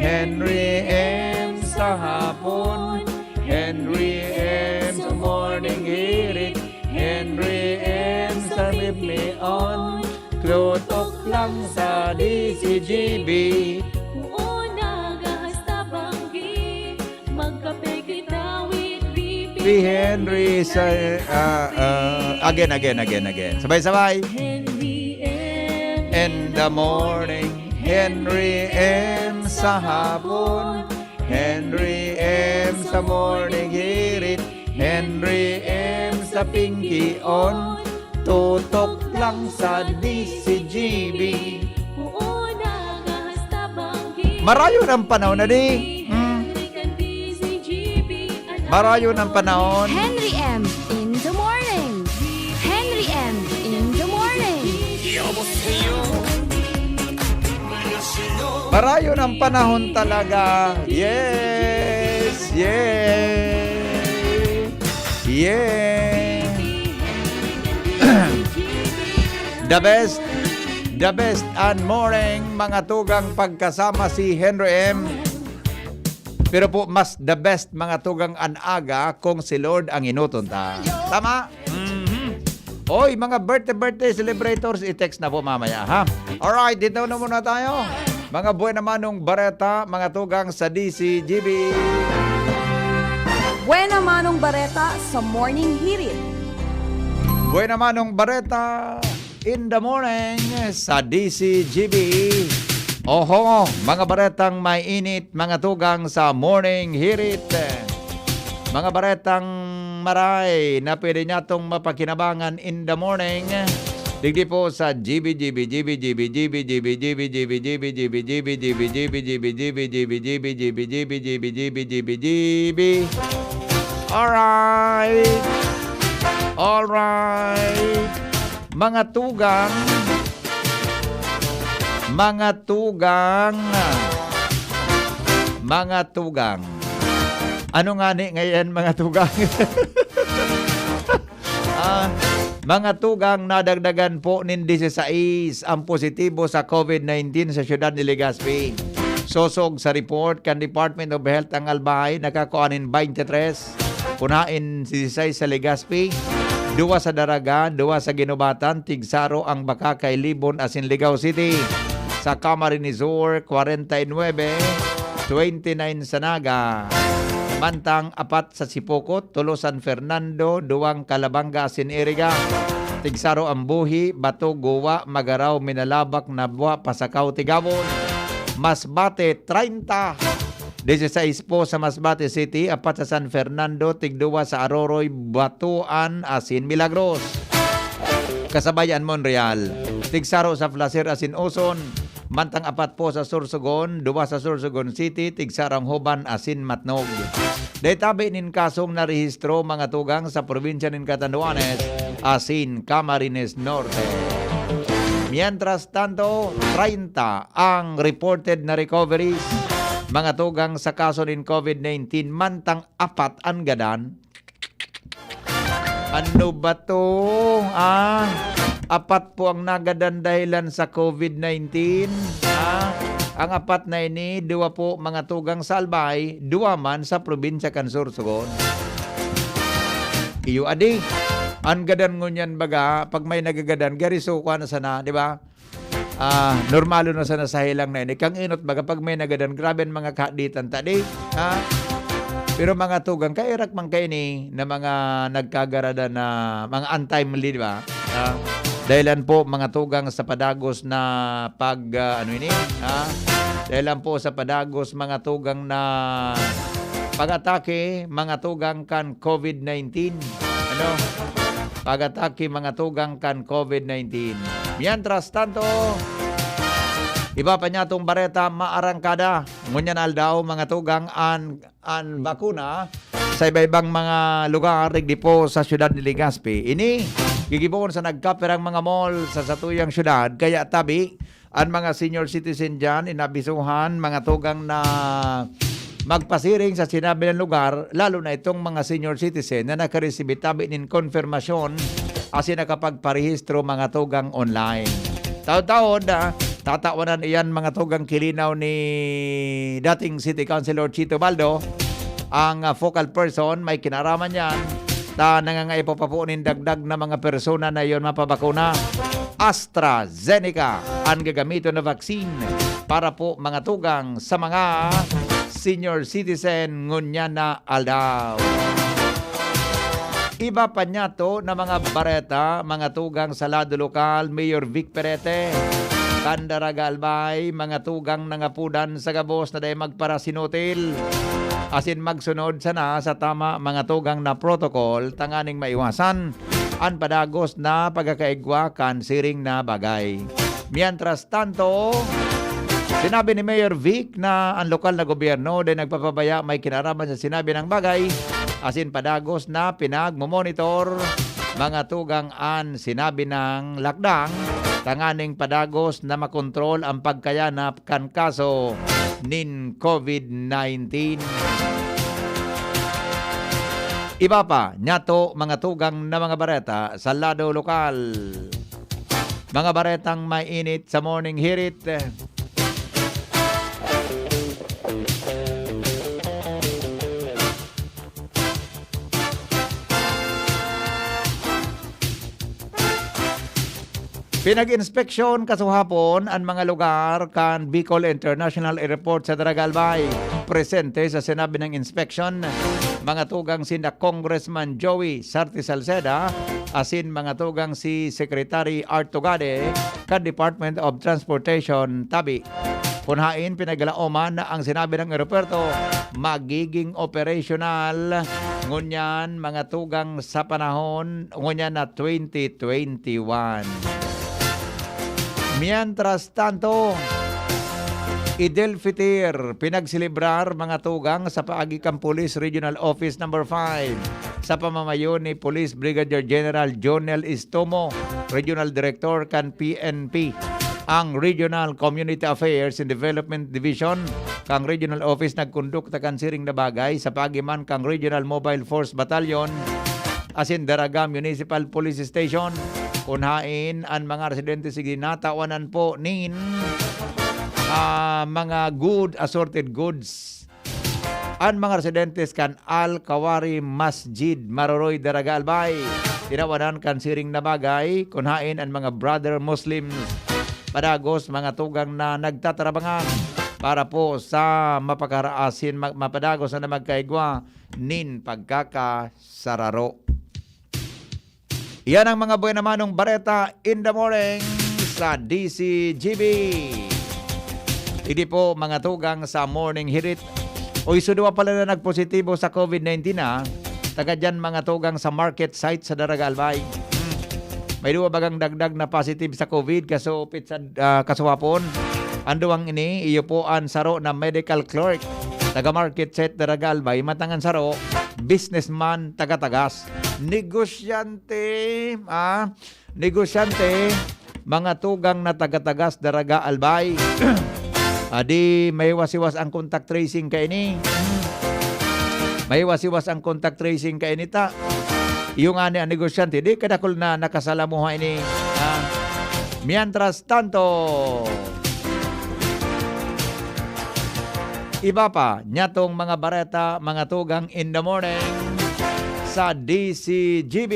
Henry M. sa hapon, Henry M. sa morning hirit, Henry M. sa rip me on, klotok lang sa DCGB. Una gahasta banggi, magkape kita with BP. Henry sa again. Sabay-sabay. Henry M. In the morning, Henry M. sa hapon, Henry M. sa morning hirit, Henry M. sa pinky on, tutok lang sa DCGB. Una gahasta banggi, Marayo ng panahon na di. Henry kan DCGB. Marayo ng panahon. Henry M. in the morning. Henry M. in the morning. Marayo ng panahon talaga. Yes. The best and morning mga tugang pagkasama si Henry M. Pero po mas the best mga tugang an aga kung si Lord ang inutunta. Tama? Oy, mga birthday celebrators, i-text na po mamaya, ha? Alright, dito na muna tayo. Mga buhay naman ng bareta, mga tugang sa DCGB. Buena Manong Bareta sa Morning Hirit. Buhay naman ng bareta in the morning sa DCGB. Oho, mga baretang may init, mga tugang sa morning hirit. Mga baretang maray na pwede nyatong mapakinabangan in the morning. Digdi po sa GBGB. Alright. Mga tugang. Ano nga ni ngayon mga tugang? Mga tugang, nadagdagan po nin 16 ang positibo sa COVID-19 sa siyudad ni Legazpi. Sosog sa report kan Department of Health ang Albay, nakakuanin 23. Punain 16 sa Legazpi. 2 sa Daraga, 2 sa Ginubatan, Tigsaro ang baka kay Libon asin Ligao City. Sa Camarines Sur, 49. 29 sa Naga. Mantang 4 sa Sipokot, 3 San Fernando, 2 Calabanga, Asin Iriga, Tigsaro Ambuhi, Bato, Guwa, Magaraw, Minalabak, Nabwa, Pasakaw, Tigabon, Masbate, 30. 16 po sa Masbate City, 4 sa San Fernando, Tig-2 sa Aroroy, Batuan, Asin Milagros. Kasabayan Monreal, Tigsaro sa Placer, Asin Uson, Mantang 4 po sa Sursogon, 2 sa Sursogon City, Tigsarang Huban, Asin Matnog. Detabi nin kasong narehistro mga tugang sa probinsya nin Catanduanes, Asin Camarines Norte. Mientras tanto, 30 ang reported na recoveries mga tugang sa kaso nin COVID-19, mantang 4 ang gadan. Ano ba to? 4 po ang nagadan dahilan sa COVID-19. Ang 4 na ini, 2 po mga tugang sa Albay, 2 man sa probinsya kan Sursogon. Iyo adi, ang gadan ngunyan baga, pag may nagagadan, garisuko na sana, di ba? Normalo na sana sa hilang na ini. Kang inot baga, pag may nagadan, grabe mga kaaditan tadi. Pero mga tugang, kairak man kayo ni na mga nagkagarada na mga untimely, di ba? Dahilan po mga tugang sa padagos na dahilan po sa padagos mga tugang na pag-atake mga tugang kan COVID-19. Pag-atake mga tugang kan COVID-19. Mientras tanto, iba pa niya itong bareta maarangkada. Ngunyan aldaw mga tugang an bakuna sa iba-ibang mga lugar digdi po sa siyudad ni Legazpi. Ini gigibon sa nagkaperang mga mall sa satuyang syudad, kaya tabi ang mga senior citizen dyan, inabisuhan mga tugang na magpasiring sa sinabi ng lugar, lalo na itong mga senior citizen na nakareceive tabi nin konfirmasyon kasi nakapagparehistro mga tugang online. Taon-taon Tatawanan iyan mga tugang kilinaw ni dating City Councilor Chito Baldo. Ang focal person, may kinaraman yan. Nangangaipo pa po nin dagdag na mga persona na iyon mapabakuna. AstraZeneca ang gagamito na vaccine para po mga tugang sa mga senior citizen ngunya na aldaw. Iba pa niya to na mga bareta, mga tugang sa lado lokal, Mayor Vic Perete, Kandaraga Albay, mga tugang nangapudan sa gabos na dahil magparasinotil. Asin magsunod sana sa tama mga tugang na protocol, tanganing maiwasan ang padagos na pagkakaigwa kansiring na bagay. Mientras tanto, sinabi ni Mayor Vic na ang lokal na gobyerno din nagpapabaya may kinaraman sa sinabi ng bagay. Asin padagos na pinagmomonitor mga tugang an sinabi ng lakdang tanganing padagos na makontrol ang pagkayanap kan kaso nin COVID-19. Iba pa, nyato mga tugang na mga bareta sa lado lokal. Mga baretang mainit sa morning hirit. Pinag-inspeksyon kasuhapon ang mga lugar kan Bicol International Airport sa Daragalbay. Presente sa sinabi ng inspection, mga tugang sina Congressman Joey Sarti Salceda, asin mga tugang si Secretary Art Tugade, kan Department of Transportation, Tabi. Punhain pinaglaoman na ang sinabi ng aeroporto magiging operational ngunyan mga tugang sa panahon ngunyan na 2021. Mientras tanto, Idel Fitir, pinagsilibrar mga tugang sa Paagikang Police Regional Office No. 5 sa pamamayo ni Police Brigadier General Jonel Istomo, Regional Director kan PNP. Ang Regional Community Affairs and Development Division kang Regional Office nagkondukta kan siring na bagay sa pagiman kang Regional Mobile Force Battalion asin Daraga Municipal Police Station. Kunhain ang mga residente sige natawanan po nin mga good assorted goods. Ang mga residentes kan Al-Kawari Masjid Maroroy Daraga Albay tinawanan kan siring na bagay kunhain ang mga brother Muslims padagos mga tugang na nagtatarabangan para po sa mapakaraasin mapadagos na magkaigwa nin pagkakasararo. Yan ang mga buhay namanong bareta in the morning sa DCGB. Hindi po mga tugang sa morning hirit. O isudwa pala na nagpositibo sa COVID-19 na taga dyan mga tugang sa market site sa Daraga Albay. May duwa bagang dagdag na positive sa COVID kasupit sa kasuwapon. Anduang ini iyo po ang saro na medical clerk taga market site Daraga Albay matangan saro businessman taga-tagas. Negosyante, negosyante, mga tugang na taga-tagas Daraga Albay. Adi, may wasiwas ang contact tracing kay ini. May wasiwas ang contact tracing kay ini ta. Yung ani ang negosyante, di kadakol na nakasalamuha ini. Mientras tanto, iba pa, nyatong mga bareta, mga tugang in the morning sa DCGB.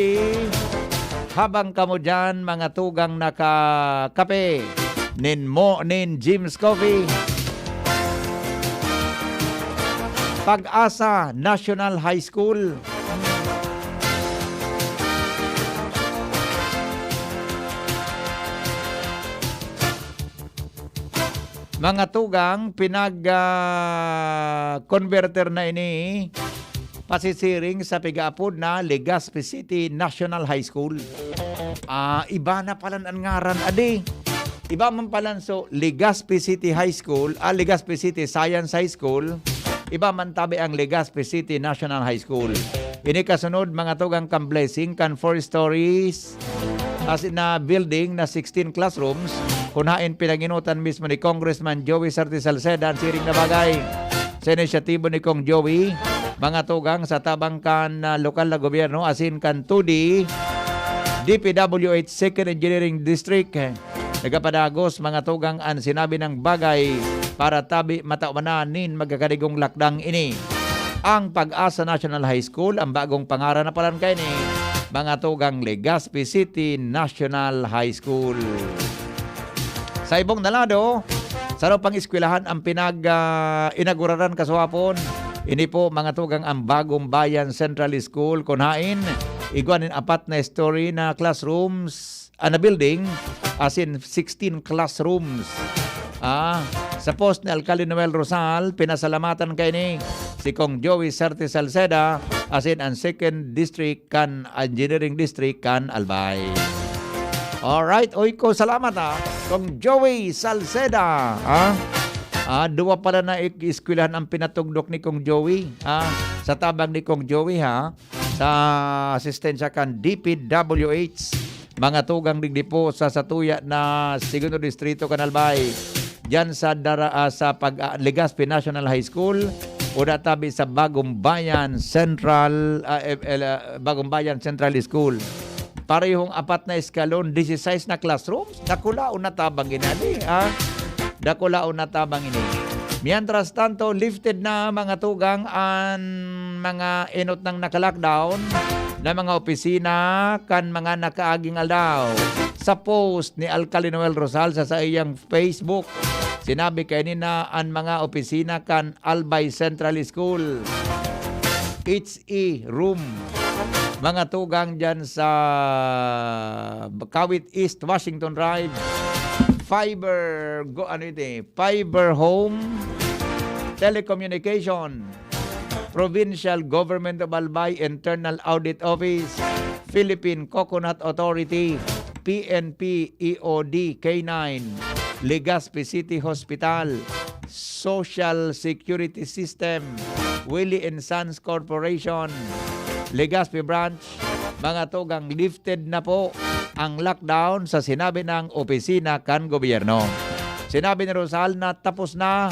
Habang kamo dyan, mga tugang nakakape, nin Jim's Coffee. Pag-asa National High School. Mga tugang, pinag-converter na ini pasisiring sa pigaapod na Legazpi City National High School. Iba na palan ang ngaran, adi. Iba man palan so Legazpi City High School, Legazpi City Science High School, iba man tabi ang Legazpi City National High School. Ini kasunod mga tugang kang blessing kan 4 stories as na building na 16 classrooms. Kunhain pinaginutan mismo ni Congressman Joey Sarti Salceda ang siring na bagay. Sa inisyatibo ni Kong Joey, mga tugang sa tabangkan na lokal na gobyerno asin kan 2D DPWH 2nd Engineering District Nagapadagos mga tugang an sinabi ng bagay para tabi mataumanin magkakadigong lakdang ini. Ang Pag-asa National High School, ang bagong pangaran na palan kay ni mga tugang Legazpi City National High School. Sa ibong nalado, sa pang eskwelahan ang pinag-inauguraran kaswapon. Ini po mga tugang ang Bagong Bayan Central School kunhain iguanin 4 na story na classrooms na building as in 16 classrooms. Sa post ni Alcalde Noel Rosal, pinasalamatan kay ni si Kong Joey Sarte Salceda as in ang 2nd District kan Engineering District kan Albay. Alright, oy ko salamat Kong Joey Salceda. Duwa pala na eskwelahan ang pinatugdok ni Kong Joey. Sa tabang ni Kong Joey sa asistensya kan DPWH. Mga tugang digdi po sa Satuya na Segundo Distrito Kanalbay. Diyan sa Legazpi National High School o databi sa Bagong Bayan Central School. Parehong 4 na eskalon, 16 na classrooms. Dakulaon na tabang ginali. Dakulaon na tabang ini. Mientras tanto, lifted na mga tugang ang mga inot ng naka-lockdown na mga opisina kan mga nakaaging aldaw. Sa post ni Alcalde Noel Rosal sa iyang Facebook, sinabi kay nina ang mga opisina kan Albay Central School. HE room. Mga tugang dyan sa Kawit East, Washington Drive. Fiber Home Telecommunication, Provincial Government of Albay Internal Audit Office, Philippine Coconut Authority, PNP EOD K9, Legazpi City Hospital, Social Security System, Willie and Sons Corporation, Legazpi Branch. Mga tugang lifted na po ang lockdown sa sinabi ng opisina kan gobyerno. Sinabi ni Rosal na tapos na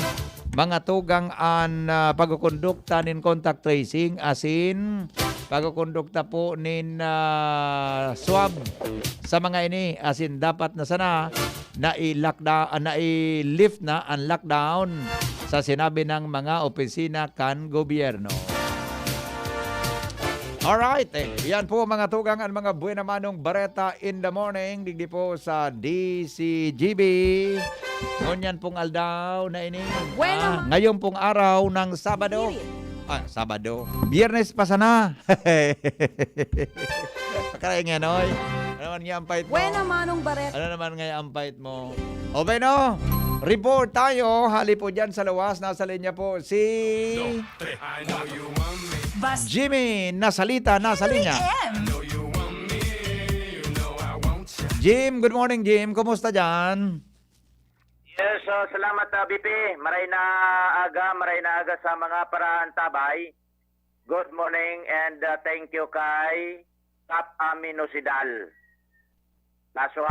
mga tugang ang pagkukondukta nin contact tracing asin pagkukondukta po nin swab sa mga ini asin dapat na sana na i-lift na ang lockdown sa sinabi ng mga opisina kan gobyerno. Alright, yan po mga tugang ang mga buena manong bareta in the morning. Digdi po sa DCGB. Ngunyan pong aldaw na ini. Ngayon pong araw ng Sabado. Sabado. Biyernes pa sana. Pakaray nga, Noy. Ano naman nga ang pait mo? Buena manong bareta. Ano naman nga ang pait mo? Okay, no? Report tayo. Hali po dyan sa luwas. Nasa linya po si Jimmy Nasalita, nasa linya. Jim, good morning Jim. Kumusta dyan? Yes, salamat BP. Maray na aga sa mga paraan tabay. Good morning and thank you kay Tap Aminosidal.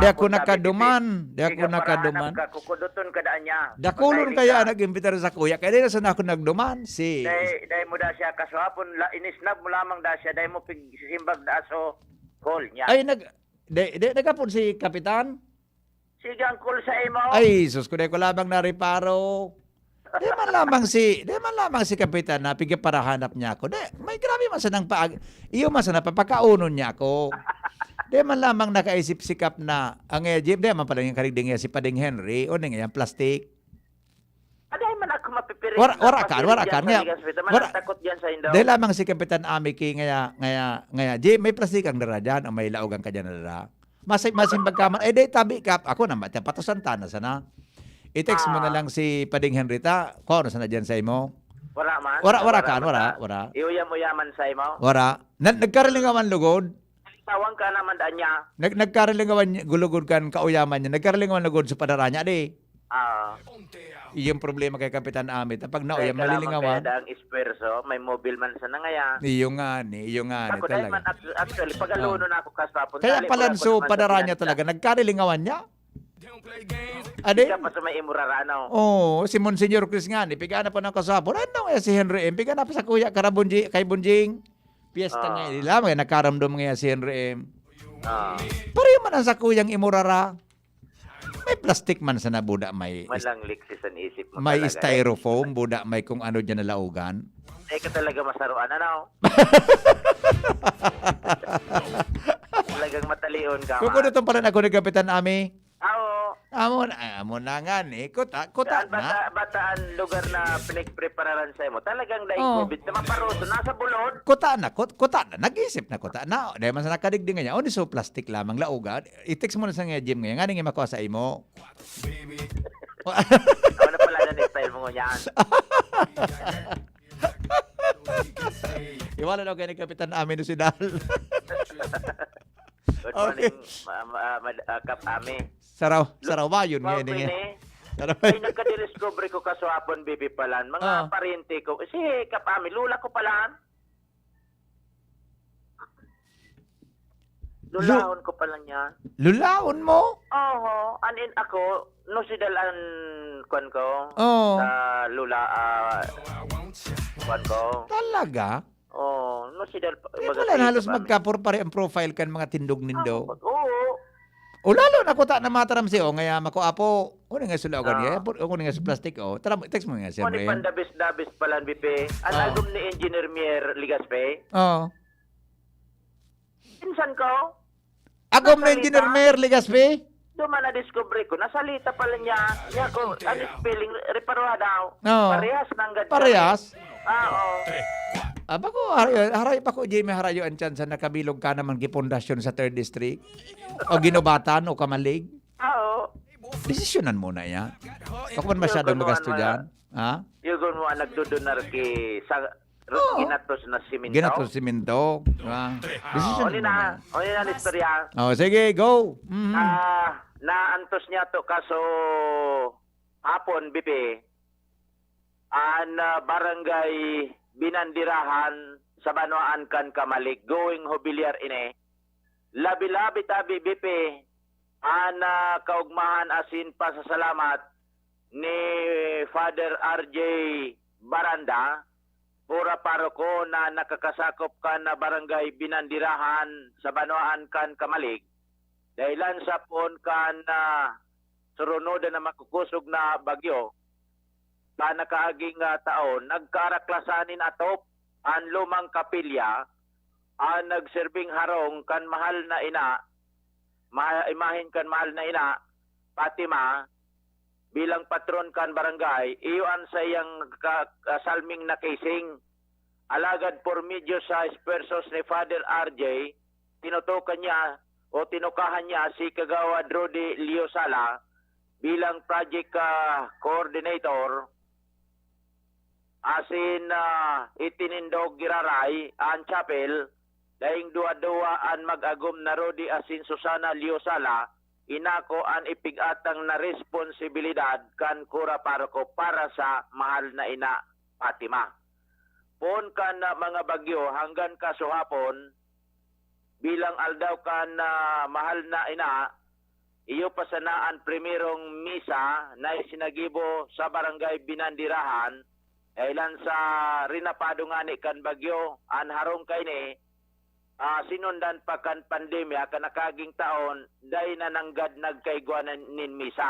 Di ako nakaduman. Kukuduton kadaan niya. Dakulon kaya nag-imbitar sa kuya. Kaya di na sana ako nagduman. Dahil mo da siya kaswapon. Inisnab mo lamang da siya. Dahil mo pigsimbag da so call niya. Ay, nagapon si Kapitan? Sige ang call sa imo. Ay, sus ko labang nariparo. Di man lamang si Kapitan na pigya para hanap niya ako. May grabe man sanang iyo man sana papakaunon niya ako. Di man lamang nakaisip sikap na ang Jim, di man pala yung karigding si Pading Henry o nga yung plastic. Aday man ako mapipirit. Wara kan. Takot dyan sa indaw. Di lamang si Kapitan Amiki ngaya, Jim, may plastic ang dara dyan o may laugang ka dyan na dara. Masimbag ka man. Di tabi kap. Ako naman, patusan na sana. I-text mo na lang si Pading Henry ta. Kung ano sana dyan sa imo? Wara man. Wara. Iuyam-uyaman sa imo. Wara. Nagkarilingawan lugod. Tawang ka naman daan niya. Nagkarilingawan gulugod kan kauyaman niya. Nagkarilingawan lugod sa padara niya di. Iyong problema kay Kapitan Amit. Pag nauyam nalilingawan. Kaya ang isperso, may mobile man sa nangaya. Iyo nga ni Ako dahil man talaga. actually, pag-aluno na ako kasapon. Kaya palanso padara niya talaga. Nagkarilingawan niya. Ade? Hindi ka pa sa may imurarano. Si Monsignor Chris nga ni. Pigana pa ng kasapon. Ano si Henry M. Pigana pa sa kuya kay Bunjing. Piyesta nga nila. May nakaramdom nga si Henry M. Pareho man ang sa kuyang imurara. may plastic man sa nabuda, may Malang liksis ang isip mo may talaga. styrofoam, buda may kung ano dyan na laugan. Eh, ka talaga masaruan, ano? Talagang matalion ka, Kung man. ano pala ako ni Kapitan Ami, Oo. amo na nga ni, kuta Saan na. bataan lugar na pinagprepararan sa mo? Talagang dahil Oo. COVID na maparoso, nasa bulod. Kuta na, nag-isip na kuta na. Dahil man sa nakadigding nga niya, oh, ni so plastic lamang laugan. I-text mo na sa nga gym ngayon, nga nga makuha sa imo. Ako na pala na style mo yan. Iwala daw kayo ni Kapitan Ami no si Dal. Good Okay. morning, Kap Ami. Saraw ba yun Wow, ngayon? Nga. Pine. Saraw Ay, nagka-discover ko kaswapon, Bibi Palan. Mga parente ko. Si Kap Ami, lula ko palan. Lulahon ko palang yan. Lulaon mo? Oo. Anin ako, no si Dalan kwan ko. Oh. Sa lula, kwan ko. Talaga? Oo. No si Dal. Wala na halos magkapor pare ang profile kan mga tindog nindo. Oo. O lalo na ko ta na mataram siyo ngaya mako apo. Una nga sulagan Ah. niya, ako nga sa plastic o. Tara, text mo nga siya. Ano pandabis-dabis palan, Bibi? Anagom ni Engineer Mier Ligaspe. Oh. Pinsan ko. Agom na Nasalita? Engineer Mayor Ligaspi? Doon na discover ko, nasalita pala niya. Niya ko, ano spelling, reparoha daw. Oo. Parehas nang ganda. Parehas? Oo. Aba ko, haray pa ko, Jimmy, harayo ang chance na nakabilog ka naman gipundasyon sa 3rd District. O ginubatan o kamalig. Oo. Desisyonan mo na yan. Ako man masyadong magasto dyan. Ha? Yugon mo ang nagdudunar ki sa Oo. ginatos na simento. Ginato simento. Diba? Desisyon Oni mo na. na, oni na istorya. Oh, sige, go. Mhm. Naantos niya to kaso hapon, Bibi. Barangay Binandirahan sa Banuan kan Kamalig going hobilyar ine. Labi-labi tabi Bibi. Kaugmahan asin pasasalamat ni Father RJ Baranda. Pura paroko na nakakasakop ka na barangay Binandirahan sa Banuan kan Kamalig. Dahilan sa pon kan surunod na makukusog na bagyo, sa nakaaging taon, nagkaraklasanin atop ang lumang kapilya, ang nagserbing harong kan mahal na ina, imahin kan mahal na ina, Fatima, bilang patron kan barangay, iyon sa iyang salming na casing. Alagad por medyo sa persos ni Father RJ, tinutukan niya o tinukahan niya si Kagawad Rudy Liosala bilang project coordinator. Asin itinindog giraray ang chapel dahing duwa-duwa ang mag-agom na Rudy asin Susana Liosala inako ang ipigatang na responsibilidad kan kura paroko para sa mahal na ina Fatima. Pon kan mga bagyo hanggang kasuhapon bilang aldaw kan mahal na ina, iyo pasanaan primerong misa na isinagibo sa barangay Binandirahan ilan sa rinapado nga ni kan bagyo an harong kay ni sinundan pa kan pandemya kan nakaging taon day na nanggad nagkaigwanan nin misa.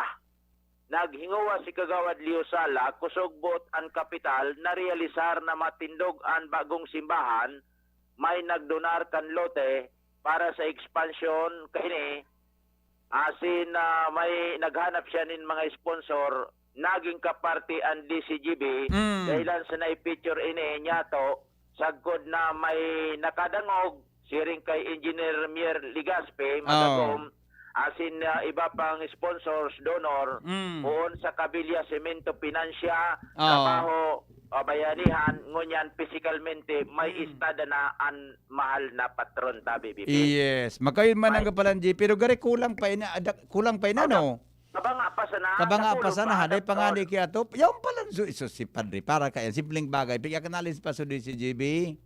Naghinguwa si Kagawad Liosala kusugbot ang kapital na realisar na matindog ang bagong simbahan, may nagdonar kan lote para sa expansion kini asin may naghanap siya nin mga sponsor naging kaparti ang DCGB dahilan sa na-picture ini niya to sagkod na may nakadangog siring kay Engineer Mier Ligaspe magagom asin iba pang sponsors donor uon sa Kabilya Semento Pinansya trabaho bayanihan ngunyan physicalmente may istada na an mahal na patron tabi bibi. Yes. Magkayon man ang kapalanji, pero gari kulang pa ina, no? Kabanga pa sana. Kabanga pa natulog sana, haday Dr. pangani kaya to. Yung pala, so si Padre, para kaya, simpleng bagay. Bigyan ka nalis pa sa DCGB,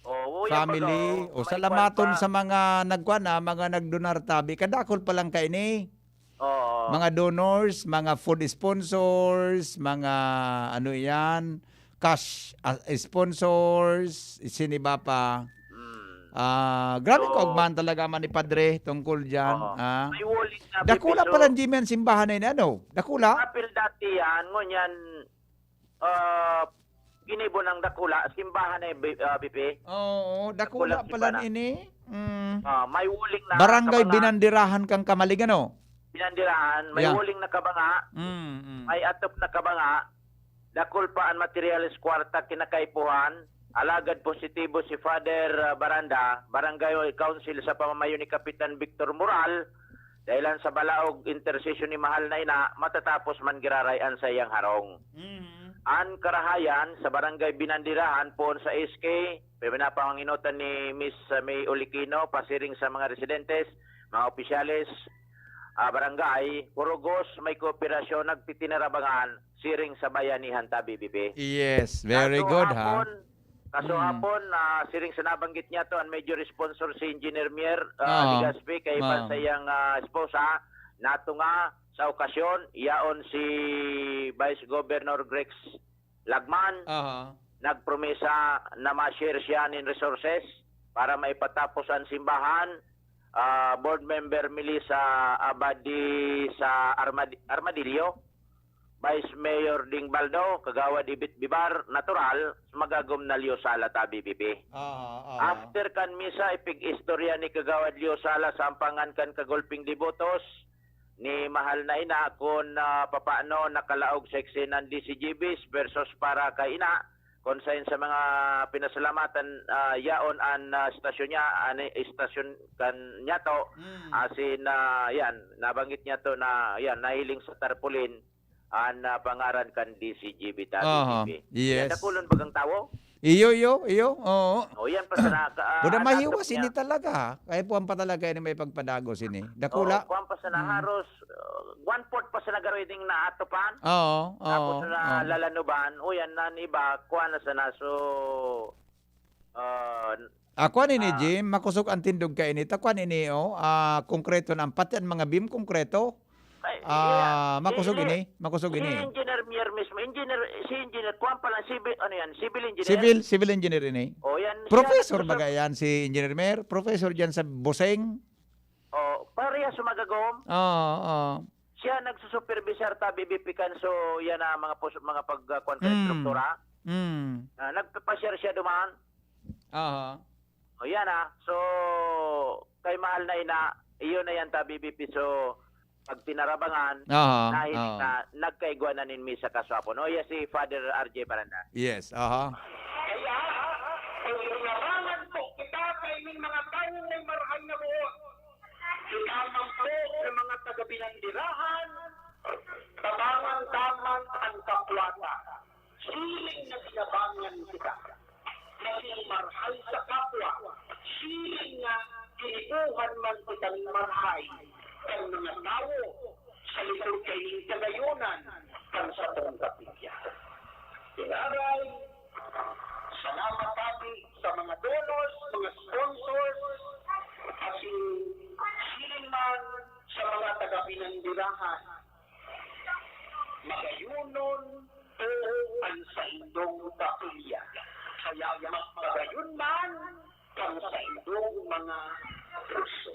Oo, yan family, pa, o may salamaton kwan pa. sa mga mga nagdonar tabi. Kadakol pa lang kayo ni. Oo. Mga donors, mga food sponsors, mga ano yan, cash sponsors, siniba pa. Grabe So, kaugman talaga man ni Padre tungkol dyan. Oo. Ah. May wuling na Dakula bibiso. pala Jimmy ang simbahan na yun, ano? Dakula? Apil dati yan, ngunyan, ginibo ng dakula, simbahan na BP. Oo, dakula Dakula pala simbahan. ini. May wuling na Barangay kabanga, Binandirahan kang Kamalig, ano? Binandirahan, may Yeah. wuling na kabanga, may atop na kabanga, dakul pa ang materialis kwarta kinakaipuhan, alagad positibo si Father Baranda, Barangay Council sa pamamayo ni Kapitan Victor Moral, dahilan sa balaog intercession ni Mahal na Ina, matatapos man girarayan sa iyang harong. An karahayan sa Barangay Binandirahan po sa SK, pinapanginutan ni Miss May Olikino, pasiring sa mga residentes, mga opisyalis, barangay, Purugos, may kooperasyon, nagtitinarabangan, siring sa bayanihan ta BBP. Yes, very good, ha? Kaso hapon, siring sa nabanggit niya to, ang major sponsor si Engineer Mier Ligaspi, kay sa iyang esposa, nato nga sa okasyon, iyaon si Vice Governor Grex Lagman, nagpromesa na ma-share siya ng resources para maipatapos ang simbahan. Board member Melissa Abadi sa Armadillo, Vice Mayor Ding Baldo, Kagawad Ibit Bibar, natural, magagom na Liosala ta BBP. After kan misa, ipig istorya ni Kagawad Liosala sa ampangan kan kagulping dibotos ni Mahal na Ina kung papaano nakalaog sa eksena ng DCGBs versus para kay Ina, kung sa mga pinasalamatan yaon ang stasyon niya, stasyon kan niya to, asin yan, nabanggit niya to na yan, nahiling sa tarpaulin ang pangaran kan DCGB ta BBP. Yes. Nakulon bagang tawo? Iyo. Oo. O yan pa sa Buda mahiwas ini talaga. Kaya po ang patalaga ini may pagpadagos ini. Dakula. kuwan pa sa naharos, 1/4 pa sa nagareading na atopan. Oo. Tapos na lalanuban, o yan na iba, kuha na sa naso, Ako ni Jim, makusog ang tindog ka ini. Takuan ini konkreto na pati ang mga beam konkreto. Makusog ini. Si Engineer Mier mismo, si Engineer, kuha pa lang, civil engineer. Civil engineer ini. O yan. Professor ba yan si Engineer Mer? Professor diyan sa Boseng? O, pareha sumagagom. Oo. Siya nagsusupervisor ta BBP kan, so yan na mga pagkonstruktura. Nagpapashare siya dumaan. O yan so kay Mahal na Ina, iyon na yan ta BBP, so pag tinarabangan, nagkaigwa na nin misa kaswapon. O yan si Father RJ Baranda. Yes, Kaya, kailangan po kita kay mga taong may marahang na buwan. Itamang po sa mga taga-Binandirahan, tabangan-taman ang kapwata. Siling na sinabangan kita. Naging marhay sa kapwa. Siling na kinibuhan man kitang marhay. Ang mga tao sa likod kay kagayunan kan sa tong kapilya. Tinaray, salamat natin sa mga donors, mga sponsors, kasi siling man sa mga taga-Binandirahan. Magayunon o ang sa indong kapilya. Kaya magayon man ang sa indong mga puso.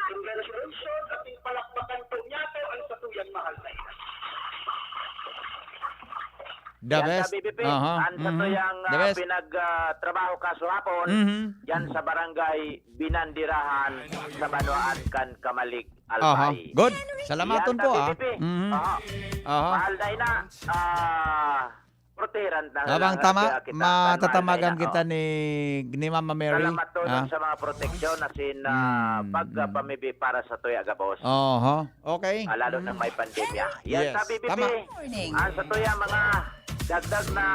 Congratulations at palakpakan po niya to ang satuyang Mahal na Ina. The yan best. sa BBP, ang sato yung The best. pinagtrabaho kaso hapon, yan sa Barangay Binandirahan sa Banuan kan Kamalig, Albay. Good. Salamaton Yan po sa BBP. Mahal na Ina, proteran na Habang tama, matatamagan kita ni Mama Mary. Salamat to sa mga proteksyon asin pagpamibi para sa tuya gabos. Okay. Lalo na may pandemya. Yan Yes, sa BBP. tama. Ang sa tuya mga dagdag na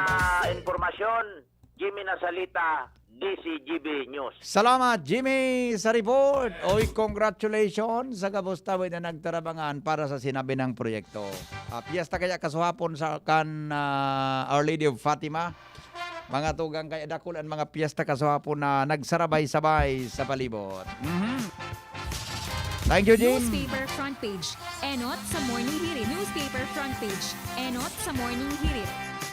informasyon, Jimmy Nasalita, DCGB News. Salamat, Jimmy, sa report. Oy, congratulations sa Kabustawid na nagtarabangan para sa sinabi ng proyekto. Piyesta kaya kasuhapon sa Our Lady of Fatima. Mga tugang kaya dakulan mga piyesta kasuhapon na nagsarabay-sabay sa palibot. Thank you, Jim. Newspaper front page. Enot sa morning hirit. Newspaper front page. Enot sa morning hirit.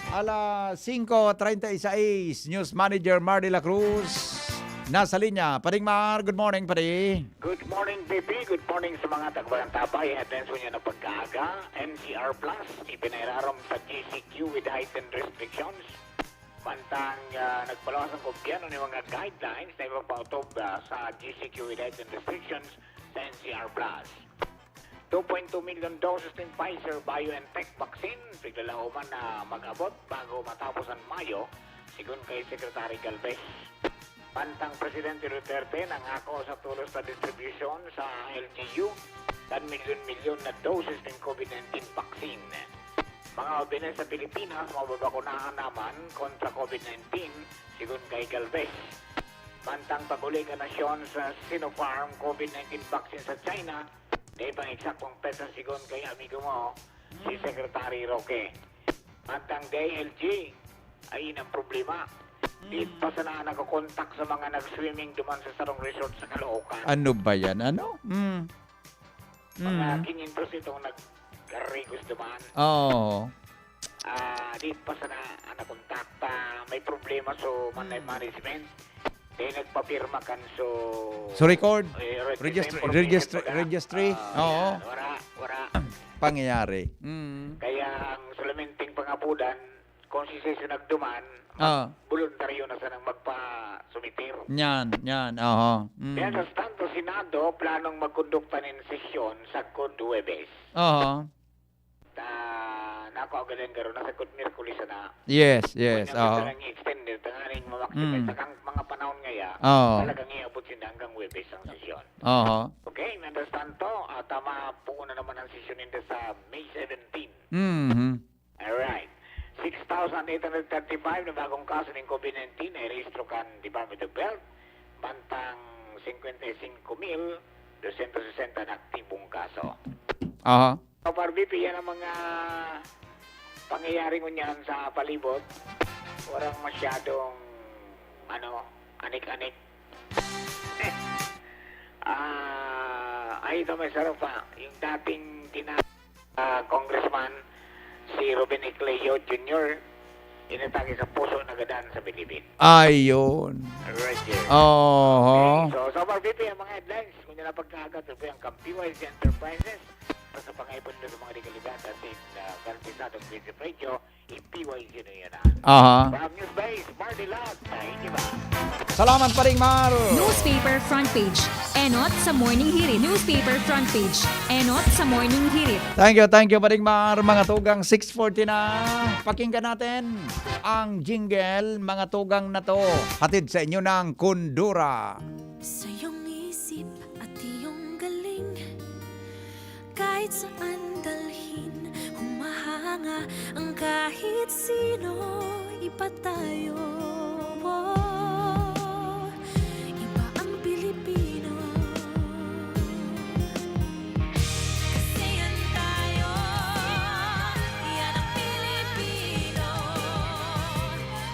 Alas 5:36, News Manager Mar de la Cruz. nasa linya. Paring Mar, good morning, pare. Good morning, BP. Good morning sa mga tagbarang-tabay. Atensyon niyo na pagkaaga. NCR Plus, ipinairarom sa GCQ with heightened restrictions. Mantang nagpalawas ang gobyerno ng mga guidelines na ipapautob sa GCQ with heightened restrictions sa NCR Plus. 2.2 million doses ng Pfizer BioNTech vaccine. Biglalauman na mag-abot bago matapos ang Mayo, sigun kay Secretary Galvez. Pantang Presidente Duterte nangako sa tulos na distribution sa LGU 10 milyon na doses ng COVID-19 vaccine. Mga obinan sa Pilipinas, mababakunahan naman kontra COVID-19, sigun kay Galvez. Pantang paguli ka nasyon sa Sinopharm COVID-19 vaccine sa China, di pang eksaktong petsa sigun kay amigo mo, si Secretary Roque. Pantang DLG, ay ang problema. Di pa sana nakakontak sa mga nag-swimming duman sa Sarong Resort sa Caloocan. Ano ba yan? Ano? Mga 500 itong nag-rigos duman. Oo. Di pa sana nakontakta. May problema so management. Di nagpapirma kan so... So record? Registry. Oo. Wala. Pangyayari. Kaya ang salamenting pangapudan, kung si Seso nagduman, voluntaryo na sanang magpa-sumitir. Yan. Oo. Kaya sa tanto Senado, planong magkondukta ng sesyon sa Huwebes. Oo. Nako agad ang garo, nasa Miyerkules na. Yes. Kung Oo. yung extended, tanganing mamaksimay sa mga panahon ngaya, Oo. talagang iabot sila hanggang Huwebes ang sesyon. Oo. Okay, understand to. Tama po na naman ang session nito sa May 17. Alright. 6,835 na bagong kaso ng COVID-19 ay rehistro kan Department of Health. Bantang 55,260 na aktibong kaso. Aha. So, BP, yan ang mga pangyayari ngunyan sa palibot. Walang masyadong, anik-anik. Ay, ito may sarap pa. Yung dating congressman, si Ruben Ecleo Jr., inatake sa puso na gadaan sa Bilibid. Ayun. Right here. Oo. Okay, so far, BP, ang mga headlines. Kung nila pagkakagat, ito yung Campiwise Enterprises, sa pangaipon doon sa mga legalidad at garantisadong Visit Radio, i-PYZ na yan. Aha. From News Base, Marty Lot, hindi ba? Salamat, Paring Mar. Newspaper front page. Enot sa Morning Hirit. Newspaper front page. Enot sa Morning Hirit. Thank you, Paring Mar. Mga tugang 6:40 na. Pakinggan natin ang jingle, mga tugang na to. Hatid sa inyo ng Kundura. Sa iyong isip at iyong galing, kahit saan dalhin, humahanga ang kahit sino, iba tayo. Iba ang Pilipino. Kasi yan tayo, yan ang Pilipino.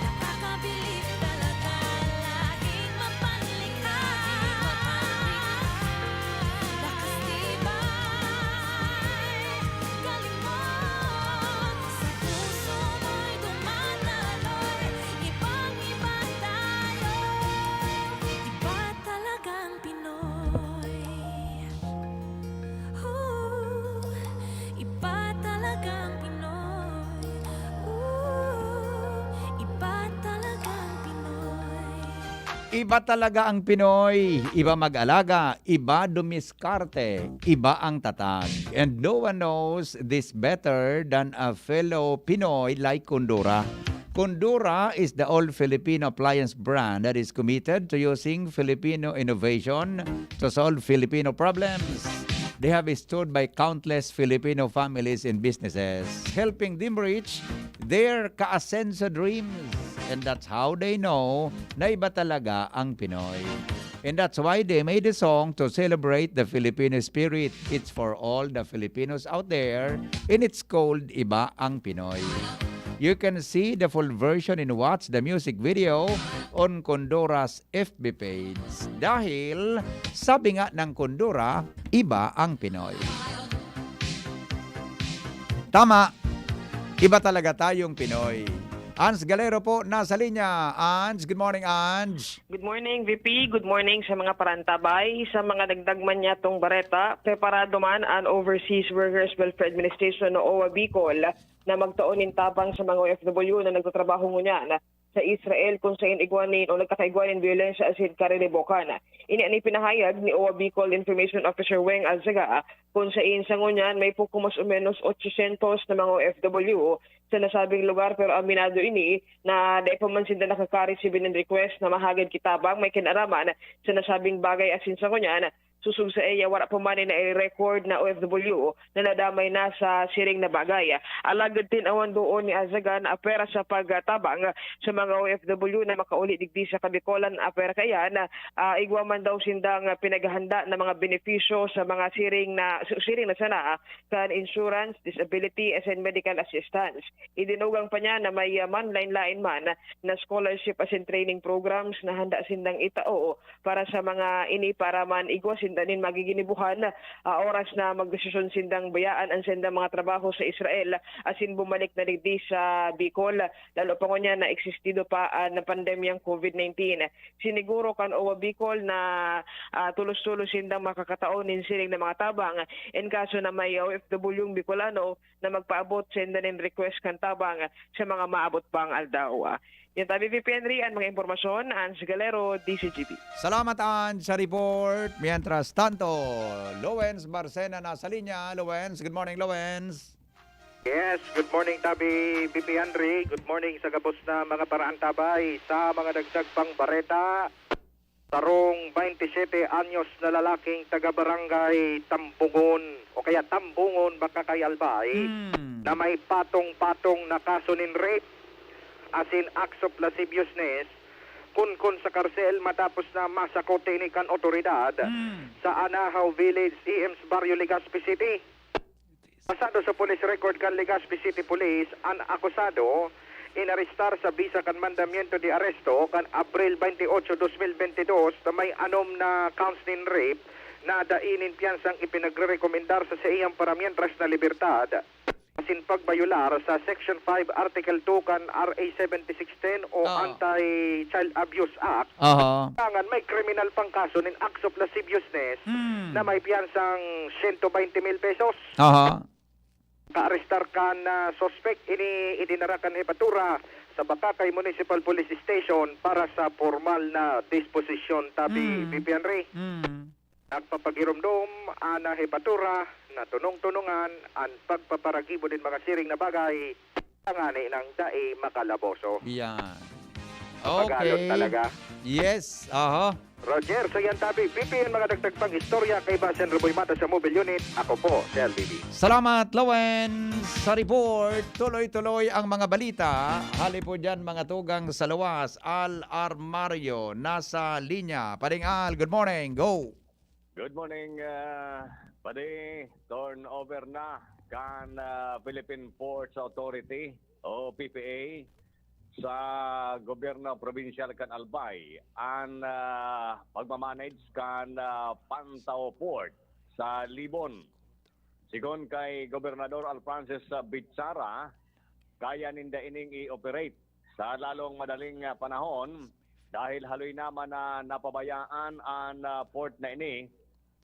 Nakakabilib talaga, laging mapanlikha. Lakas tibay, galing mo, sa puso mo'y dumadaloy. Ibang-iba tayo, iba talagang Pinoy. Iba talagang Pinoy. Iba talagang Pinoy. Iba talaga ang Pinoy. Iba mag-alaga. Iba dumiskarte. Iba ang tatag. And no one knows this better than a fellow Pinoy like Kundura. Kundura is the old Filipino appliance brand that is committed to using Filipino innovation to solve Filipino problems. They have stood by countless Filipino families and businesses, helping them reach their ka-asenso dreams. And that's how they know na iba talaga ang Pinoy. And that's why they made a song to celebrate the Filipino spirit. It's for all the Filipinos out there, and it's called Iba ang Pinoy. You can see the full version and watch the music video on Kundura's FB page. Dahil, sabi nga ng Kundura, iba ang Pinoy. Tama, iba talaga tayong Pinoy. Ans Galero po, nasa linya. Ans, good morning, Ans. Good morning, VP. Good morning sa mga parantabay. Sa mga dagdag man yatong bareta, preparado man ang Overseas Workers Welfare Administration o OWA Bicol na magtaon in tabang sa mga OFW na nagtatrabaho ngunyan sa Israel kung sa inigwanin o nagkakaigwanin violensya asin karilibokan. Ini ani pinahayag ni OWA Bicol Information Officer Weng Alzaga kung sa insa ngunyan may puko mas o menos 800 na mga OFW sa nasabing lugar, pero aminado ini na dahil pa man sila nakaka-receive ng request na mahagad kitabang may kinaraman sa nasabing bagay asin sa kunyan, susug sa iya wala pa man na i-record na OFW na nadamay na sa siring na bagay. Alagad din awan doon ni Azagan apera sa pagtabang sa mga OFW na makauli digdi sa Kabikolan apera kaya na igwa man daw sindang pinaghahanda na mga benepisyo sa mga siring na sana kan insurance, disability, and medical assistance. Idinugang pa niya na may manline-lain man na scholarship as in training programs na handa sindang itao para sa mga ini para man igwa sindanin magiginibuhan oras na magdesisyon sindang bayaan ang sindang mga trabaho sa Israel asin bumalik na digdi sa Bicol lalo pa niya na existido pa na pandemyang COVID-19. Siniguro kan OWA Bicol na tulos-tulos sindang makakataon in siring na mga tabang in kaso na may OFW yung Bicolano na magpaabot sindanin request kan tabang sa mga maabot pang aldaw. Yan tabi VP Henry ang mga impormasyon, Ans Galero, DCGP. Salamat, Ans, sa report. Mientras tanto, Lowens Marcena nasa linya. Lowens, good morning, Lowens. Yes, good morning Tabi BP Henry. Good morning sa gabos na mga paraantabay sa mga dagdag pang bareta. Tarong 27 anyos na lalaking taga-barangay Tambungon o kaya Tambungon baka kay Albay na may patong-patong na kaso nin rape asin acts of lasciviousness kun sa karsel matapos na masakote ni kan otoridad sa Anahaw Village, EMS Barrio, Legazpi City. Pasado sa police record kan Legazpi City Police, ang akusado inarestar sa bisa kan mandamiento de arresto kan Abril 28, 2022 na may anom na counts nin rape na dainin piyansang ipinagre-rekomendar sa iyang para mientras na libertad. Asin pagbayular sa Section 5 Article 2 kan RA 7610 o Anti-Child Abuse Act. Tangan may criminal pang kaso nin acts of lasciviousness na may piyansang 120,000 pesos. Ka-arrestar ka na suspect idinarakan hepatura sa Bakakay Municipal Police Station para sa formal na disposisyon tabi BP Henry. Nagpapagiromdom ana hepatura na tunong-tunungan ang pagpaparagibo din mga siring na bagay tangani ng dae makalaboso. Yan. Pagalon talaga. Yes, Roger, sa yan tabi, BPN mga dagdag pang istorya kay Basen Ruboy Mata sa Mobile Unit. Ako po, si LBB. Salamat, Lowens, sa report. Tuloy-tuloy ang mga balita. Hali po dyan mga tugang sa lawas. Al Armario, nasa linya. Paring Al, good morning. Go! Good morning, Padi. Turnover na kan Philippine Ports Authority o PPA sa gobyerno provincial kan Albay ang pagmamanage kan Pantaw Port sa Libon. Sigon kay Gobernador Alfrances Bitsara, kaya ninda ining i-operate sa lalong madaling panahon dahil haloy naman na napabayaan ang port na ini.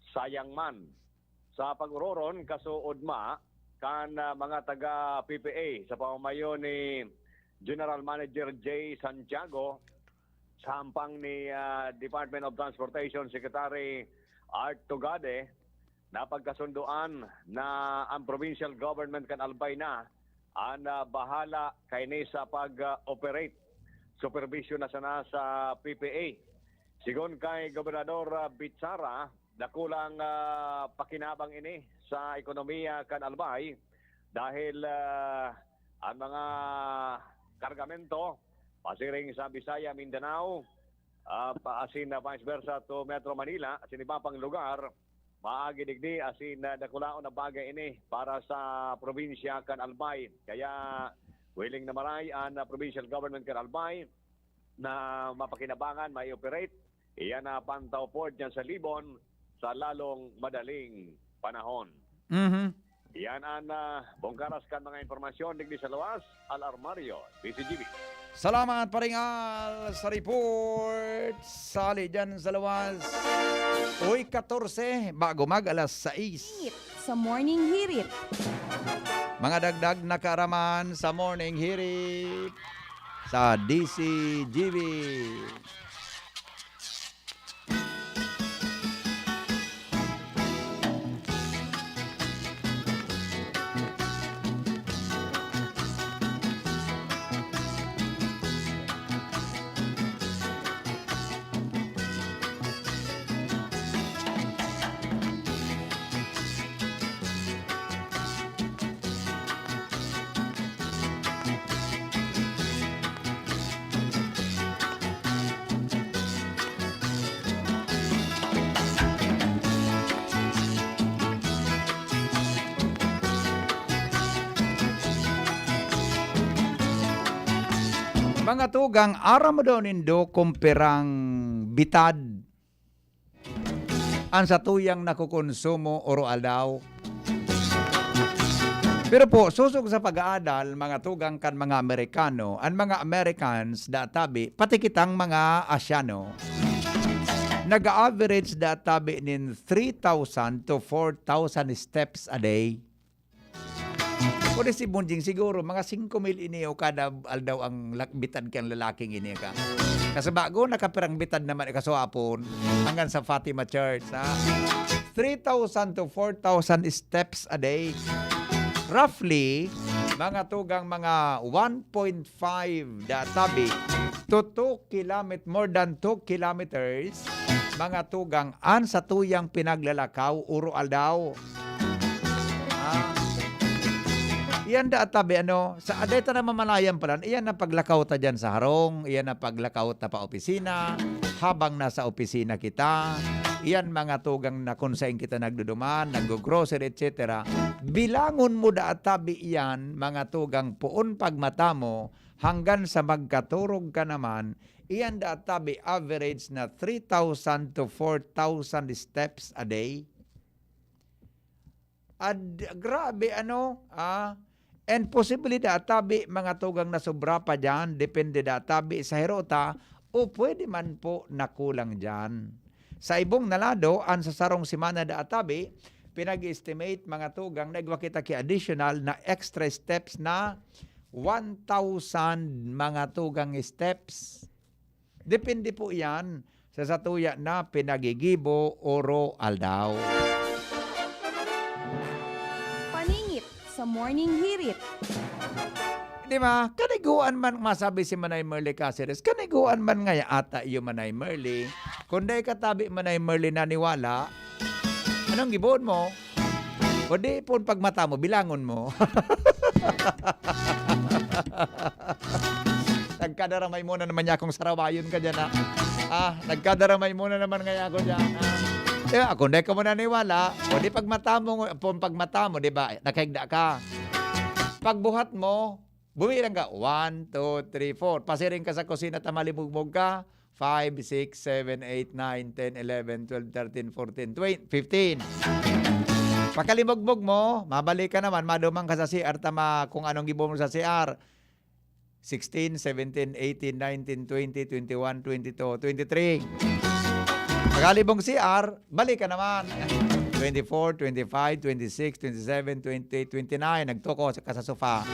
Sayang man sa pag-uroron kasuod ma kan mga taga PPA sa pamamayo ni General Manager J. Santiago, sampang ni Department of Transportation Secretary Art Tugade, na pagkasunduan na ang provincial government kan Albay na ang bahala kay ni sa pag-operate. Supervision na sana sa PPA. Sigon kay Gobernador Bitsara, nakulang pakinabang ini sa ekonomiya kan Albay dahil ang mga kargamento pasiring sa Bisaya, Mindanao, asin na vice versa to Metro Manila, asin iba pang lugar, maagi digdi asin dakulaon na bagay ini para sa probinsya kan Albay. Kaya willing na maray ang provincial government kan Albay na mapakinabangan, may operate. Iyan na Pantaw Port dyan sa Libon sa lalong madaling panahon. Yan ang bongkaras kan mga informasyon digdi sa luwas, Al Armario, PCGB. Salamat paringal sa report. Sali dyan sa luwas. Uy, 14 bago mag alas 6. Sa Morning Hirit. Mga dagdag na kaaraman sa Morning Hirit sa DCGB. Mga tugang, aram mo daw nindo kumperang bitad ang sa tuyang nakukonsumo oro aldaw. Pero po, susog sa pag-aadal, mga tugang kan mga Amerikano, ang mga Americans databi, pati kitang mga Asyano, nag-average databi nin 3,000 to 4,000 steps a day. Kung si Bunjing siguro, mga 5,000 iniyo kada aldaw ang bitad kang lalaking iniyo ka. Kasi bago nakapirang bitad naman ikaswapon hanggang sa Fatima Church. 3,000 to 4,000 steps a day. Roughly, mga tugang mga 1.5 databi to 2 kilometers, more than 2 kilometers, mga tugang an sa tuyang pinaglalakaw, uro aldaw. Iyan da tabi sa adeta na mamalayan pala, iyan na paglakaw ta dyan sa harong, iyan na paglakaw ta pa opisina, habang nasa opisina kita, iyan mga tugang na kung saan kita nagduduman, nag-grocery, etc. Bilangon mo da tabi iyan, mga tugang puon pagmata mo, hanggang sa magkaturog ka naman, iyan da tabi average na 3,000 to 4,000 steps a day. Grabe and possibly databi mga tugang na sobra pa dyan, depende databi sa herota, o pwede man po nakulang dyan. Sa ibong nalado, ang sa sarong simana databi, pinag-estimate mga tugang, nagwakita ki additional na extra steps na 1,000 mga tugang steps. Depende po yan sa satuya na pinagigibo oro aldaw. Sa Morning Hirit. Di ba? Kaniguan man, masabi si Manay Merly Caceres, kaniguan man nga ata iyo Manay Merly. Kung day katabi Manay Merly naniwala, anong gibuon mo? O di po pagmata mo, bilangon mo. Nagkadaramay muna naman niya akong sarawayon ka dyan nagkadaramay muna naman nga ako dyan Diba, kung di ka mo naniwala, o di pagmata mo, di ba, nakahigda ka. Pagbuhat mo, bumilang ka, 1, 2, 3, 4. Pasiring ka sa kusina, tamalibugbog ka, 5, 6, 7, 8, 9, 10, 11, 12, 13, 14, 15. Pagkalibugbog mo, mabalik ka naman, madumang ka sa CR, tama kung anong gibo mo sa CR. 16, 17, 18, 19, 20, 21, 22, 23. Pagkalibong CR, balik ka naman. 24, 25, 26, 27, 28, 29. Nagtuko ka sa sofa.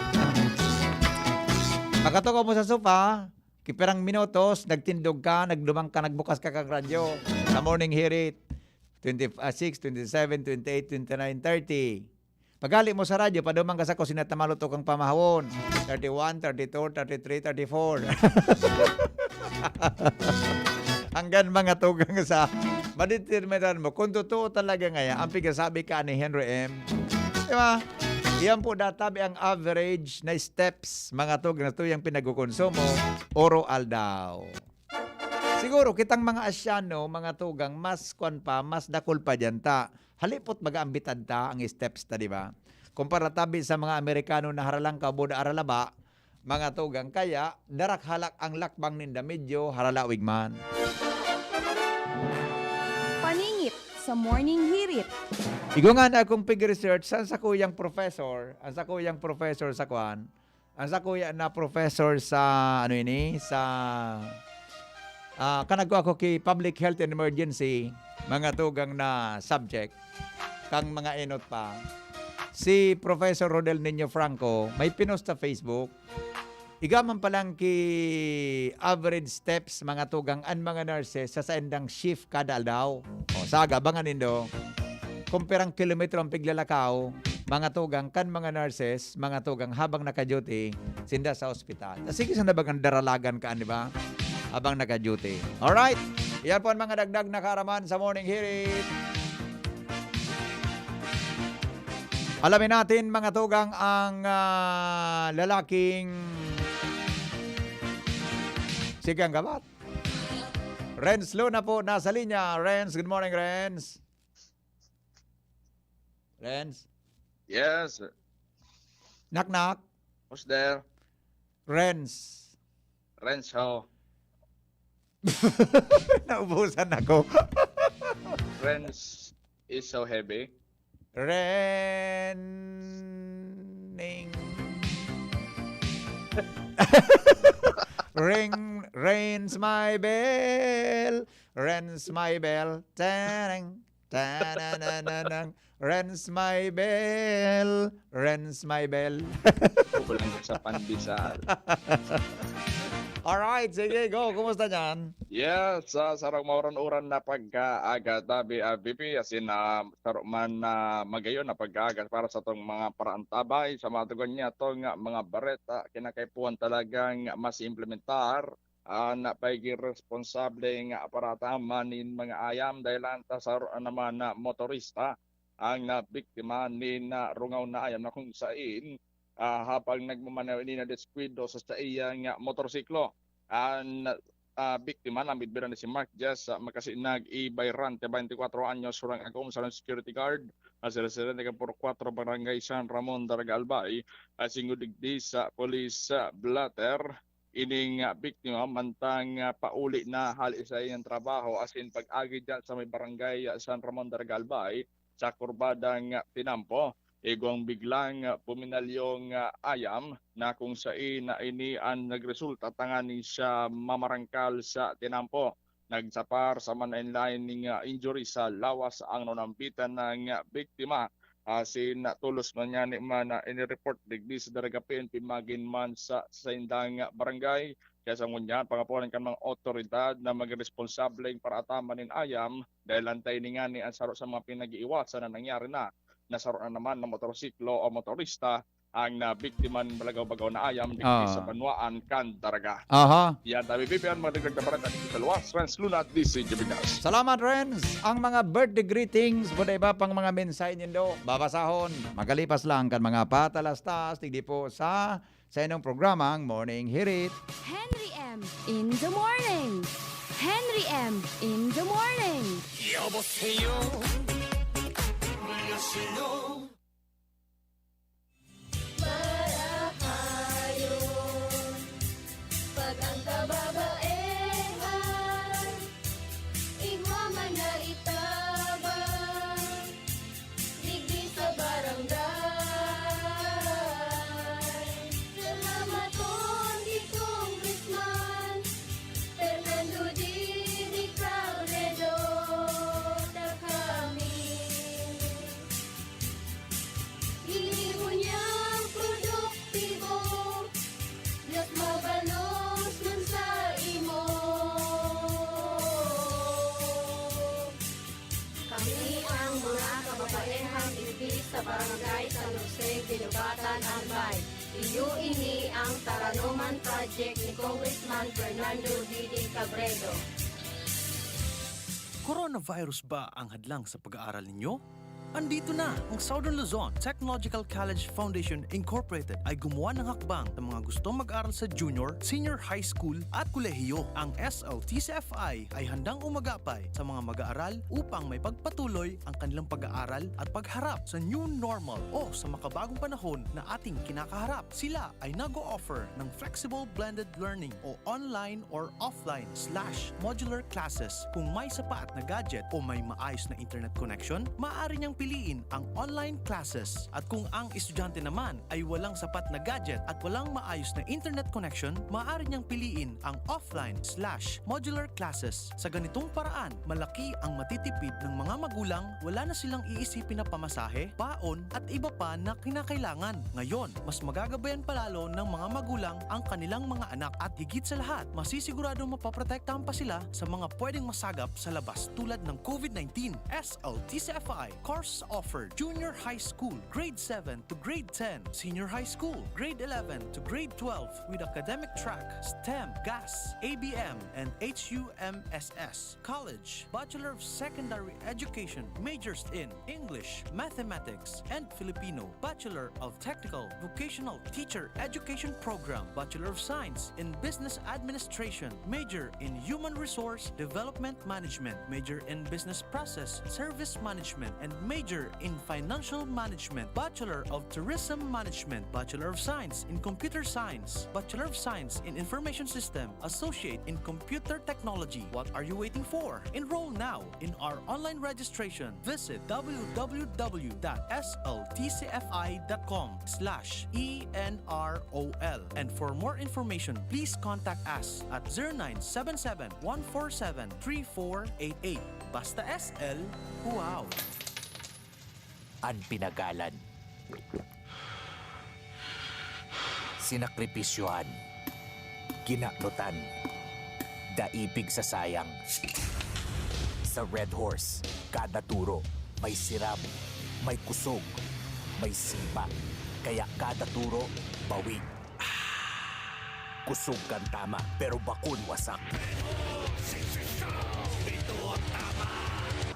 Pagkatuko mo sa sofa, kipirang minutos, nagtindog ka, nagdumang ka, nagbukas ka kag radyo. Sa Morning Hirit, 26, 27, 28, 29, 30. Paggali mo sa radyo, padumang ka sa kusina, tamaluto kang pamahawon. 31, 32, 33, 34. Hanggang mga tugang sa madideterminan mo kung totoo talaga ngayon ang pigasabi ka ni Henry M. Diba? Yan po databi ang average na steps mga tugang na ito yung pinagkukonsumo oro aldaw. Siguro kitang mga Asyano, mga tugang, mas mas dakol pa dyan ta. Halipot mag-aambitad ta ang steps ta, diba? Kumpara tabi sa mga Amerikano na haralang kabuda aralaba, mga tugang, kaya darak halak ang lakbang ninda medyo haralawig man. Paningit sa Morning Hirit. Igo nga na akong pig-research ang sa kuyang professor sa kwan, ang sa kuya na professor sa kanagko ako kay Public Health and Emergency, mga tugang na subject, kang mga enot pa. Si Professor Rodel Niño Franco, may pinost sa Facebook, igaman pa lang ki average steps mga tugang an mga nurses sa saendang shift kada daw. O saga, bangan nindo, kumpirang kilometro ang piglalakaw, mga tugang kan mga nurses, mga tugang habang naka-duty, sinda sa ospital. Sige sa nabagang daralagan ka, di ba? Habang naka-duty. Alright, yan po ang mga dagdag na kaaraman sa Morning Hirit. Alamin natin mga tugang ang lalaking sigang gabat. Renz Luna po nasa linya. Renz, good morning Renz. Renz? Yes. Knock knock. Who's there? Renz. Renzo. Naubusan ako. Renz is so heavy. Renning. Rains my bell. Rings my bell. Tanang. Tanananang. Rings my bell. Rings my bell. Kulang sa pandesal. Alright, sige, go. Kumusta dyan? Yes, sarang mauran-uran na pagkaaga tabi BP asin sarong man na magayon na pagkaaga para sa tong mga paraantabay sa mga tugon niya tong mga bareta kinakaipuan talagang mas implementar na pagi responsable nga aparata manin mga ayam dahil anta sa naman na motorista ang biktima ni na rungaw na ayam na kung sain habang nagmamanaw ni na descuido sa iyang motorsiklo. Ang biktima na midbira ni si Mark Jess makasi nag-ibayran 24 anyos surang akom sa security guard as residente ka por 4 barangay San Ramon Daraga Albay singudigdi sa police blatter ining biktima mantang pauli na hali sa iyang trabaho as in pag-agi dyan sa may barangay San Ramon Daraga Albay sa kurbadang Tinampo. Igong biglang puminalyong ayam na kung saan na ini ang nagresulta tanganin siya mamarangkal sa Tinampo. Nagsapar sa manlain-lain injury sa lawas ang nunampitan ng biktima. Asin tulos man niya ni man ini-report digdi sa Daraga PNP magin man sa indang barangay. Kaya sa ngunyan, pangapunan kan mga otoridad na magresponsableng para ataman ng ayam dahil antay ni nga ni ang saro sa mga pinag-iiwasan na nangyari na. Nasaro na naman ng motorsiklo o motorista ang biktima ng balagaw-bagaw na ayam dito sa Banwaan, Daraga. Aha. Yan, tabi pipian mga dagdag na barata dito sa luwas. Renz Luna at DC Jabinas. Salamat, Renz. Ang mga birthday greetings, buday ba pang mga mensahe nindo, babasahon. Magalipas lang kan mga patalastas, tigdi po sa inong programang Morning Hirit. Henry M. in the morning. Henry M. in the morning. 여보세요. Marahayon, pag ang kababaehan, igwaman na itabang, digdi sa barangay. Salamat po ni Congressman Fernando D. Cabredo, na kami. Iliho niyang produktibo, Diyos mabalos man sa imo. Kami ang mga kababaehang ibig sa barangay San Jose, Binubatan, Albay. Iyo ini ang Taranuman Project ni Congressman Fernando D. Cabredo. Coronavirus ba ang hadlang sa pag-aaral ninyo? Andito na ang Southern Luzon Technological College Foundation Incorporated ay gumawa ng hakbang sa mga gustong mag-aral sa junior, senior high school at kolehiyo. Ang SLTCFI ay handang umagapay sa mga mag-aaral upang may pagpatuloy ang kanilang pag-aaral at pagharap sa new normal o sa makabagong panahon na ating kinakaharap. Sila ay nag-o-offer ng flexible blended learning o online or offline/modular classes. Kung may sapat na gadget o may maayos na internet connection, maaari niyang piliin ang online classes. At kung ang estudyante naman ay walang sapat na gadget at walang maayos na internet connection, maaari niyang piliin ang offline/modular classes. Sa ganitong paraan, malaki ang matitipid ng mga magulang, wala na silang iisipin na pamasahe, baon at iba pa na kinakailangan. Ngayon, mas magagabayan palalo ng mga magulang ang kanilang mga anak at higit sa lahat, masisiguradong mapaprotektahan pa sila sa mga pwedeng masagap sa labas tulad ng COVID-19. SLTCFI courses offered junior high school, grade 7 to grade 10, senior high school, grade 11 to grade 12 with academic track, STEM, GAS, ABM, and HUMSS. College, Bachelor of Secondary Education, majors in English, Mathematics, and Filipino. Bachelor of Technical Vocational Teacher Education Program, Bachelor of Science in Business Administration, major in Human Resource Development Management, major in Business Process Service Management, and major in Financial Management, Bachelor of Tourism Management, Bachelor of Science in Computer Science, Bachelor of Science in Information System, Associate in Computer Technology. What are you waiting for? Enroll now in our online registration. Visit www.sltcfi.com/ENROL. And for more information, please contact us at 0977-147-3488. Basta SL, wow! Ang pinagalan, sinakripisyohan, ginaklutan, daipig sa sayang. Sa Red Horse, kada turo may sirap, may kusog, may sipa. Kaya kada turo, bawi. Kusog kang tama, pero bakun wasak.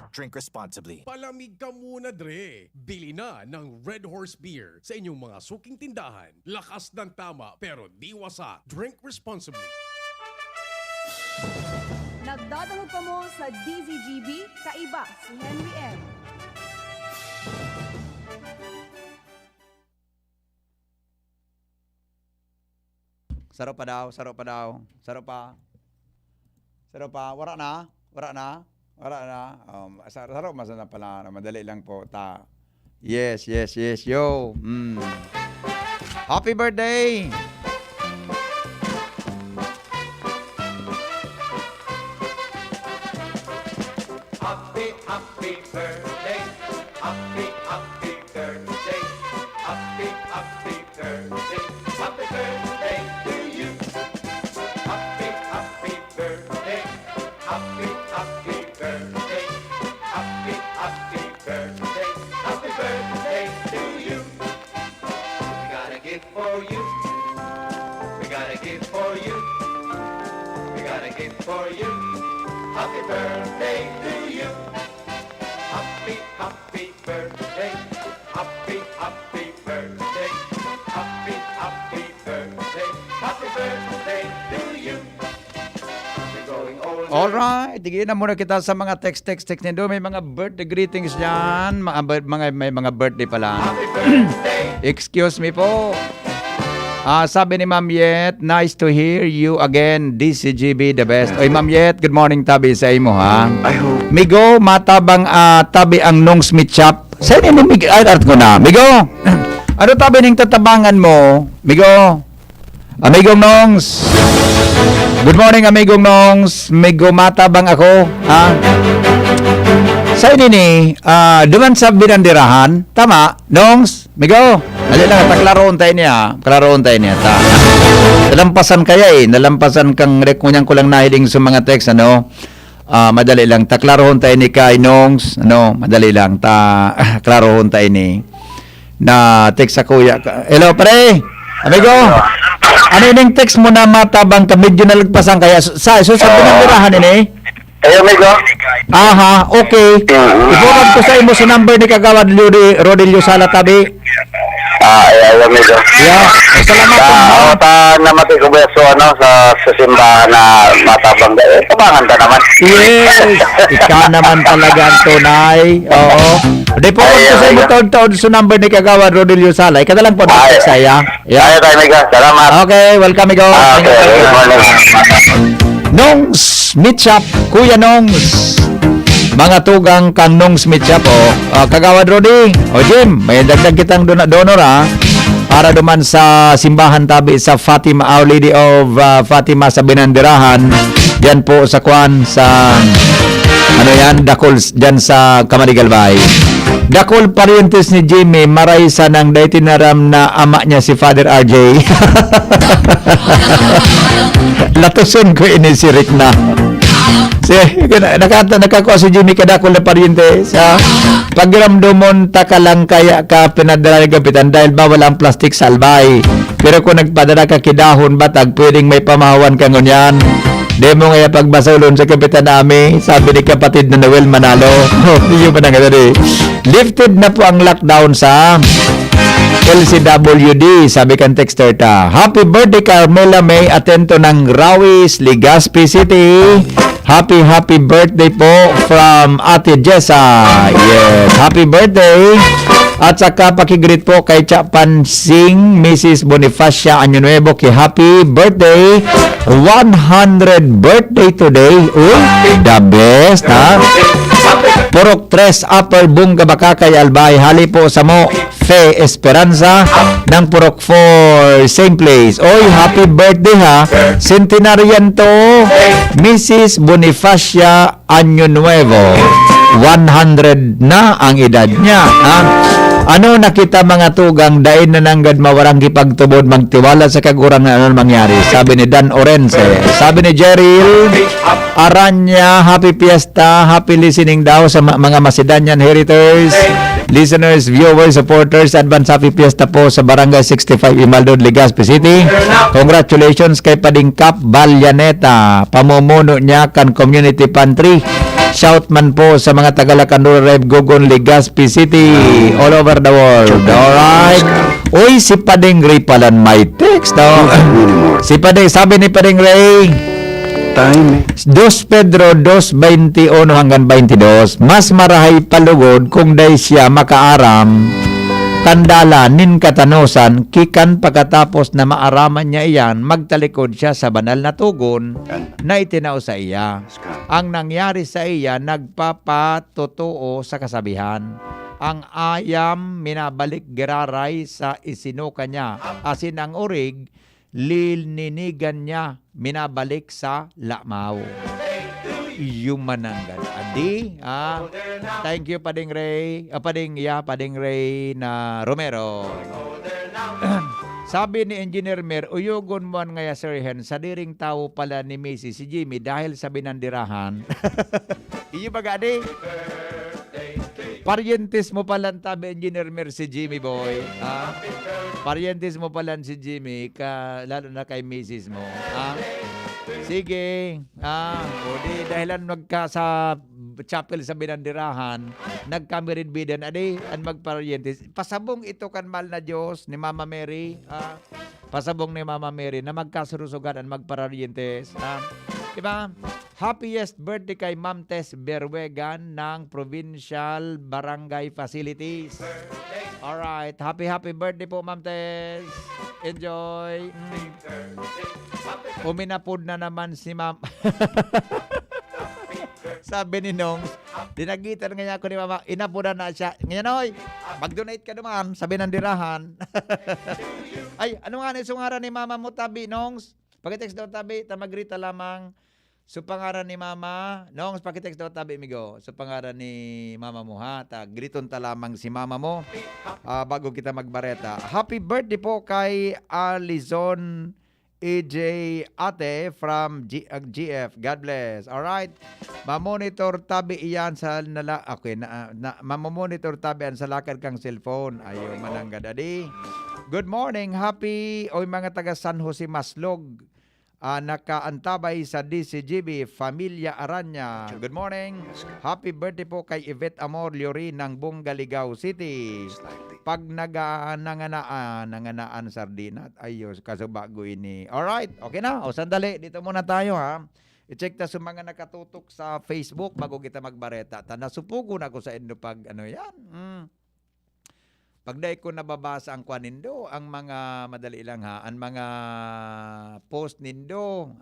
Drink responsibly. Palamig ka muna, Dre. Bili na ng Red Horse Beer sa inyong mga suking tindahan. Lakas ng tama pero di wasak. Drink responsibly. Nagdadahog pa mo sa DZGB, kaiba si Henry M. Sarap pa daw, sarap pa daw. Sarap pa. Sarap pa. Wala na? Wala na? Wala na. Sarap masana pala. Madali lang po. Yes, yes, yes. Yo. Happy birthday! Happy, happy birthday. Happy, happy birthday. Happy, happy birthday. Happy birthday to you. Happy, happy birthday. Happy, happy birthday. Happy, happy birthday. Happy birthday to you. We got a gift for you. We got a gift for you. We got a gift for you. Happy birthday to you. Happy, happy birthday. Happy, happy birthday. Happy, happy birthday. Happy birthday to you. We're going older. Alright, tigil na muna kita sa mga text nindo. May mga birthday greetings dyan. May mga birthday pala. Excuse me po. Sabi ni Ma'am Yet, nice to hear you again, DCGB the best. Oy Ma'am Yet, good morning tabi sa imo ha. Migo, matabang tabi ang nung Smith Shop. Sa inyo ni art ko na. Migo, ano tabi ning tatabangan mo? Migo, Amigong Nongs. Good morning Amigong Nongs. Migo, matabang ako. Ha? Sa inyo ni, duman sa binandirahan. Tama, Nongs. Migo, ali lang, taklaroon tayo niya. Klaroon tayo niya. Nalampasan kaya nalampasan kang rekunyan ko lang nahiling sa mga text, ano. Madali lang. Taklaroon tayo ni kay Nongs. Ano, madali lang. Klaroon tayo ni. Na text sa kuya. Hello, pre. Amigo. Ano yung text mo na matabang ka medyo nalagpasan kaya sa binandirahan ini? Hey, amigo. Aha, okay. Ibukan ko sa imo sa number ni Kagawad Rodelio Sala tabi. Ayaw amigo. Yeah, salamat po. Namati ko ba sa simbahan na matabang tabangan ta naman. Yes, ikaw naman talaga ang tunay. Oo. Di po ko sa imo taon sa number ni Kagawad Rodelio Sala. Ika lang po na saya. Yeah. Ayaw tayo amigo. Salamat. Okay, welcome amigo. Okay, good morning. Nongs Meat Shop, Kuya Nongs. Mga tugang kang Nongs Meat Shop, Kagawad Rodi, Jim, may dagdag kitang donor para duman sa simbahan tabi sa Fatima, Our Lady of Fatima sa Binandirahan. Yan po sa Kwan sa Dakol dyan sa Kamaligalbay. Dakol parientes ni Jimmy, maray sa nang daitinaram na ama niya si Father RJ. Latuson ko ini si Rick na. Nakakuha si Jimmy kadakol na pariente sa pagramdomon ta ka lang kaya ka pinadala ng kapitan dahil bawal ang plastic sa albay. Pero kung nagpadala ka kidahon batag, pwedeng may pamahawan ka ngunyan. Di mo nga pagbasulon sa kapitan namin, sabi ni kapatid na Noel Manalo. Hindi pa na lifted na po ang lockdown sa LCWD, sabi kan texter ta. Happy birthday Carmela May, atento ng Rawis, Legazpi City. Happy birthday po from Ate Jessa. Yes, happy birthday. At saka pakigreet po kay Chapansing Mrs. Bonifacia Año Nuevo, ki happy birthday. 100 birthday today. The best ha. Purok 3 Upper Bunga Bakakay Albay, hali po sa mo Fe Esperanza ng Purok 4 same place. Oy, happy birthday ha. Centenarian to Mrs. Bonifacia Año Nuevo. 100 na ang edad niya ha. Ano nakita mga tugang dain na nanggad mawarang gipagtubod magtiwala sa kagurang na ano mangyari, sabi ni Dan Orense. Sabi ni Jeril Aranya, happy fiesta, happy listening daw sa mga Macedonian Heritors, listeners, viewers, supporters. Advance happy fiesta po sa Barangay 65 Imaldod, Legazpi City. Congratulations kay Pading Cap Balyaneta, pamumuno niya kan community pantry. Shout man po sa mga taga-Lacandora, Rev Gogon, Legazpi City, all over the world. Alright. Uy, si Pading Ray pala may text. Si Pading, sabi ni Pading Ray, 2 Pedro 2:21 hanggang 22, mas marahay palugod kung day siya makaaram kandala nin katanosan kikan pagkatapos na maaraman niya iyan, magtalikod siya sa banal na tugon na itinaw sa iya. Ang nangyari sa iya, nagpapatotoo sa kasabihan. Ang ayam minabalik giraray sa isinuka niya, asin ang urig lilinigan niya minabalik sa lamaw. Yumananggan. Adi, thank you Pading Ray, Pading Ray na Romero. Sabi ni Engineer Mer, uyugon mo nga sirhen sa diring tao pala ni Missy si Jimmy dahil sa binandirahan. Iyo baga di? Parientes mo pala tabi Engineer Mer si Jimmy boy. Parientes mo pala si Jimmy lalo na kay Mrs. mo. Sige. Di dahilan magka sa chapel sa binandirahan, nagkamirid bidan adi an magparientes. Pasabong ito kan mahal na Diyos ni Mama Mary. Pasabong ni Mama Mary na magkasurusugan an magparientes. Diba? Happiest birthday kay Ma'am Tess Berwegan ng Provincial Barangay Facilities. Alright. Happy birthday po Ma'am Tess. Enjoy. Uminapod na naman si Ma'am. Sabi ni Nong, dinagitan nga niya ako ni Mama, inapudan na siya. Ngayon oy, mag-donate ka naman, sabi ng dirahan. Ay, ano nga ni sungaran ni Mama mo tabi, Nongs? Pag-text daw tabi, tamagrita lamang. So pangaran ni Mama, Nongs, pag-text daw tabi, migo. So pangaran ni Mama mo ha, griton ta lamang si Mama mo bago kita magbareta. Happy birthday po kay Alizon EJ Ate from GF. God bless. Alright. Mamonitor tabi iyan sa mamonitor tabi an sa lakad kang cellphone. Ayo mananggad adi. Good morning. Happy oy mga taga San Jose Maslog. nakaantabay sa DCGB, Familia Aranya. Good morning. Happy birthday po kay Yvette Amor Llori ng Bungaligao City. Pag nanganaan sardina, ayos, kasubago ini. Alright, okay na. O sandali, dito muna tayo ha. I-check ta sa mga nakatutok sa Facebook bago kita magbareta. Nasupugo na ako sa indo pag ano yan. Pag dahil ko nababasa ang kwanindo, ang mga madali lang ha, ang mga post nindo,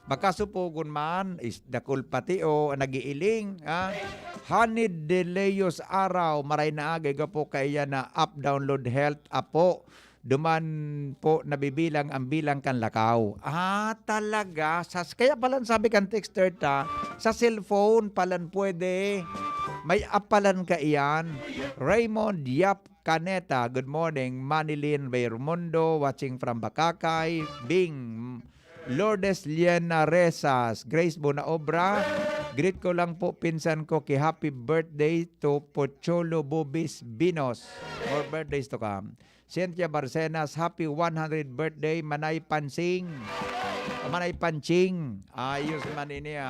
baka supugon man, is dakul pati o nagiiling, Hanid de Leos Araw, maray na agay po kaya na up download health apo. Duman po nabibilang ang bilang kan lakaw. Talaga. Kaya palan sabi kan texter ta, sa cellphone palan pwede. May app palan ka iyan. Raymond Yap Caneta, good morning. Manilin Bayermondo, watching from Bakakay. Bing. Lourdes Liena Resas, Grace Bonaobra. Greet ko lang po pinsan ko kay happy birthday to Pocholo Bobis Binos. More birthdays to come. Cynthia Barcenas, happy 100 birthday, Manay Pansing. Manay Panching. Ayos man ini.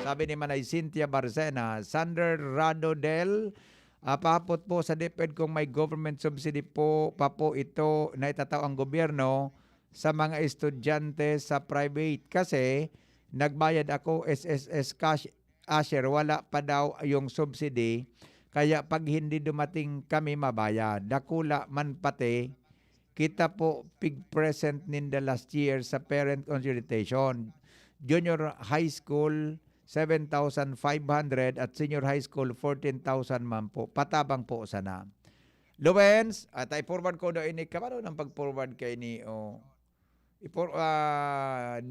Sabi ni Manay Cynthia Barcenas. Sander Radodel, papot po sa DepEd kung may government subsidy po pa po ito na itataw ang gobyerno sa mga estudyante sa private. Kasi nagbayad ako SSS cash asher, wala pa daw yung subsidy. Kaya pag hindi dumating kami mabayad, dakula man pati, kita po pig present ninda last year sa parent consultation. Junior high school, 7,500 at senior high school, 14,000 man po. Patabang po sana. Lowens, at i-forward ko daw ini. Kamano nang pag-forward kay ni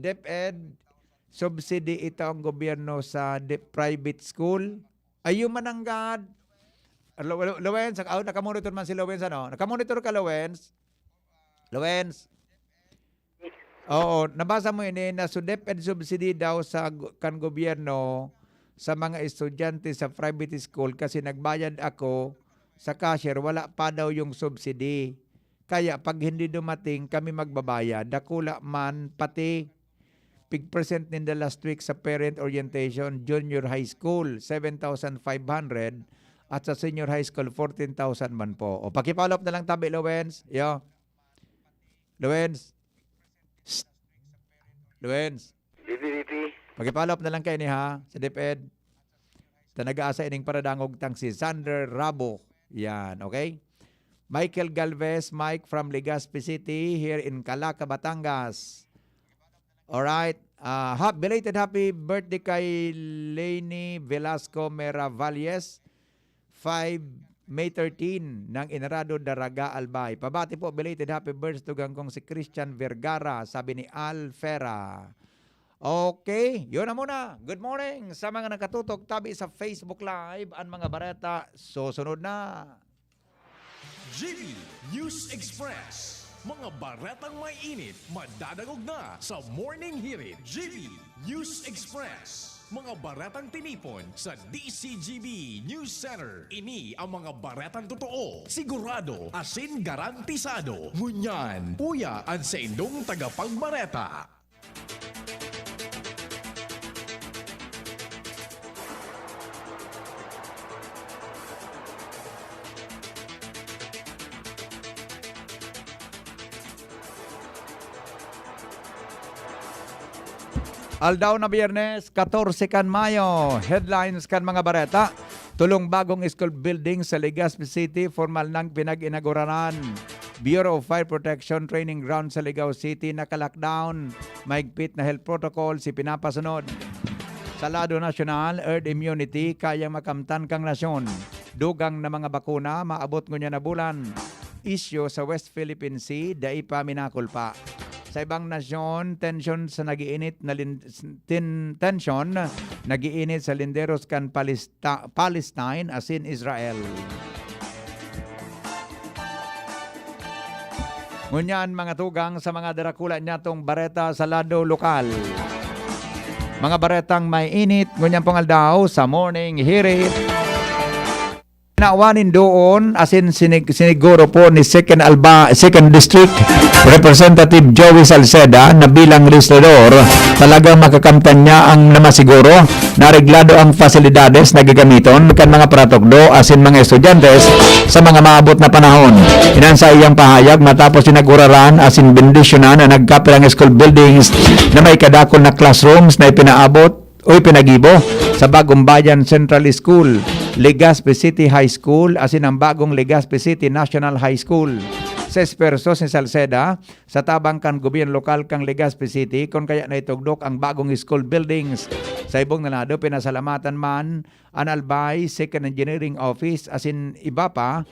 DepEd, subsidy ito ang gobyerno sa private school. Ayun mananggad. Lowens, nakamonitor man si Lowens, ano? Nakamonitor ka, Lowens? Lowens? Oo, nabasa mo ini na so DepEd subsidy daw sa kan gobyerno sa mga estudyante sa private school kasi nagbayad ako sa cashier, wala pa daw yung subsidy. Kaya pag hindi dumating, kami magbabayad. Dakula man pati pig present in the last week sa parent orientation, junior high school, 7,500 at sa senior high school, 14,000 man po. O, pakipollow up na lang tabi, Lowens. Yo. Lowens. Lowens. Pakipollow up na lang kayo ni ha, sa DepEd. Nag-aasa ining paradangog tang si Sander Rabo. Yan, okay? Michael Galvez, Mike from Legazpi City, here in Calaca, Batangas. Alright. Belated happy birthday kay Lainey Velasco Meravalles, 5 May 13 ng Inarado Daraga Albay. Pabati po, belated happy birthday to gangkong si Christian Vergara, sabi ni Al Fera. Okay, yun na muna. Good morning sa mga nakatutok tabi sa Facebook Live. Ang mga bareta, susunod na. GB News Express. Mga baretang may init, madadagog na sa Morning Hirit. GB News Express. Mga baretang tinipon sa DCGB News Center. Ini ang mga baretang totoo, sigurado, asin garantisado. Ngunyan, puya ang sa indong tagapagbareta. Aldaw na Biyernes, 14 kan Mayo. Headlines kan mga bareta. Tulong bagong school building sa Legazpi City, formal nang pinag-inauguraran. Bureau of Fire Protection Training Ground sa Ligao City naka-lockdown. Maigpit na health protocol si pinapasunod. Sa lado nasyonal, herd immunity kayang makamtan kang nasyon. Dugang na mga bakuna maabot ngunya na bulan. Isyo sa West Philippine Sea, dai pa minakulpa. Sa ibang nasyon, tension sa nagiinit na nagiinit sa linderos kan Palestine as in Israel. Ngunyan mga tugang sa mga darakula nyatong bareta sa lado lokal. Mga baretang may init, ngunyan pong aldaw sa Morning Hirit. Naawanin doon, as in siniguro po ni Second District Representative Joey Salceda na bilang legislador, talagang makakamtan niya ang namasiguro na reglado ang fasilidades na gagamiton kan mga pratokdo as in mga estudyantes sa mga maabot na panahon. Inansa iyang pahayag matapos sinaguraran as in bendisyonan na nagkapilang school buildings na may kadakol na classrooms na ipinaabot o ipinagibo sa Bagong Bayan Central School, Legazpi City High School, asin ang bagong Legazpi City National High School. Sa esperso si Salceda sa tabang kan gobyerno lokal kang Legazpi City kung kaya na itugdok ang bagong school buildings. Sa ibong nalado, pinasalamatan man ang Albay Second Engineering Office asin iba pa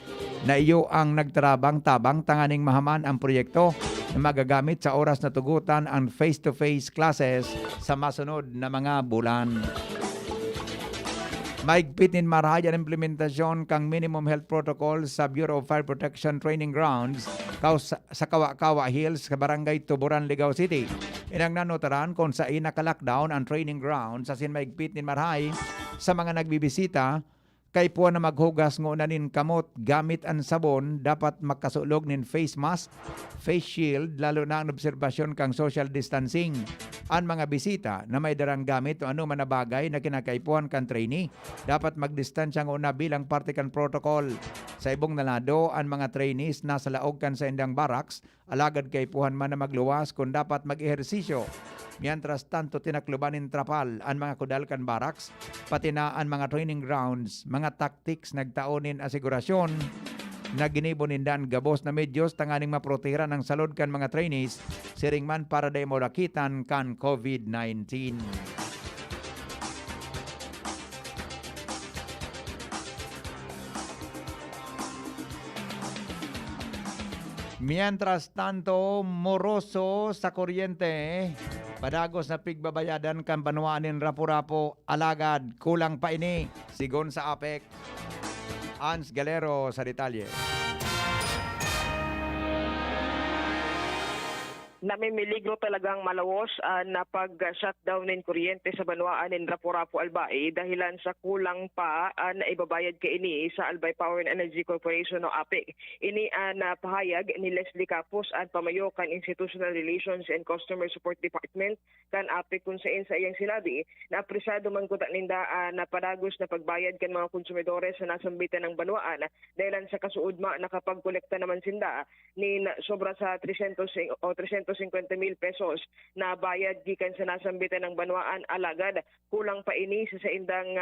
na iyo ang nagtarabang-tabang tanganing mahaman ang proyekto na magagamit sa oras na tugutan ang face-to-face classes sa masunod na mga bulan. Maigpit nin marahay ang implementasyon kang minimum health protocol sa Bureau of Fire Protection Training Grounds sa Kawa-Kawa Hills, sa Barangay Tuburan, Ligao City. Inang nanotaran kung sa naka-lockdown ang training grounds asin maigpit nin marahay sa mga nagbibisita kay po na maghugas ngunanin kamot gamit ang sabon, dapat makasulog nin face mask, face shield, lalo na ang obserbasyon kang social distancing. Ang mga bisita na may darang gamit o ano man na bagay na kinakaipuan kan trainee, dapat magdistansya nguna bilang parte kan protocol. Sa ibong nalado, ang mga trainees nasa laog kan sa indang barracks, alagad kaipuhan man na magluwas kung dapat mag-ehersisyo. Mientras tanto, tinaklubanin trapal ang mga kudalkan barracks, pati na ang mga training grounds, mga tactics nagtaonin asigurasyon na ginibunindan gabos na medyos tanganing maprotehiran ng salod kan mga trainees, siring man para day mo lakitan kan COVID-19. Mientras tanto, moroso sa kuryente, padagos na pigbabayadan kan banwaanin rapo-rapo, alagad, kulang pa ini, sigon sa APEC. Ans Galero sa detalye. Namimiligro talagang malawos na pag-shutdown ng kuryente sa banwaan ng Rapu-Rapu Albay dahilan sa kulang pa na ibabayad kaini sa Albay Power and Energy Corporation o APEC. Ini na pahayag ni Leslie Capos at pamayo kan Institutional Relations and Customer Support Department kan APEC kung saan sa iyang sinabi na apresado man kuta ninda na padagos na pagbayad kan mga konsumidores sa nasambitan ng banwaan dahilan sa kasuudma na kapag kolekta naman sinda ni sobra sa 350,000 pesos na bayad gikan sa nasambitan ng banwaan, alagad kulang pa ini sa indang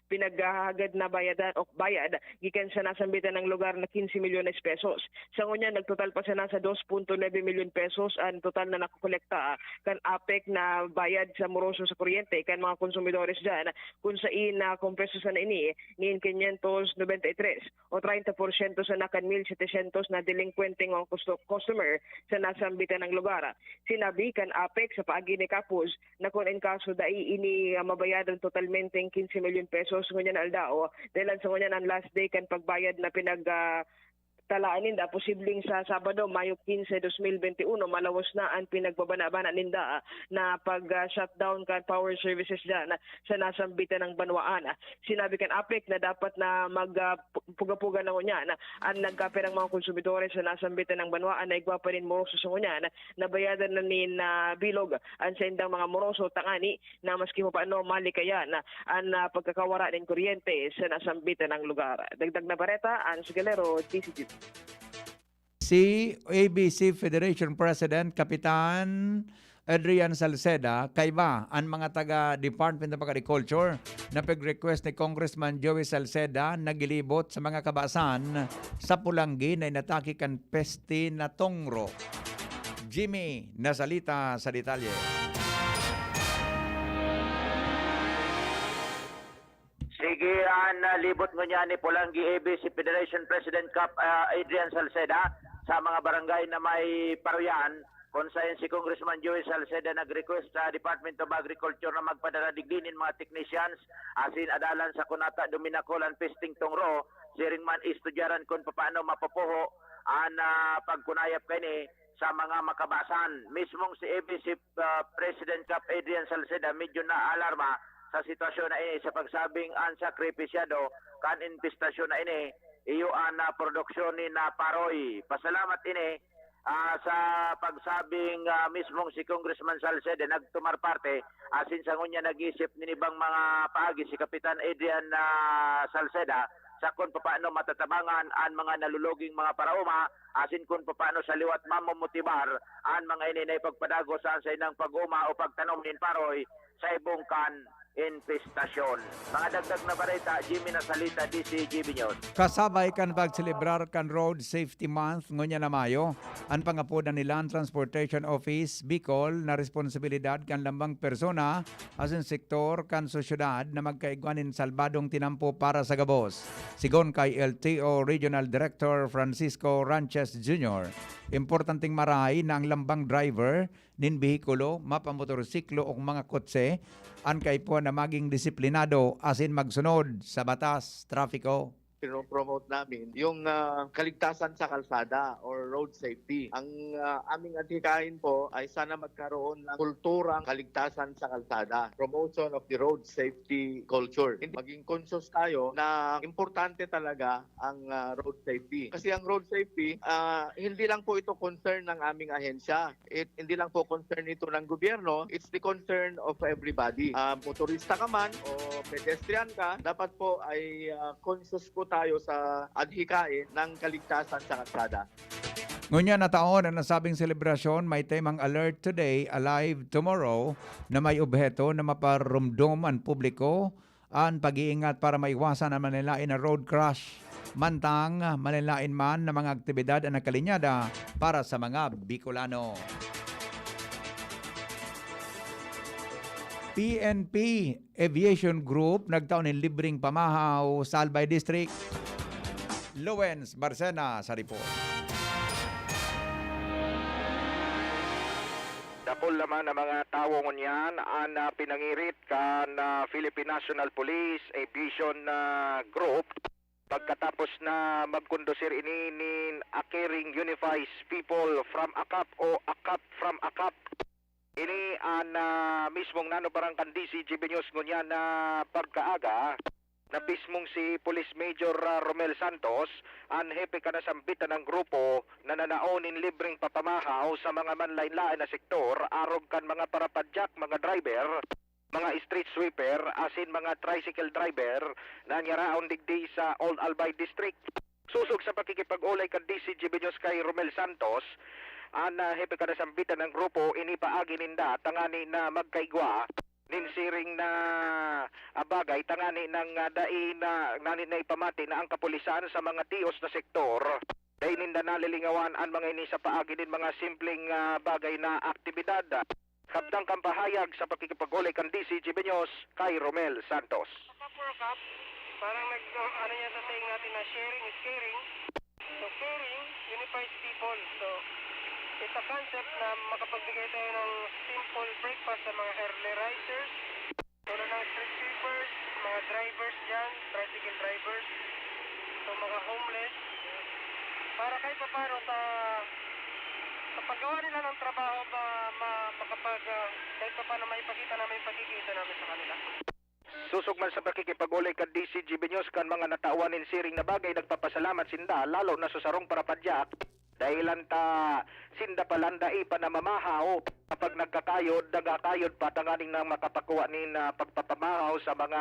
pinaghahagad na bayadan o bayad gikan sa nasambitan ng lugar na 15 milyones pesos. Sa ngunya nagtotal pa sa nasa 2.9 milyon pesos ang total na nakokolekta kan APEC na bayad sa moroso sa kuryente kan mga konsumidores dyan kung sa kompreso sa ini ngin 593 o 30% sa nakan 1,700 na delinquente ng customer sa nasambitan ng lugar. Sinabi kan APEC sa paagi ni Capos na kung in kaso dai ini mabayadan totalmente ng 15 milyon pesos ngunyan aldao dahil sa ngunyan ang last day kan pagbayad na talaan ninda posibleng sa Sabado, Mayo 15, 2021 malawas na ang pinagbabana-bana ninda na pag-shutdown kan power services dyan sa nasambitan ng banwaan. Sinabi kan APEC na dapat na magpuga-puga na ngunyan ang nagkaperang mga konsumidores sa nasambitan ng banwaan na igwa pa rin moroso sa ngunyan na bayadan na nin bilog ang sa indang mga moroso tangani na maski mo paano malikayan ang pagkakawara ng kuryente sa nasambitan ng lugar. Dagdag na bareta, Ans Galero, TCG. Si ABC Federation President Kapitan Adrian Salceda, kaiba ang mga taga-Department of Agriculture na pag-request ni Congressman Joey Salceda na gilibot sa mga kabasan sa Pulanggi na inatake kan peste na tongro. Jimmy Nasalita sa detalye. Sige, libot mo niya ni Pulanggi ABC Federation President Adrian Salceda sa mga barangay na may paruyan kung saan si Congressman Joey Salceda nag-request sa Department of Agriculture na magpadala diglinin mga technicians asin adalan sa kunata duminakolan pesting tongro siring man istudyaran kung paano mapapuho ang pagkunayap kini sa mga makabasan. Mismong si ABC President Adrian Salceda medyo na alarma sa sitwasyon na ini sa pagsabing unsakripisyado kan infestasyon na ini iyo na produksyon ni na paroy. Pasalamat ini sa pagsabing mismong si Congressman Salceda nagtumar parte asin sa ngunya nag-isip ninibang mga paagi si Kapitan Adrian Salceda sa kung paano matatabangan ang mga naluluging mga parauma asin kung paano sa liwat mamomotibar ang mga ininay pagpadago sa inang pag-uma o pagtanom nin paroy sa ibungkan infestasyon. Mga dagdag na balita, Jimmy Nasalita, DCGB News. Kasabay kan pagselebrar kan Road Safety Month ngunya na Mayo, ang pangapudan ni Land Transportation Office Bicol na responsibilidad kan lambang persona asin sektor kan sosyudad na magkaigwanin salbadong tinampo para sa gabos. Sigon kay LTO Regional Director Francisco Ranches Jr., importanteng maray na ang lambang driver nin behikulo, mapamotorsiklo o mga kotse ang kaipuan na maging disiplinado asin magsunod sa batas trapiko. Pinopromote namin yung kaligtasan sa kalsada or road safety. Ang aming adhikain po ay sana magkaroon ng kulturang kaligtasan sa kalsada. Promotion of the road safety culture. Maging conscious tayo na importante talaga ang road safety. Kasi ang road safety, hindi lang po ito concern ng aming ahensya. Hindi lang po concern ito ng gobyerno. It's the concern of everybody. Motorista ka man o pedestrian ka, dapat po ay conscious po tayo sa adhikain ng kaligtasan sa kalsada. Ngunya na taon ang nasabing selebrasyon may temang Alert Today, Alive Tomorrow na may obheto na maparumdom ang publiko ang pag-iingat para maiwasan ang manilain na road crash. Mantang manilain man na mga aktibidad ang nakalinyada para sa mga Bicolano. PNP Aviation Group nagtaon ng libreng pamahaw sa Albay District. Lawrence Barcena sa report. Dapol naman ang mga tawo ngunyan ang pinangirit kan Philippine National Police Aviation Group pagkatapos na magkondusir ini nin Akiring Unifies People from AKAP o AKAP from AKAP. Ini ang mismong nanobarangkan DCGB News ngunyan na pagkaaga na mismong si Police Major Romel Santos ang hepe ka na sambitan ng grupo na nanaonin libreng papamahaw sa mga manlain-lain na sektor arog kan mga parapadyak, mga driver, mga street sweeper, asin mga tricycle driver na nyaraon digdi sa Old Albay District. Susog sa pakikipag-ulay kan DCGB News kay Romel Santos, ang hepe ka na sambitan ng grupo inipaagi ninda tangani na magkaigwa ninsiring na abagay tangani ng dai na nani na ipamati na ang kapulisan sa mga tios na sektor dahil ninda nalilingawan ang mga ini sa paagi din mga simpleng bagay na aktibidad. Kaptang kampahayag sa pakikipag-ulay kan DCGB News kay Romel Santos. Parang ano niya sa saying natin na sharing is caring. So caring unifies people. So it's a concept na makapagbigay tayo ng simple breakfast sa mga early risers, tulad ng street sweepers, mga drivers dyan, tricycle drivers, so mga homeless, para kahit pa paano sa paggawa nila ng trabaho kahit pa paano maipakita namin pagkikita namin sa kanila. Susog man sa pakikipag-ulay kan DCGB News kan mga natauanin siring na bagay nagpapasalamat sinda lalo na sa sarong parapadyak dahilan ta sinda palanda pa na mamahaw kapag nagkakayod nagkakayod patanganing na makapakuha nin pagpapamahaw sa mga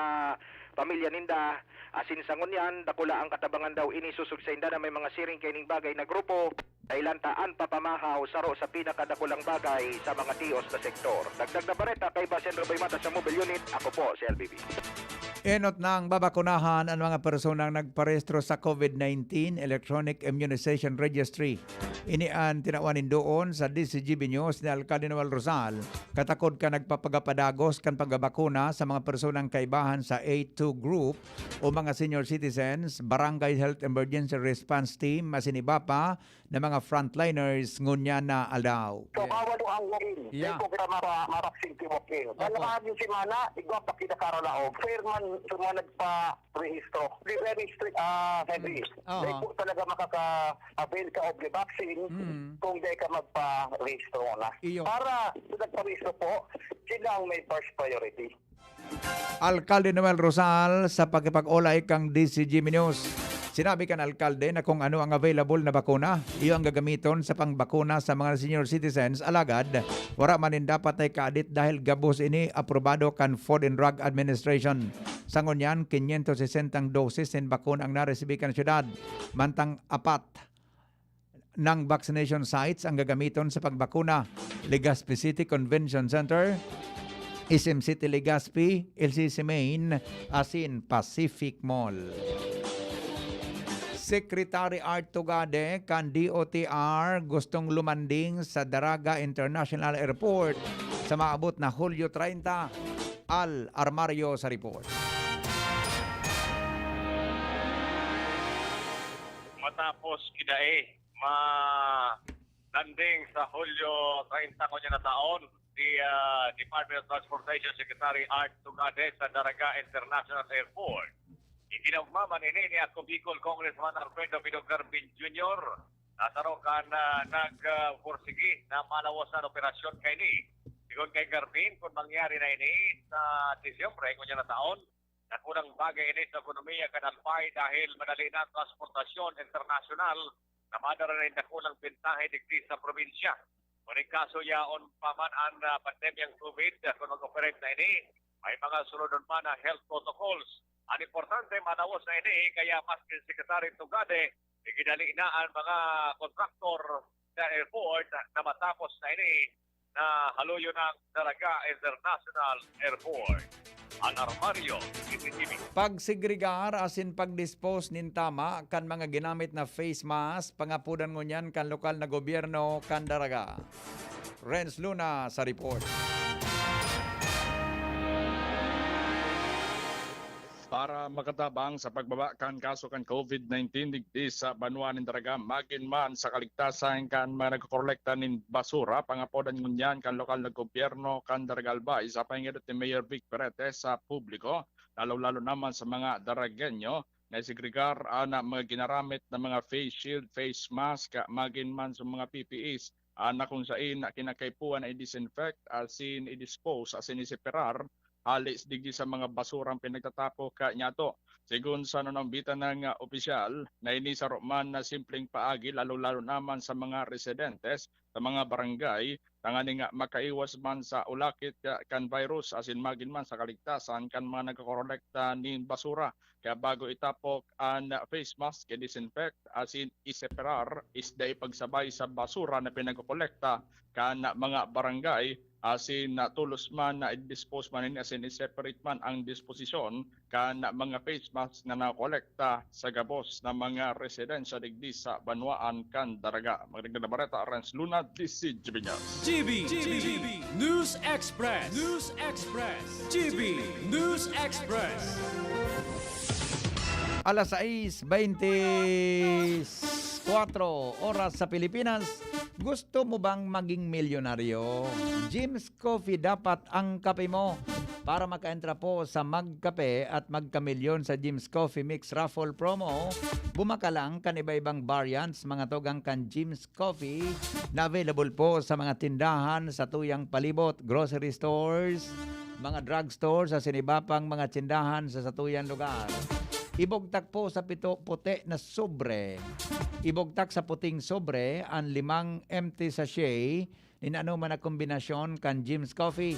pamilya ninda asin sangon yan dakula ang katabangan daw ini susog sa inda na may mga siring kaining bagay na grupo dahilan ta an papamahaw saro sa pinakadakulang bagay sa mga tios na sektor. Dagdag na bareta kay Basen Robay Mata sa Mobile Unit. Ako po si LBB. Enot nang babakunahan ang mga personang nagparehistro sa COVID-19 Electronic Immunization Registry. Inian tinawanin doon sa DCGB News ni Alcalde Noel Rosal. Katakod ka nagpapagapadagos kan pagbabakuna sa mga personang kaibahan sa A2 group o mga senior citizens, Barangay Health Emergency Response Team, masinibapa na mga frontliners ngunya na aldaw. So, bawal mo ang ngin. Yeah. Ito kita marapsing timokil. Dalaman yung simana, igwa pa kita karolaog. Fairman, suma nagpa-rehistro. Very strict, Henry. Dahil po talaga makaka-avail ka of the vaccine kung di ka magpa-rehistro na. Para sa nagpa-rehistro po, sila ang may first priority. Alkalde Noel Rosal sa pagkipag-olay kang DCGB News. Sinabi kan alkalde na kung ano ang available na bakuna, iyo ang gagamiton sa pangbakuna sa mga senior citizens. Alagad, wala man din dapat ay kaadit dahil gabos ini aprobado kan Food and Drug Administration. Sa ngunyan, 560 doses ng bakuna ang naresibi kan syudad. Mantang 4 ng vaccination sites ang gagamiton sa pagbakuna. Legazpi City Convention Center, SM City Legazpi, LCC Main, asin Pacific Mall. Secretary Art Tugade kan DOTR gustong lumanding sa Daraga International Airport sa maabot na Hulyo 30. Al Armario sa report. Matapos kidae landing sa Hulyo 30 ko na taon, the Department of Transportation Secretary Art Tugade sa Daraga International Airport. Ikinagmaman ini ni ako Bicol Congressman Alfredo Vidogarbin Jr. Natarokan na nag-forsigi na malawasan operasyon kay ni. Sigon kay Garbin, kung mangyari na ini sa Disyembre, kung na taon, nakunang bagay ini sa ekonomiya kanalpay dahil madali na transportasyon internasyonal na madara na yung nakunang bintahe digdi sa probinsya. Kung kaso yaon paman ang pandemyang COVID, kung mag-operate na ini, may mga sunodon pa na health protocols. Ang importante, manawas na ini, kaya Master Secretary Tugade, iginali na ang mga kontraktor sa airport na matapos na ini na haluyo ng Daraga International Airport. Ang Armario, DCGB. Pagsegregar asin pagdispose nin tama kan mga ginamit na face mask, pangapudan ngunyan kan lokal na gobyerno kan Daraga. Renz Luna sa report. Para makatabang sa pagbaba kan kaso kan COVID-19 digdi sa Banwa ng Daraga, magin man sa kaligtasan kan mga nagkokolekta nin basura, pangapodan ngunyan kan lokal na gobyerno kan Daraga Albay sa pangidot ni Mayor Vic Perete sa publiko, lalo-lalo naman sa mga Daragenyo, na segregar na mga ginaramit na mga face shield, face mask, magin man sa mga PPEs, na kung saan kinakaipuan ay disinfect, asin i-dispose, asin isiperar, halis digdi sa mga basurang pinagtatapo kanyato. Sigun sa nanambitan ng opisyal, na ini sa man na simpleng paagi, lalo-lalo naman sa mga residentes, sa mga barangay, tangani nga makaiwas man sa ulakit kan virus, asin magin man sa kaligtasan kan mga nagkakolekta nin basura. Kaya bago itapok ang face mask, disinfect, asin iseparar, isda ipagsabay sa basura na pinagkolekta kan mga barangay, asin tulos man na i-dispose man in asin i-separate man ang disposisyon kan mga face mask na nakolekta sa gabos na mga residensya digdi sa Banwaan kan Daraga. Magdagdag na bareta, Renz Luna, DCGB News. GB News Express. News Express. GB News Express. Alas 6:24 oras sa Pilipinas. Gusto mo bang maging milyonaryo? Jim's Coffee dapat ang kape mo. Para maka-entra po sa magkape at magkamilyon sa Jim's Coffee Mix Raffle Promo, bumaka lang kan iba-ibang variants mga togang kan Jim's Coffee na available po sa mga tindahan sa tuyang palibot, grocery stores, mga drugstores sa sinibapang mga tindahan sa satuyang lugar. Ibugtak po sa puti na sobre. Ibugtak sa puting sobre ang 5 empty sachet inano man na kombinasyon kan Jim's Coffee.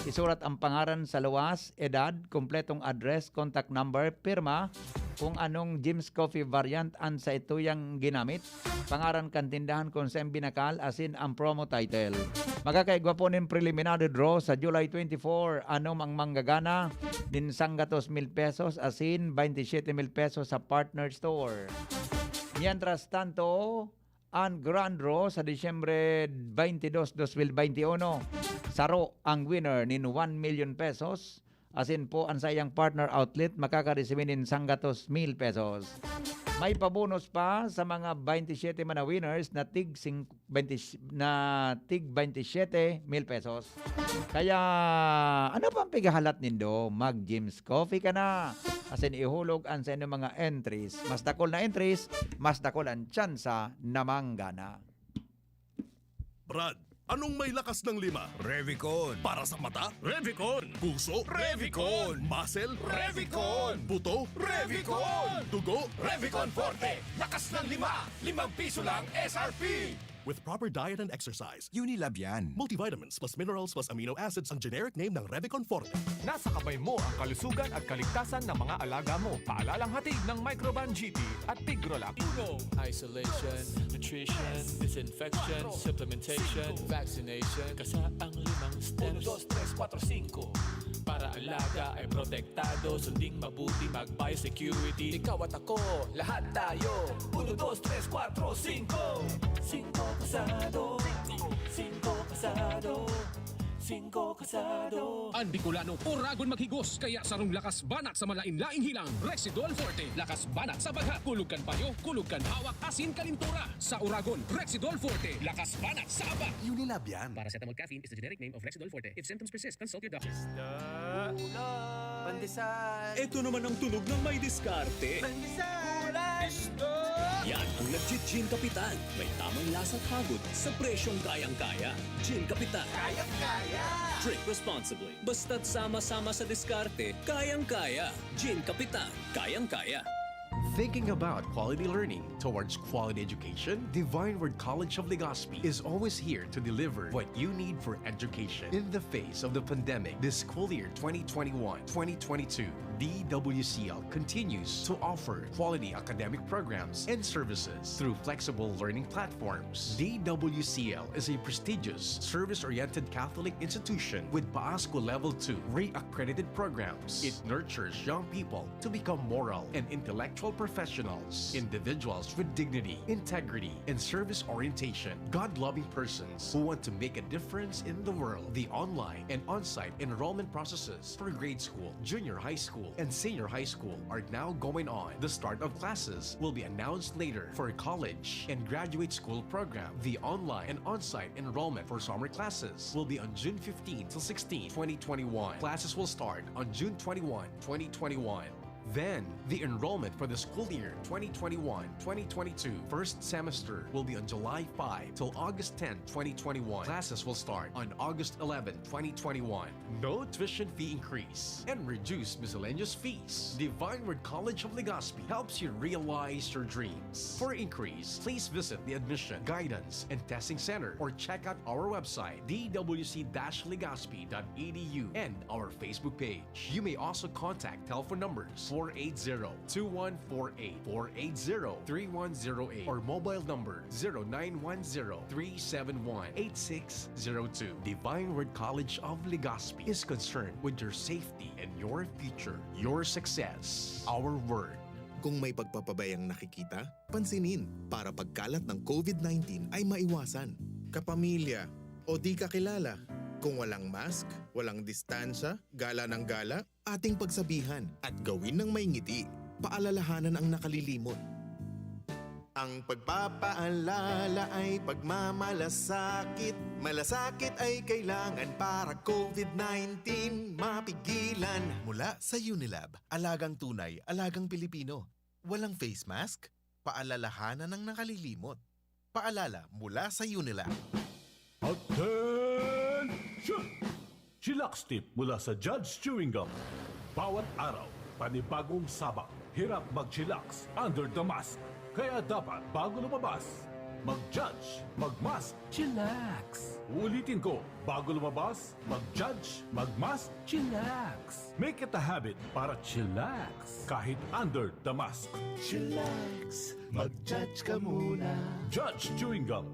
Isurat ang pangaran sa luwas, edad, kompletong address, contact number, pirma, kung anong Jim's Coffee variant ang sa ito yung ginamit. Pangaran kan tindahan kung saan binakal asin ang promo title. Magkakaigwa po ng preliminary draw sa July 24. Anong ang manggagana? Din 100,000 pesos asin 27,000 pesos sa partner store. Mientras tanto, ang grand draw sa Disyembre 22, 2021. Saro ang winner nin 1 million pesos. Asin po ang sayang partner outlet makakareceive nin 100,000 pesos. May pabonus pa sa mga 27 man na winners na tig 27,000 pesos. Kaya ano pang pigahalat nindo? Mag Jim's Coffee ka na. Asin ihulog ang sa inyong mga entries. Mas dakol na entries, mas dakol ang tsansa na manggana. Brad, Anong may lakas ng 5? Revicon. Para sa mata? Revicon. Puso? Revicon. Muscle? Revicon. Buto? Revicon. Dugo? Revicon Forte. Lakas ng 5. 5 piso lang SRP. With proper diet and exercise, Unilab yan. multivitamins plus minerals plus amino acids ang generic name ng Revicon Forte. Nasa kamay mo ang kalusugan at kaligtasan ng mga alaga mo. Paalalang hatid ng Microban GT at Tigrolac. Isolation, nutrition, disinfection, supplementation, vaccination. Kasaang 5 steps. 1, 2, 3, 4, 5. Para alaga ay protektado, sunding mabuti, mag-biosecurity. Ikaw at ako, lahat tayo. 1, 2, 3, 4, 5. 5 kasado, 5 kasado, 5 kasado. Ang Bicolano, Oragon maghigos, kaya sarong lakas banat sa malain-laing hilang. Rexidol Forte, lakas banat sa bagha. Kulugkan payo, kulugkan hawak, asin kalintura. Sa Oragon, Rexidol Forte, lakas banat sa aba. Unilab yan. Paracetamol caffeine is the generic name of Rexidol Forte. If symptoms persist, consult your doctor. Pandesal. Ito naman ang tunog ng may diskarte. Pandesal. Yan ang legit Gin Kapitan. May tamang lasa't hagod sa presyong kayang-kaya. Gin Kapitan. Kayang-kaya. Drink responsibly. Basta't sama-sama sa diskarte, kayang-kaya. Gin Kapitan. Kayang-kaya. Thinking about quality learning towards quality education? Divine Word College of Legazpi is always here to deliver what you need for education. In the face of the pandemic, this school year 2021-2022, DWCL continues to offer quality academic programs and services through flexible learning platforms. DWCL is a prestigious, service-oriented Catholic institution with PAASCO Level 2 re-accredited programs. It nurtures young people to become moral and intellectual professionals, individuals with dignity, integrity, and service orientation, God-loving persons who want to make a difference in the world. The online and on-site enrollment processes for grade school, junior high school, and senior high school are now going on. The start of classes will be announced later for college and graduate school program. The online and on-site enrollment for summer classes will be on June 15 to 16, 2021. Classes will start on June 21, 2021. Then, the enrollment for the school year 2021-2022 first semester will be on July 5 till August 10, 2021. Classes will start on August 11, 2021. No tuition fee increase and reduced miscellaneous fees. Divine Word College of Legazpi helps you realize your dreams. For increase, please visit the Admission, Guidance, and Testing Center or check out our website dwc-legazpi.edu and our Facebook page. You may also contact telephone numbers 480-2148, 480-3108, or mobile number 0910-371-8602. Divine Word College of Legazpi is concerned with your safety and your future, your success, our word. Kung may pagpapabayang nakikita, pansinin para pagkalat ng COVID-19 ay maiwasan. Kapamilya o di kakilala, kung walang mask, walang distansya, gala ng gala, ating pagsabihan at gawin ng may ngiti. Paalalahanan ang nakalilimot. Ang pagpapaalala ay pagmamalasakit. Malasakit ay kailangan para COVID-19 mapigilan. Mula sa Unilab, alagang tunay, alagang Pilipino. Walang face mask, paalalahanan ng nakalilimot. Paalala mula sa Unilab. Attention! Chillax tip mula sa Judge Chewing Gum. Bawat araw, panibagong sabak, hirap mag-chillax under the mask. Kaya dapat bago lumabas, mag-judge, mag-mask, chillax. Ulitin ko, bago lumabas, mag-judge, mag-mask, chillax. Make it a habit para chillax kahit under the mask. Chillax, mag-judge ka muna. Judge Chewing Gum.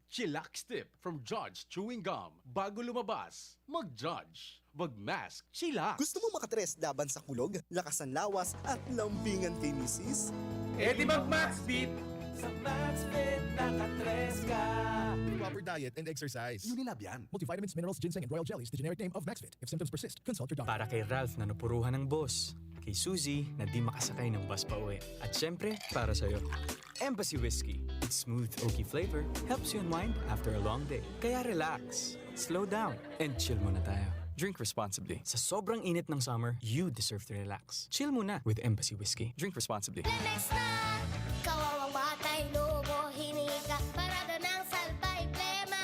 Chillax tip from Judge Chewing Gum. Bago lumabas, mag-judge, mag-mask, chillax. Gusto mo makatres laban sa kulog, lakas ng lawas at lambingan kay misis? Eh di mag-Max Fit! Sa Max Fit, nakatres ka! Proper diet and exercise. Unilab yan. Multivitamins, minerals, ginseng, and royal jellies, the generic name of Maxfit. If symptoms persist, consult your doctor. Para kay Ralph na napuruhan ng boss. Kay Suzy na di makasakay ng bus pa uwi. At syempre, para sa'yo. Embassy Whiskey. Its smooth, oaky flavor helps you unwind after a long day. Kaya relax, slow down, and chill muna tayo. Drink responsibly. Sa sobrang init ng summer, you deserve to relax. Chill muna with Embassy Whiskey. Drink responsibly. Lemex na! Kawawang batay, lumo, hinika, parada ng salbay, plema.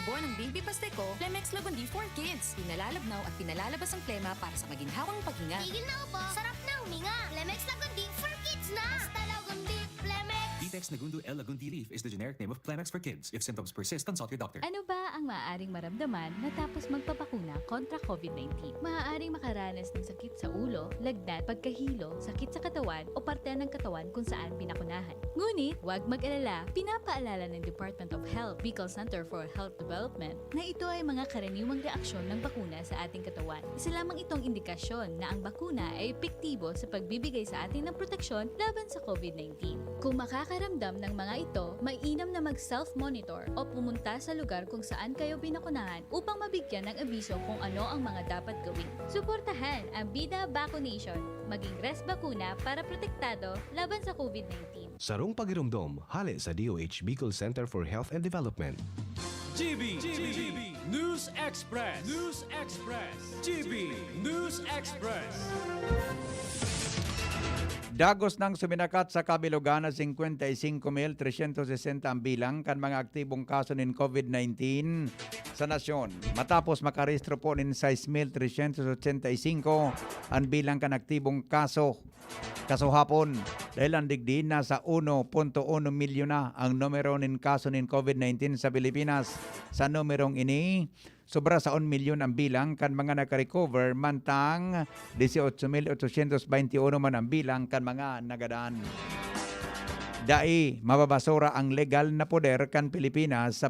buwan ng Baby Pasteco, Flemex Lagundi for Kids. Pinalalabnaw at pinalalabas ang plema para sa maginhawang paghinga. Tigil na upo, sarap na huminga. Flemex Lagundi for Kids na! Basta Lagundi, Flemex! Vitex Nagundo L. Lagundi Leaf is the generic name of Flemex for kids. If symptoms persist, consult your doctor. Ano ba ang maaaring maramdaman matapos magpapakuna kontra COVID-19? Maaaring makaranas ng sakit sa ulo, lagnat, pagkahilo, sakit sa katawan o parte ng katawan kung saan pinakunahan. Ngunit, huwag mag-alala. Pinapaalala ng Department of Health, Bicol Center for Health Development, na ito ay mga karaniwang reaksyon ng bakuna sa ating katawan. Isa lamang itong indikasyon na ang bakuna ay epektibo sa pagbibigay sa atin ng proteksyon laban sa COVID-19. Kung makakaramdam ng mga ito, mainam na mag-self-monitor o pumunta sa lugar kung saan kayo binakunahan upang mabigyan ng abiso kung ano ang mga dapat gawin. Suportahan ang Bida Vaccination. Maging rest bakuna para protektado laban sa COVID-19. Sarong pagirumdom, hali sa DOH Bicol Center for Health and Development. GB News Express. News Express. GB News Express. Dagos ng suminakat sa kabilugan na 55,360 ang bilang kan mga aktibong kaso ng COVID-19 sa nasyon. Matapos makarehistro po ng 6,385 ang bilang kan aktibong kaso hapon. Dahil ang digdi nasa 1.1 milyon na ang numero ng kaso ng COVID-19 sa Pilipinas. Sa numerong ini, sobra sa 1 milyon ang bilang kan mga nakarecover, mantang 18,821 man ang bilang kan mga nagadaan. Dai mababasura ang legal na poder kan Pilipinas sa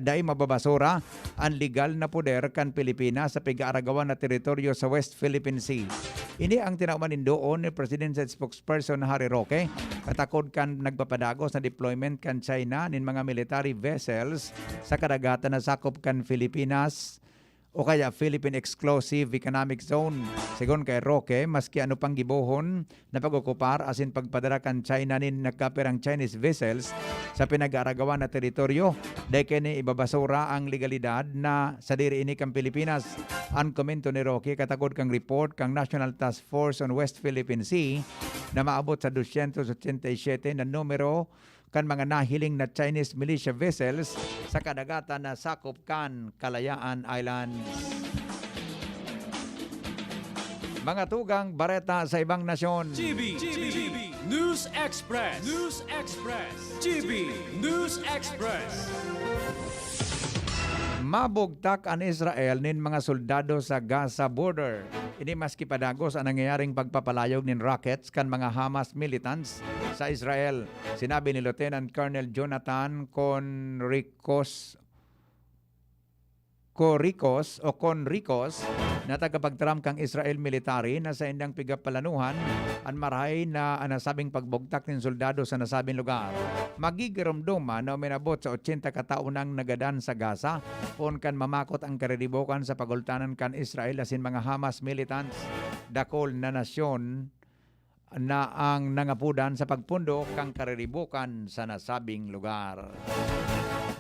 dai mababasura ang legal na poder kan Pilipinas sa pag-aaragawan na teritoryo sa West Philippine Sea. Ini ang tinaumanin doon ni Presidential Spokesperson Harry Roque, katakod kan nagpapadagos na deployment kan China nin mga military vessels sa kadagatan na sakop kan Pilipinas o kaya Philippine Exclusive Economic Zone. Sigon kay Roque, maski ano pang gibohon na pag-okupar asin pagpadara kan China nin nagkaperang Chinese vessels sa pinag-aaragawan na teritoryo, dahil kini ibabasura ang legalidad na sa diri ini kang Pilipinas. Ang komento ni Roque, katagod kang report kang National Task Force on West Philippine Sea na maabot sa 287 na numero kan mga nahiling na Chinese militia vessels sa kadagatan na sakop kan Kalayaan Islands. Mga tugang bareta sa ibang nasyon. GB News Express. News Express. GB News Express. Mabugtak ang Israel nin mga soldado sa Gaza border. Ini maski padagos ang nangyayaring pagpapalayog nin rockets kan mga Hamas militants sa Israel. Sinabi ni Lieutenant Colonel Jonathan Conricos na tagapagtaram kang Israel military na sa indang pigapalanuhan ang marahay na nasabing pagbugtak ng soldado sa nasabing lugar. Magigirumduma na uminabot sa 80 kataunang nagadan sa Gaza kung kan mamakot ang karedibokan sa pagultanan kan Israel asin mga Hamas militants. Dakol na nasyon na ang nangapudan sa pagpundo kang karedibokan sa nasabing lugar.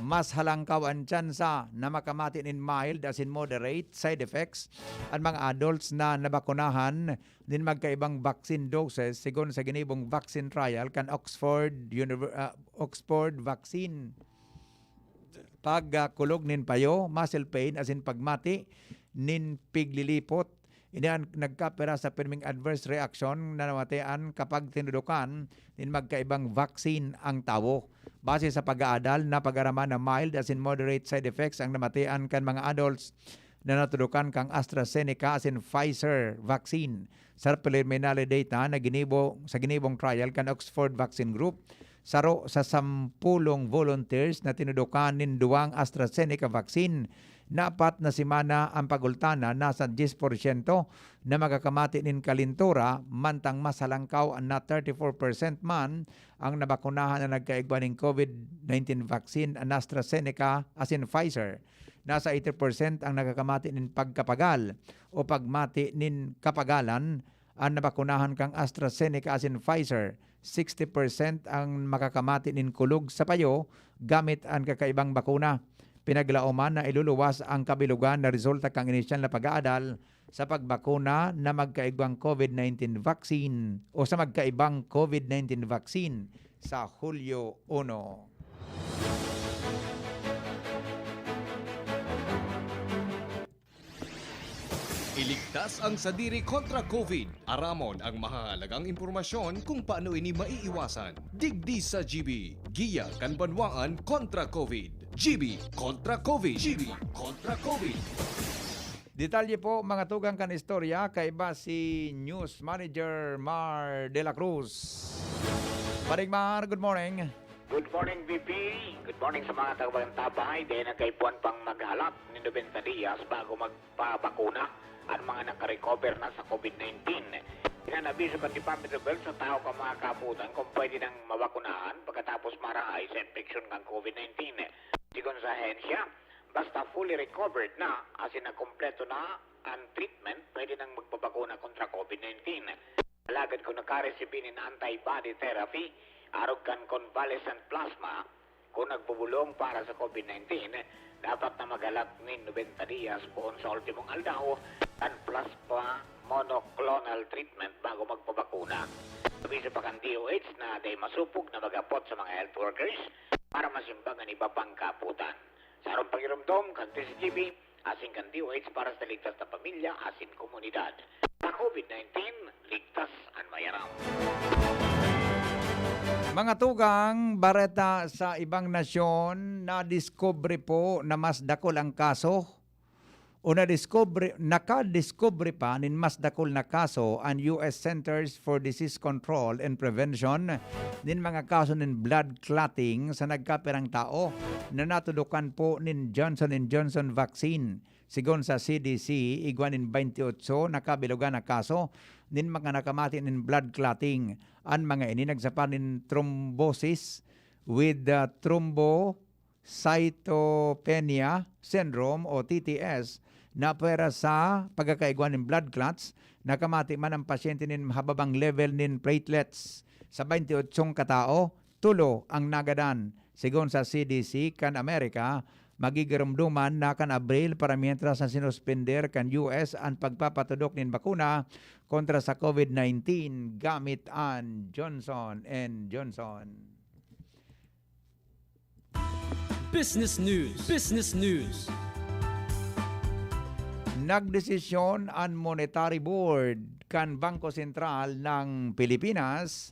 Mas halangkaw ang tsansa na makamati in mild as in moderate side effects ang mga adults na nabakunahan din magkaibang vaccine doses sigon sa ginibong vaccine trial kan Oxford vaccine. Pagkulog nin payo, muscle pain as in pagmati nin piglilipot. Ini ang nagkapera sa pirming adverse reaction na namatayan kapag tinudukan din magkaibang vaccine ang tawo. Base sa pag-aadal na pag-araman na mild as in moderate side effects ang namatayan kan mga adults na natudukan kang AstraZeneca as in Pfizer vaccine. Sa preliminary data na ginibong trial kan Oxford Vaccine Group, saro sa 10 volunteers na tinudukan nin duwang AstraZeneca vaccine, na 4 na simana ang pagultana nasa 10% na magakamati nin kalintura, mantang mas halangkaw na 34% man ang nabakunahan na nagkaigba ng COVID-19 vaccine ang AstraZeneca as in Pfizer. Nasa 80% ang nagakamati nin pagkapagal o pagmati nin kapagalan ang nabakunahan kang AstraZeneca as in Pfizer. 60% ang makakamati nin kulog sa payo gamit ang kakaibang bakuna. Pinaglauman na iluluwas ang kabilugan na resulta kang inisyal na pag-aadal sa pagbakuna na magkaibang COVID-19 vaccine o sa magkaibang COVID-19 vaccine sa Hulyo 1. Iligtas ang sadiri kontra COVID. Aramon ang mahalagang impormasyon kung paano ini maiiwasan. Digdi sa GB. Giya Kanbanwaan kontra COVID. GB kontra COVID. GB kontra COVID. Detalye po mga tugang kan istorya kay ba si News Manager Mar De La Cruz. Paring Mar, good morning. Good morning, VP. Good morning sa mga taga-Bagantapay. Dahil na kay buwan pang maghalap ni 90 días bago magpabakuna ang mga nakarecover na sa COVID-19. Pinanabiso pa Department of Health sa tao ka mga kaputan kung pwede nang mabakunahan pagkatapos marahay sa infection ng COVID-19. Sigon sa ahensya, basta fully recovered na, as in na kompleto na ang treatment, pwede nang magpabakuna kontra COVID-19. Alagad kung nakaresibin ng antibody therapy, arog kan convalescent plasma, kung nagbubulong para sa COVID-19, dapat na magalap ni 90 días po sa ultimong aldaw ang plasma monoclonal treatment bago magpabakuna. Sabihin pa kan DOH na day masupog na magapot sa mga health workers para masimbang ang iba pang kaputan. Sa arong pangirumdom, kan TCGB, asing kan DOH para sa ligtas na pamilya, asin komunidad. Sa COVID-19, ligtas ang mayaram. Mga tugang, bareta sa ibang nasyon, na-discover po na mas dakol ang kaso o nakadiscover pa nin mas dakol na kaso ang US Centers for Disease Control and Prevention nin mga kaso nin blood clotting sa nagkapirang tao na natudukan po nin Johnson & Johnson vaccine. Sigon sa CDC, igwan nin 28 nakabilugan na kaso nin mga nakamati nin blood clotting. Ang mga ini nagsapan nin thrombosis with thrombocytopenia syndrome o TTS na pwera sa pagkakaigwan ng blood clots. Nakamati man ang pasyente nin hababang level nin platelets. Sa 28 katao, 3 ang nagadan. Sigon sa CDC kan Amerika, magigarumduman na kan Abril para mientras na sinuspender kan US ang pagpapatudok nin bakuna kontra sa COVID-19 gamit ang Johnson & Johnson. Business News. Business News. Nagdesisyon ang Monetary Board kan Bangko Sentral ng Pilipinas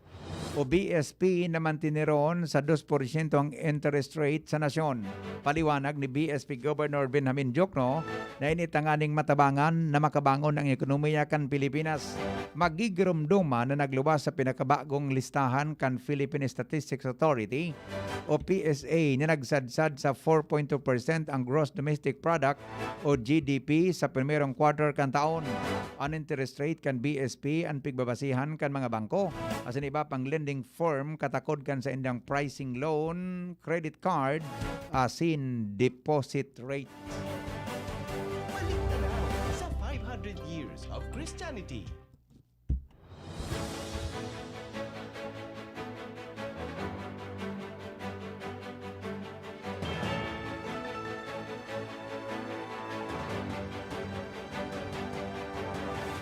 o BSP na mantiniron sa 2% ang interest rate sa nasyon. Paliwanag ni BSP Governor Benjamin Diokno na initanganing matabangan na makabangon ang ekonomiya kan Pilipinas. Magigirumduman na naglubas sa pinakabagong listahan kan Philippine Statistics Authority o PSA na nagsadsad sa 4.2% ang Gross Domestic Product o GDP sa primerong quarter kan taon. Ang interest rate kan BSP ang pigbabasihan kan mga bangko. As in iba pang lending firm katakod kan sa indang pricing loan, credit card, asin deposit rate. Balik tanaw sa 500 years of Christianity.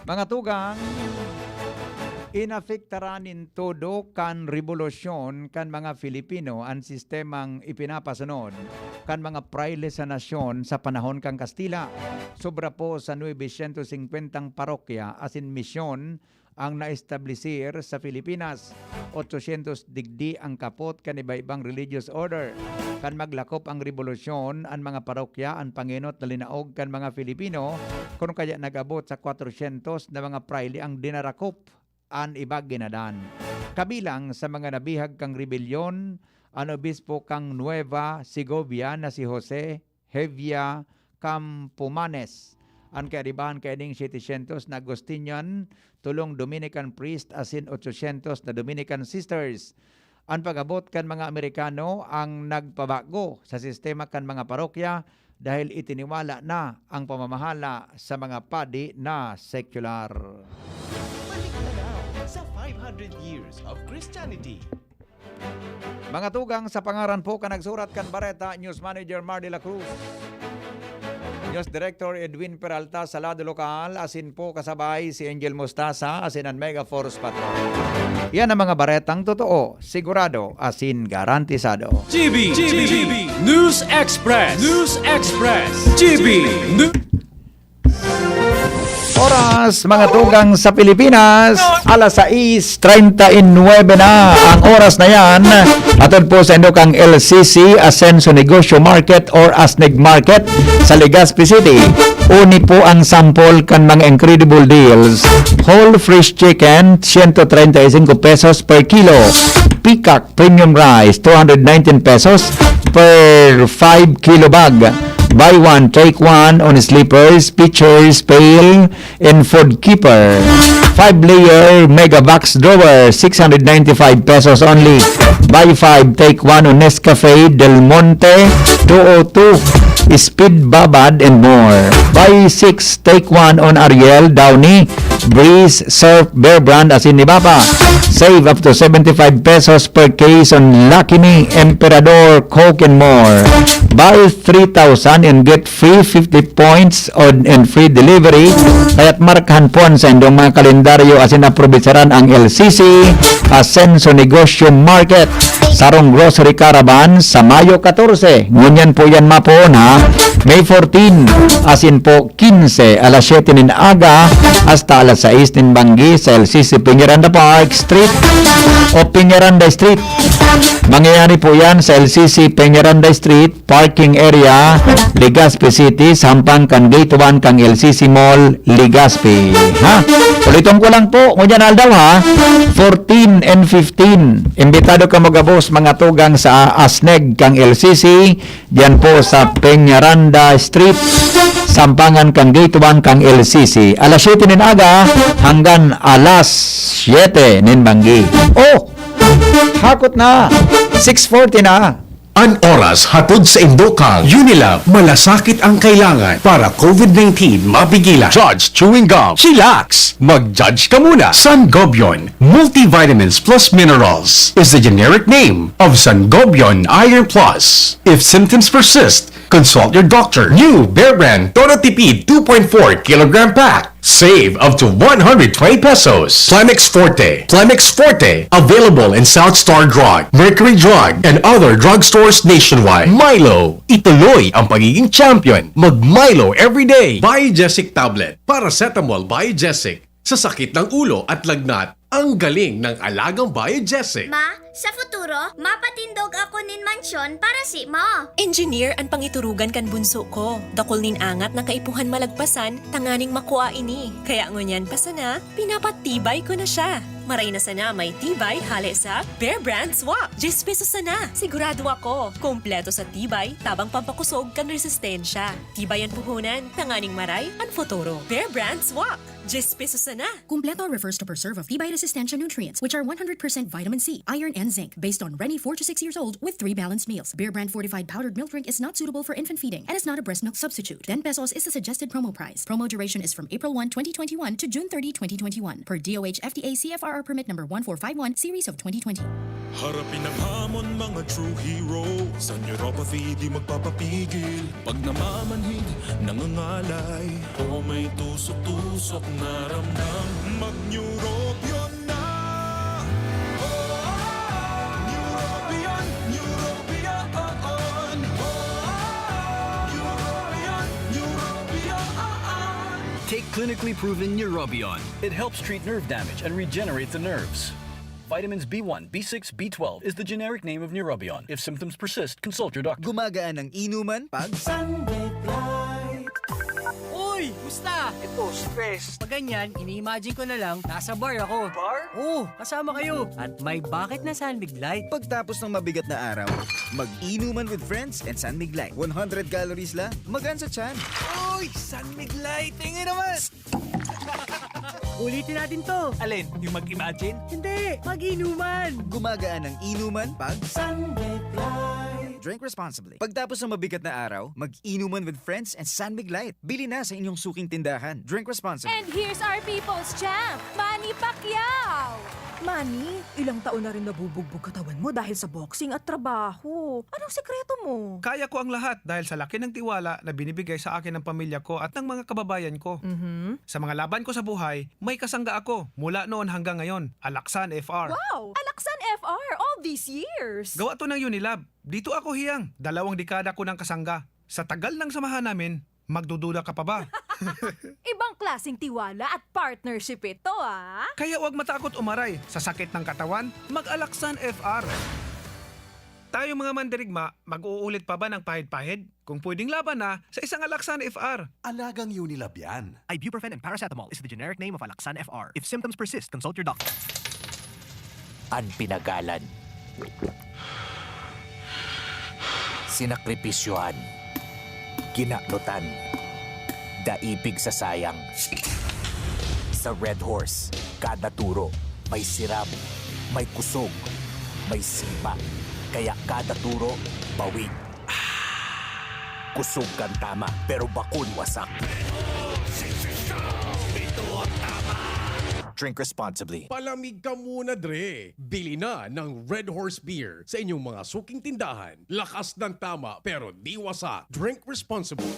Mga tugang, inafektaran todo kan revolusyon kan mga Filipino ang sistemang ipinapasunod kan mga praile sa nasyon sa panahon kang Kastila. Sobra po sa 950 parokya asin misyon ang naestablisir sa Pilipinas. 800 digdi ang kapot kan iba-ibang religious order. Kan maglakop ang revolusyon, ang mga parokya, ang panginot na linaog kan mga Filipino, kung kaya nagabot sa 400 na mga praile ang dinarakop ang iba ginadan. Kabilang sa mga nabihag kang rebelyon, ang obispo kang Nueva Segovia na si Jose Hevia Campomanes. Ang kaaribahan kaeding 700 na Agustinian, tulong Dominican priest asin 800 na Dominican sisters. Ang pag-abot kan mga Amerikano ang nagpabago sa sistema kan mga parokya dahil itiniwala na ang pamamahala sa mga padi na secular. Balik tanaw sa 500 years of Christianity. Mga tugang, sa pangaran po ka nagsurat kan Bareta, News Manager Mar De La Cruz. News Director Edwin Peralta sa lado lokal, asin po kasabay si Angel Mostaza, asin ang Mega Force Patrol. Yan ang mga baretang totoo, sigurado, asin garantisado. GB News Express. News Express. GB News. Oras, mga tugang sa Pilipinas, alas 6:39 na ang oras na yan. Atod po sa Indokang LCC, Ascenso Negosyo Market or Asneg Market sa Legazpi City. Uni po ang sample kan mga incredible deals. Whole fresh chicken, 135 pesos per kilo. Peacock Premium Rice, 219 pesos per 5 kilo bag. Buy one, take one on slippers, pitchers, pail, and food keeper. 5-layer Mega Box Drawer, 695 pesos only. Buy 5, take one on Nescafe Del Monte 202, Speed Babad, and more. Buy 6, take one on Ariel, Downy, Breeze, Surf, Bear Brand, asin ni Bapa. Save up to 75 pesos per case on Lucky Me, Emperador, Coke, and more. Buy 3,000 and get free 50 points on and free delivery. Kaya't markahan po sa indong mga kalendaryo asin aprobisaran ang LCC Ascenso Negosyo Market Sarong Grocery Caravan sa Mayo 14. Ngunyan po yan mapoon ha. May 14 asin po 15 alas 7 nin aga hasta alas 6 nin banggi sa LCC Peñaranda Park Street o Peñaranda Street. Mangyayari po yan sa LCC Peñaranda Street Parking Area, Legazpi City, sampang kan Gate 1 kang LCC Mall, Legazpi. Ha? Ulitin ko lang po, ngunyan aldaw ha, 14 and 15. Imbitado ka magabos mga tugang sa Asneg kang LCC, diyan po sa Peñaranda Street, sampangan kang Gate 1 kang LCC. Alas 7 nin aga hanggang alas 7 nin banggi. Oh! Hakot na! 6:40 na! An oras hatod sa Indokang. Unilab, malasakit ang kailangan para COVID-19 mapigilan. Judge Chewing Gum. Chillax. Mag-judge ka muna. Sangobion Multivitamins Plus Minerals is the generic name of Sangobion Iron Plus. If symptoms persist, consult your doctor. New Bear Brand Todo Tipid 2.4 kilogram pack. Save up to 120 pesos. Planex Forte. Planex Forte. Available in South Star Drug, Mercury Drug, and other drugstores nationwide. Milo. Ituloy ang pagiging champion. Mag-Milo everyday. Biogesic Tablet. Paracetamol Biogesic. Sa sakit ng ulo at lagnat, ang galing ng alagang Biogesic. Ma, sa futuro, mapatindog ako nin mansyon para si mo. Engineer ang pangiturugan kan bunso ko. Dakol nin angat na kaipuhan malagpasan, tanganing makuha ini. Kaya ngunyan pa sana, pinapatibay ko na siya. Maray na sana may tibay hali sa Bear Brand Swak. 10 pesos sana. Sigurado ako. Kompleto sa tibay, tabang pampakusog kan resistensya. Tibay ang puhunan, tanganing maray, ang futuro. Bear Brand Swak. 10 pesos sana. Completo refers to preserve of tibay resistensya nutrients, which are 100% vitamin C, iron, and zinc, based on Rennie 4 to 6 years old with 3 balanced meals. Bear Brand fortified powdered milk drink is not suitable for infant feeding and is not a breast milk substitute. 10 pesos is the suggested promo price. Promo duration is from April 1, 2021 to June 30, 2021 per DOH FDA CFRR permit number 1451 series of 2020. Harapin ang hamon mga true hero. Sa neuropathy di magpapapigil. Pag namamanhid, nangangalay, o may tusok-tusok na ramdam, mag-Neurobion na. Neurobion, Neurobion. Neurobion, Neurobion. Take clinically proven Neurobion. It helps treat nerve damage and regenerate the nerves. Vitamins B1, B6, B12 is the generic name of Neurobion. If symptoms persist, consult your doctor. Gumagaan ang inuman pag Sunlight. Uy! Musta? Ito, stress. Pag ganyan, ini-imagine ko na lang, nasa bar ako. Bar? Oo, kasama kayo. At may bucket na Sunbig Light. Pagtapos ng mabigat na araw, mag-inuman with friends and Sunmig Light. 100 calories lang, magaan sa tiyan. Uy! Sunbig Light! Tingin naman! Ulitin natin to. Alin? Yung mag-imagine? Hindi! Mag-inuman! Gumagaan ang inuman pag Sunbig Light. Drink responsibly. Pagtapos ng mabigat na araw, mag-inuman with friends and Sunbig Light. Bili na sa inyong suking tindahan. Drink responsibly. And here's our people's champ, Manny Pacquiao! Manny, ilang taon na rin nabubugbog katawan mo dahil sa boxing at trabaho. Anong sekreto mo? Kaya ko ang lahat dahil sa laki ng tiwala na binibigay sa akin ng pamilya ko at ng mga kababayan ko. Sa mga laban ko sa buhay, may kasangga ako mula noon hanggang ngayon. Alaksan FR. Wow! Alaksan FR all these years! Gawa to ng Unilab. Dito ako hiyang. 2 dekada ko ng kasangga. Sa tagal ng samahan namin, magdududa ka pa ba? Ibang klaseng tiwala at partnership ito, ah. Kaya huwag matakot umaray. Sa sakit ng katawan, mag-Alaksan FR. Tayo mga mandirigma, mag-uulit pa ba ng pahid-pahid? Kung pwedeng laban na, sa isang Alaksan FR. Alagang Unilab yan. Ibuprofen and paracetamol is the generic name of Alaksan FR. If symptoms persist, consult your doctor. Ang pinagalan. Sinakripisyohan. Ginaklutan. Daipig sa sayang. Sa Red Horse, kada turo, may siram, may kusog, may sipa. Kaya kada turo, bawig. Kusog kan tama, pero bakun wasak. Drink responsibly. Palamig ka muna, Dre. Bili na ng Red Horse Beer sa inyong mga suking tindahan. Lakas ng tama pero di wasak. Drink responsibly.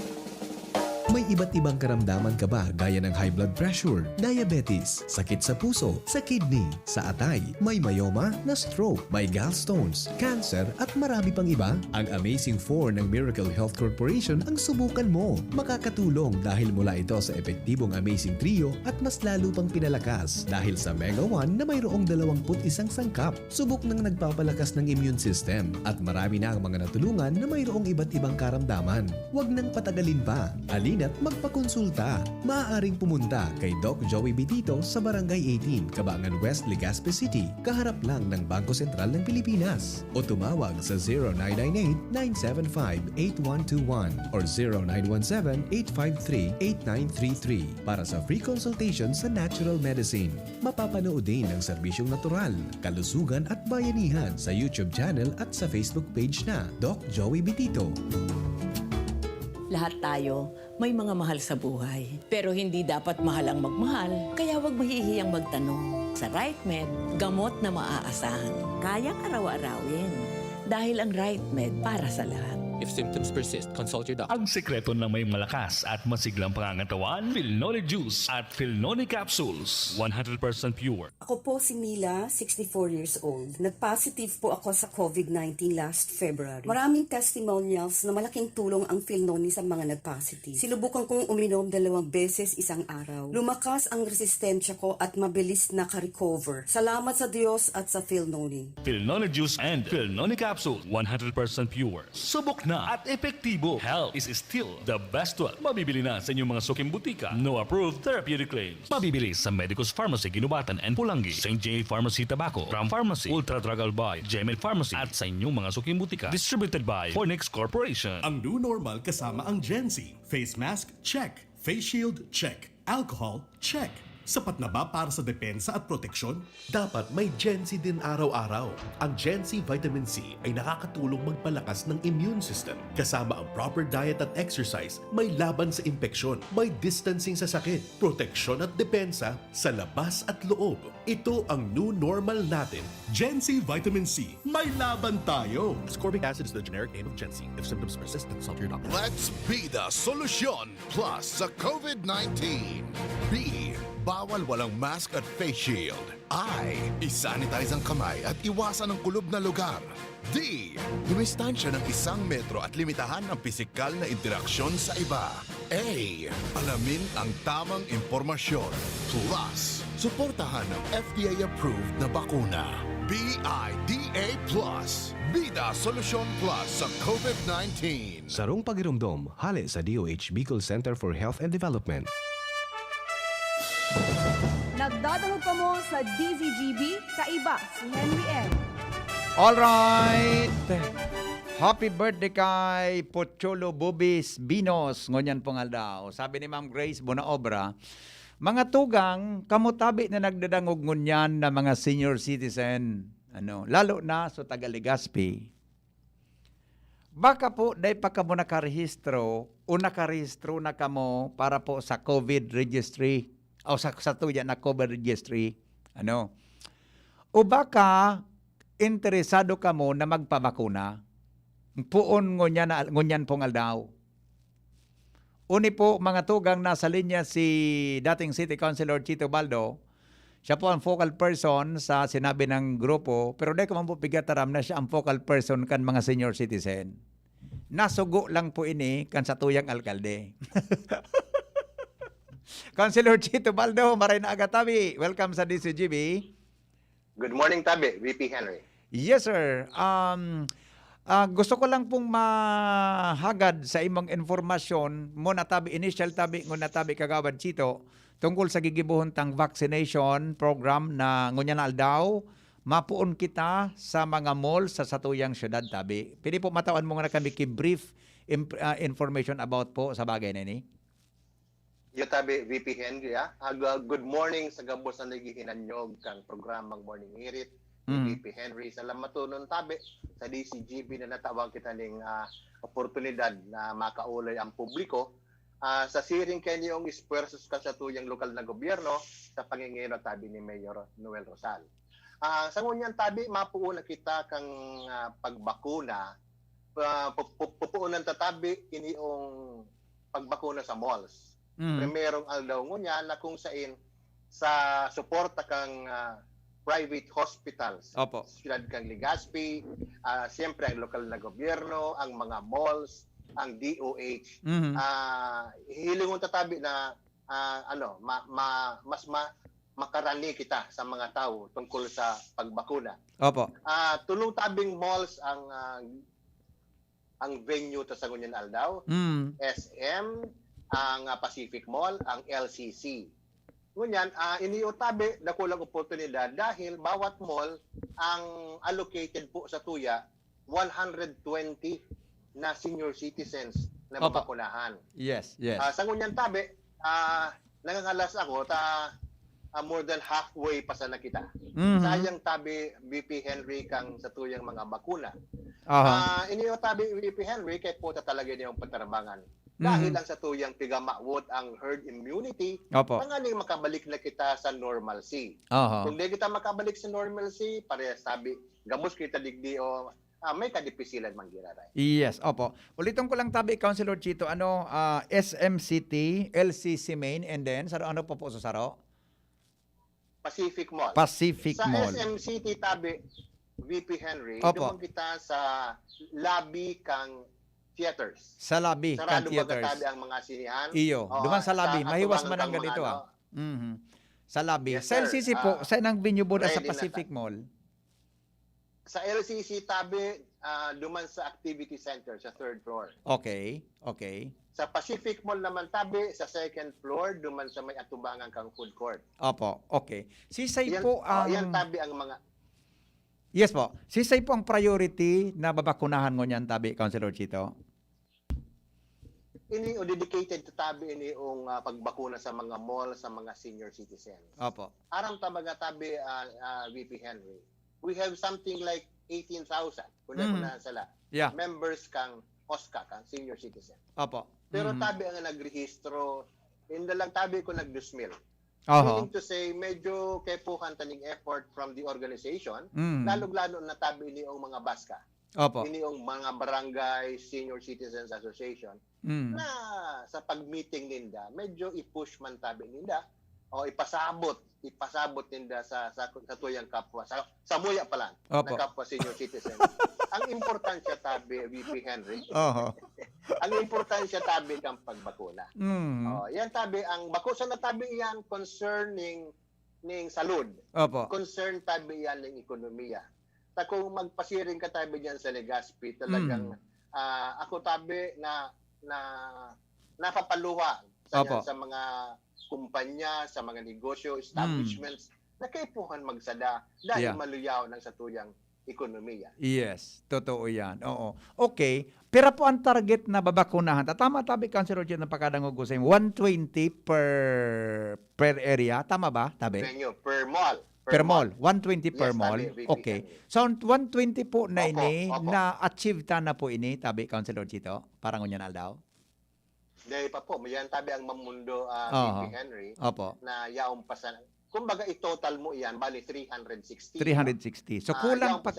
May iba't ibang karamdaman ka ba gaya ng high blood pressure, diabetes, sakit sa puso, sa kidney, sa atay, may myoma, na stroke, may gallstones, cancer at marami pang iba? Ang Amazing 4 ng Miracle Health Corporation ang subukan mo. Makakatulong dahil mula ito sa epektibong Amazing Trio at mas lalo pang pinalakas dahil sa Mega 1 na mayroong 21 sangkap. Subok ng nagpapalakas ng immune system at marami na ang mga natulungan na mayroong iba't ibang karamdaman. Huwag nang patagalin pa. At magpakonsulta. Maaaring pumunta kay Doc Joey Bitito sa Barangay 18, Cabangan West, Legazpi City, kaharap lang ng Bangko Sentral ng Pilipinas. O tumawag sa 0998-975-8121 or 0917-853-8933 para sa free consultation sa natural medicine. Mapapanood din ang serbisyong natural, kalusugan at bayanihan sa YouTube channel at sa Facebook page na Doc Joey Bitito. Lahat tayo may mga mahal sa buhay. Pero hindi dapat mahal ang magmahal, kaya huwag mahihiyang magtanong. Sa RightMed, gamot na maaasahan. Kayang araw-arawin. Dahil ang RightMed para sa lahat. If symptoms persist, consult your doctor. Ang sekreto ng may malakas at masiglang pangangatawan, Philnoni Juice at Philnoni Capsules. 100% pure. Ako po si Mila, 64 years old. Nag-positive po ako sa COVID-19 last February. Maraming testimonials na malaking tulong ang Philnoni sa mga nag-positive. Sinubukan kong uminom 2 beses isang araw. Lumakas ang resistensya ko at mabilis naka-recover. Salamat sa Diyos at sa Philnoni. Philnoni Juice and Philnoni Capsule. 100% pure. Subok na at epektibo. Health is still the best one. Mabibili na sa inyong mga suking butika. No approved therapeutic claims. Mabibili sa Medicus Pharmacy, Ginubatan and Pulangi, St. J. Pharmacy, Tabaco, Ram Pharmacy, Ultra Drug Albay, Gemel Pharmacy at sa inyong mga suking butika. Distributed by Fornix Corporation. Ang new normal kasama ang Gen-Z. Face mask, check. Face shield, check. Alcohol, check. Sapat na ba para sa depensa at proteksyon? Dapat may Gen-Z din araw-araw. Ang Gen-Z Vitamin C ay nakakatulong magpalakas ng immune system. Kasama ang proper diet at exercise, may laban sa impeksyon, may distancing sa sakit, proteksyon at depensa sa labas at loob. Ito ang new normal natin. Gen-Z Vitamin C. May laban tayo! Ascorbic acid is the generic name of Gen-Z. If symptoms persist, consult your doctor. Let's be the solution plus sa COVID-19. B. Bawal walang mask at face shield. I. Isanitize ang kamay at iwasan ang kulob na lugar. D. Dumistansya ng 1 metro at limitahan ang pisikal na interaksyon sa iba. A. Alamin ang tamang impormasyon. Plus, suportahan ang FDA-approved na bakuna. BIDA Plus. Bida Solusyon Plus sa COVID-19. Sarong Pagirumdom, hali sa DOH Bicol Center for Health and Development. Nagdadahog pa mo sa DZGB, kaiba si Henry M. Alright! Happy birthday kay Pocholo Bubis Binos. Ngunyan pong aldaw. Sabi ni Ma'am Grace Bonaobra, mga tugang, kamutabi na nagdadangog ngunyan na mga senior citizen. Lalo na sa Tagaligaspi. Baka po, dahil pa kamo nakarehistro o nakarehistro na kamo para po sa COVID registry o sa tuya na COVID registry. O baka, interesado kamo na magpabakuna. Puon ngunyan pong aldaw. Uni po, mga tugang, nasa linya si dating City Councilor Chito Baldo. Siya po ang focal person sa sinabi ng grupo, pero dahil ko man po pigataram na siya ang focal person kan mga senior citizen. Nasugo lang po ini kan sa tuyang alkalde. Councilor Chito Baldo, maray na aga tabi. Welcome sa DCGB. Good morning, Tabi. VP Henry. Yes, sir. Gusto ko lang pong mahagad sa imong informasyon mo na tabi, initial tabi, ngun na tabi kagawad Chito, tungkol sa gigibuhontang vaccination program na ngunyan aldaw, mapuon kita sa mga mall sa satuyang syudad tabi. Pwede po matawan mo nga na kami brief information about po sa bagay na ini. Yo, Tabi, VP Henry. Good morning sa gabos na nagihinanyog kang programang Morning Hirit. VP Henry, salamat to nun, Tabi, sa DCGB na natawag kita ng oportunidad na makaulay ang publiko sa siring kayo niyong ispuersos ka sa tuyang lokal na gobyerno sa pangingero, Tabi, ni Mayor Noel Rosal. Sa ngunyan, Tabi, mapuuna kita kang pagbakuna, pupuunan tatabi iniong pagbakuna sa malls. Primerong aldaw ngunya na kung saan sa suporta kang private hospitals. Opo. Siyudad kang Legazpi, siyempre ang lokal na gobyerno, ang mga malls, ang DOH. Hilingon tatabi na makarani kita sa mga tao tungkol sa pagbakuna. Opo. Tulong tabing malls ang venue ta sa ngunyan aldaw. SM, ang Pacific Mall, ang LCC. Ngunyan, iniutabi na kulang oportunidad dahil bawat mall ang allocated po sa tuya 120 na senior citizens na mabakunahan. Yes, yes. Sa ngunyan tabi, nangangalas ako more than halfway pa sa nakita. Sayang tabi VP Henry kang sa tuyang mga bakuna. Iniutabi VP Henry kay po talaga niyong patarbangan. Dahil lang sa tuyang tigamawot ang herd immunity, pangaling makabalik na kita sa normalcy. Kung di kita makabalik sa normalcy, parehas sabi, gamos kita digdi o may kadipisilan manggiraray. Yes, opo. Ulitin ko lang tabi, Councilor Chito, SMCT, LCC Main, and then, ano po sa Saro? Pacific Mall. Pacific Mall. Sa SMCT tabi, VP Henry, dumang kita sa lobby kang theaters. Sa lobby, sarado kan theaters. Sarado ang mga sinihan. Iyo, duman sa lobby. Mahiwas man ang ganito. Sa lobby. Yes, sa LCC po, sa nang venue board sa Pacific Mall? Sa LCC tabi, duman sa activity center sa 3rd floor. Okay, okay. Sa Pacific Mall naman tabi, sa 2nd floor, duman sa may atubangan kang food court. Opo, okay. Sisay yan, po ang... yan tabi ang mga... Yes po. Sisay po ang priority na babakunahan mo niyan tabi, Councilor Chito? Ini o dedicated to tabi ini ang pagbakuna sa mga mall, sa mga senior citizens. Opo. Aram tabaga tabi VP Henry. We have something like 18,000 kuna sala. Yeah. Members kang OSCA kang senior citizen. Opo. Pero tabi ang nagrehistro, hindi lang tabi ko nag-2,000. Meaning to say, medyo kepuhan taning effort from the organization, lalong-lalo na tabi ini ang mga baska. Opo. Ini ang mga barangay Senior Citizens Association na sa pag-meeting ninda, medyo i-push man tabi ninda o ipasabot ninda sa tuyang kapwa. Sa muya pa lang, na kapwa senior citizens. Ang importansya tabi, VP Henry, ang importansya tabi kang pagbakuna. Yan tabi, ang bakusa na tabi yan concerning ning salud. Concern tabi yan ng ekonomiya. Kung magpasiring ka tabi dyan sa Legazpi, talagang ako tabi na napapaluwa sa mga kumpanya, sa mga negosyo, establishments, na kaipuhan magsada dahil maluyaw ng satuyang ekonomiya. Yes, totoo yan. Oo. Okay, pero po ang target na babakunahan, tama tabi, Councilor Jun, na pagkadangog sa 120 per area, tama ba? Tabi? Per mall. Per mall. 120 per mall. Okay. So, 120 po na ini, na-achieve ta na po ini, tabi, Councilor Chito? Parang unyan aldaw? Dahil pa po, mayan tabi ang mamundo, VP Henry, na yaong pasan. Kumbaga, i-total mo iyan, bali 360. 360. So, kulang pa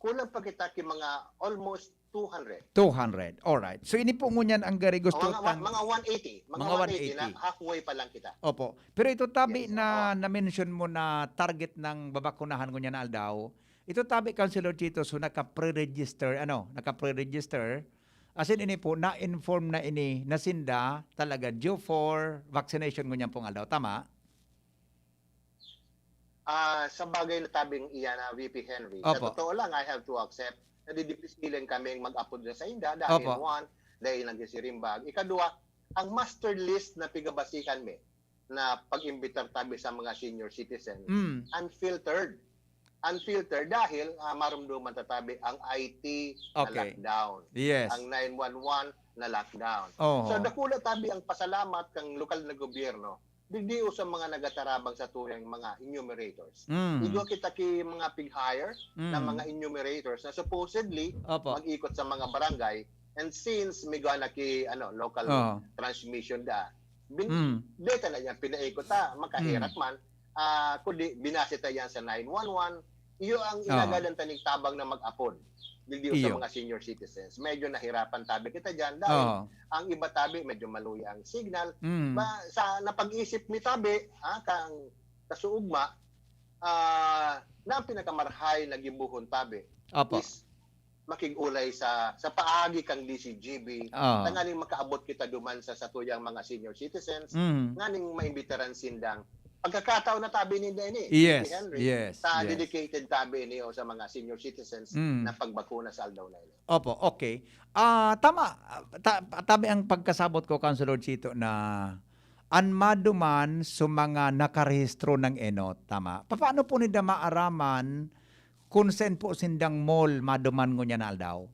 kulang pa kita ki mga almost 200. 200. Alright. So, ini po ngunyan ang gari gusto. Mga 180. Mga 180 na halfway pa lang kita. Opo. Pero ito tabi na-mention mo na target ng babakunahan ngunyan aldaw. Ito tabi, Councilor Chito, so naka-pre-register, As in ini po, na-inform na ini na sinda talaga due for vaccination ngunyan pong aldaw. Tama? Sa bagay na tabing iyan na VP Henry, Opo. sa totoo lang, I have to accept na didipisilan kaming mag-upload na sa inda dahil Opo. one, dahil nagsisirimbag. Ikadua, ang master list na pigabasikan mi na pag-imbitar tabi sa mga senior citizens, unfiltered. Unfiltered dahil marumduman tatabi ang IT na Okay. lockdown. Yes. Ang 911 na lockdown. Oho. So dakula tabi ang pasalamat kang lokal na gobyerno digdi sa mga nagatarabang sa tuyang mga enumerators. Igo kita ki mga pig-hire na mga enumerators na supposedly Opo. mag-ikot sa mga barangay, and since may gana ki local transmission data na yan pinaikot makahirat man kundi binasita yan sa 911, iyo ang inagadan tanig tabang na mag-apod digdi sa Iyo. mga senior citizens. Medyo nahirapan tabi kita dyan dahil ang iba tabi medyo maluya ang signal. Sa napag-isip mi tabi kang kasuugma na ang pinakamarhay na gibuhon tabi Opo. is makigulay sa paagi kang DCGB tangaling makaabot kita duman sa satuyang mga senior citizens nganing maimbitaran sindang pagkakataon na tabi ninda ini Yes, Henry, yes, sa yes. dedicated tabi niyo sa mga senior citizens na pagbakuna sa aldaw na ini. Opo, okay. Tama. Tabi ang pagkasabot ko, Councilor Chito, na anmaduman sa mga nakarehistro ng ENOT. Tama. Paano po nila maaraman kung saan po sindang mall maduman ngo niya na aldaw?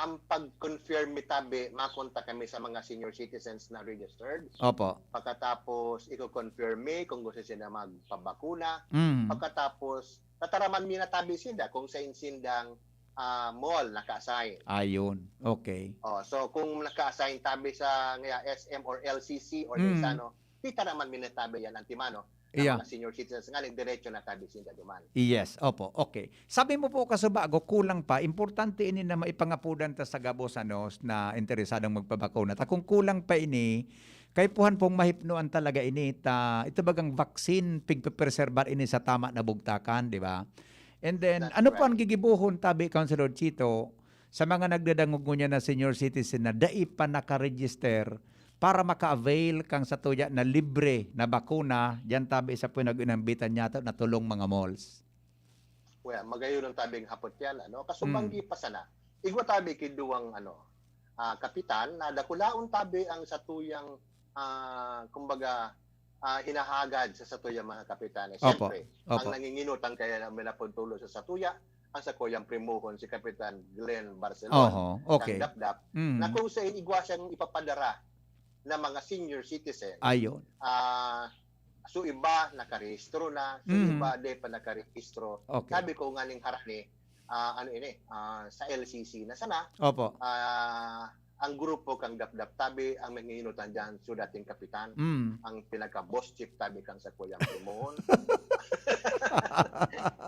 Ang pag-confirm mi tabi, makontak kami sa mga senior citizens na registered. Opo. Pagkatapos, i-confirm mi kung gusto sila magpabakuna. Mm. Pagkatapos, tataraman mi na tabi sinda kung saan sindang mall naka-assign. Ayun. Okay. So, kung naka-assign tabi sa SM or LCC or Desano, titaraman mi na tabi yan antimano. Yeah. Mga senior citizens nga diretso na tabi sinda duman. Yes, opo, okay. Sabi mo po kasubago, kulang pa, importante ini na maipangapudan ta sa gabos na interesadong magpabakuna. Ta kung kulang pa ini, kay puhan pong mahipnuan talaga ini, ito bagang vaccine, pigpapreserbar ini sa tama na bugtakan, di ba? And then, ano po ang gigibuhon tabi, Councilor Chito, sa mga nagdadangog niya na senior citizen na dai pa nakaregister para maka-avail kang sa tuya na libre na bakuna, diyan tabi sa pinag-inambitan niya na tulong mga malls. Well, magayon ang tabing hapot yan, kasubanggi pa sana. Igwa tabi kiduwang kapitan na dakulaon tabi ang satuyang kumbaga hinahagad sa satuyang mga kapitan. Siyempre, ang nanginginutang kaya na minapuntulo sa satuya, ang sa kuyang primuhon si Kapitan Glenn Barcelona, okay. kang dap-dap, na kung sa igwa siyang ipapadara na mga senior citizen. Ayun. So iba nakarehistro na, so iba di pa nakarehistro. Okay. Sabi ko ngaling harani, sa LCC na sana. Opo. Ang grupo kang dap-dap tabi, ang manginginutan dyan, so dating kapitan, ang pinaka-boss chief tabi kang sa kuyang primuhon.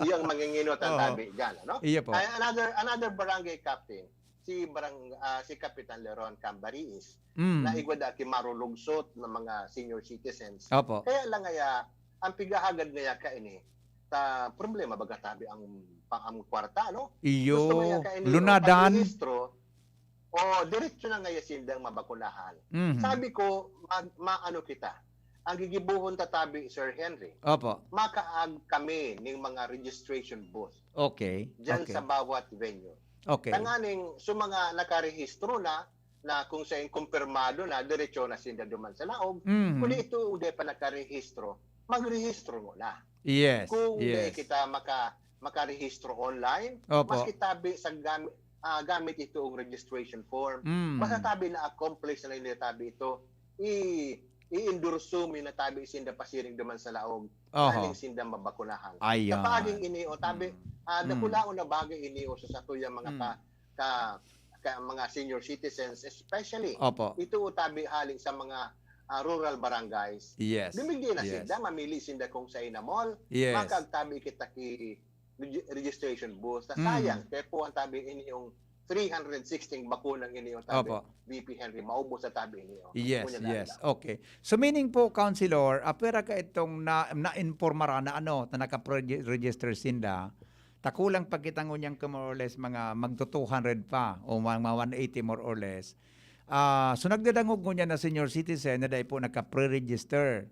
Iyang manginginutan tabi dyan, Iya po. Another barangay captain, si Kapitan Leron Cambariis, na igwada ki marulugsot ng mga senior citizens. Opo. Kaya lang ang pigahagad ngaya ka ini, problema baga tabi ang kwarta, no? Iyo, Gusto ngaya ka ini, lunadan. Diretso na ngaya sindang mabakunahan. Mhm. Sabi ko, maano kita, ang gigibuhon tatabi, Sir Henry, Opo. makaag kami ng mga registration booth Okay. dyan Okay. sa bawat venue. Okay. Tanganing so mga nakarehistro na kung saan kumpirmado na diretso na sinda duman sa laog. Mhm. Kung ito hindi pa nakarehistro, magrehistro mo na. Yes. Kung Yes. hindi kita makarehistro online, Opo. mas kitabi sa gamit ito ang registration form. Basta tabi na accomplish na nila tabi ito, i-endorso mi na tabi sinda pasiring duman sa laog, kaling sinda mabakunahan. Ayan. Kapaging ini o tabi, nakulaon na bagay ini o sa tuyang mga mga senior citizens, especially Opo. ito o tabi haling sa mga rural barangays. Yes. Bimigyan na Yes. sinda, mamili sinda kung sa ina mall, Yes. makagtabi kita ki registration booth. Sayang, kaya po ang tabi ini yung 316 bakunang ini yung tabi. Opo. VP Henry, maubos sa tabi ini. Yes, yes. Okay. So meaning po, Councilor, pera ka itong na-informara na na naka-register sinda, takulang pagkita ngunyang ka more or less mga magto 200 pa o mga 180 more or less. So nagdadangog ngunya na senior citizen na dahil po nagka-pre-register.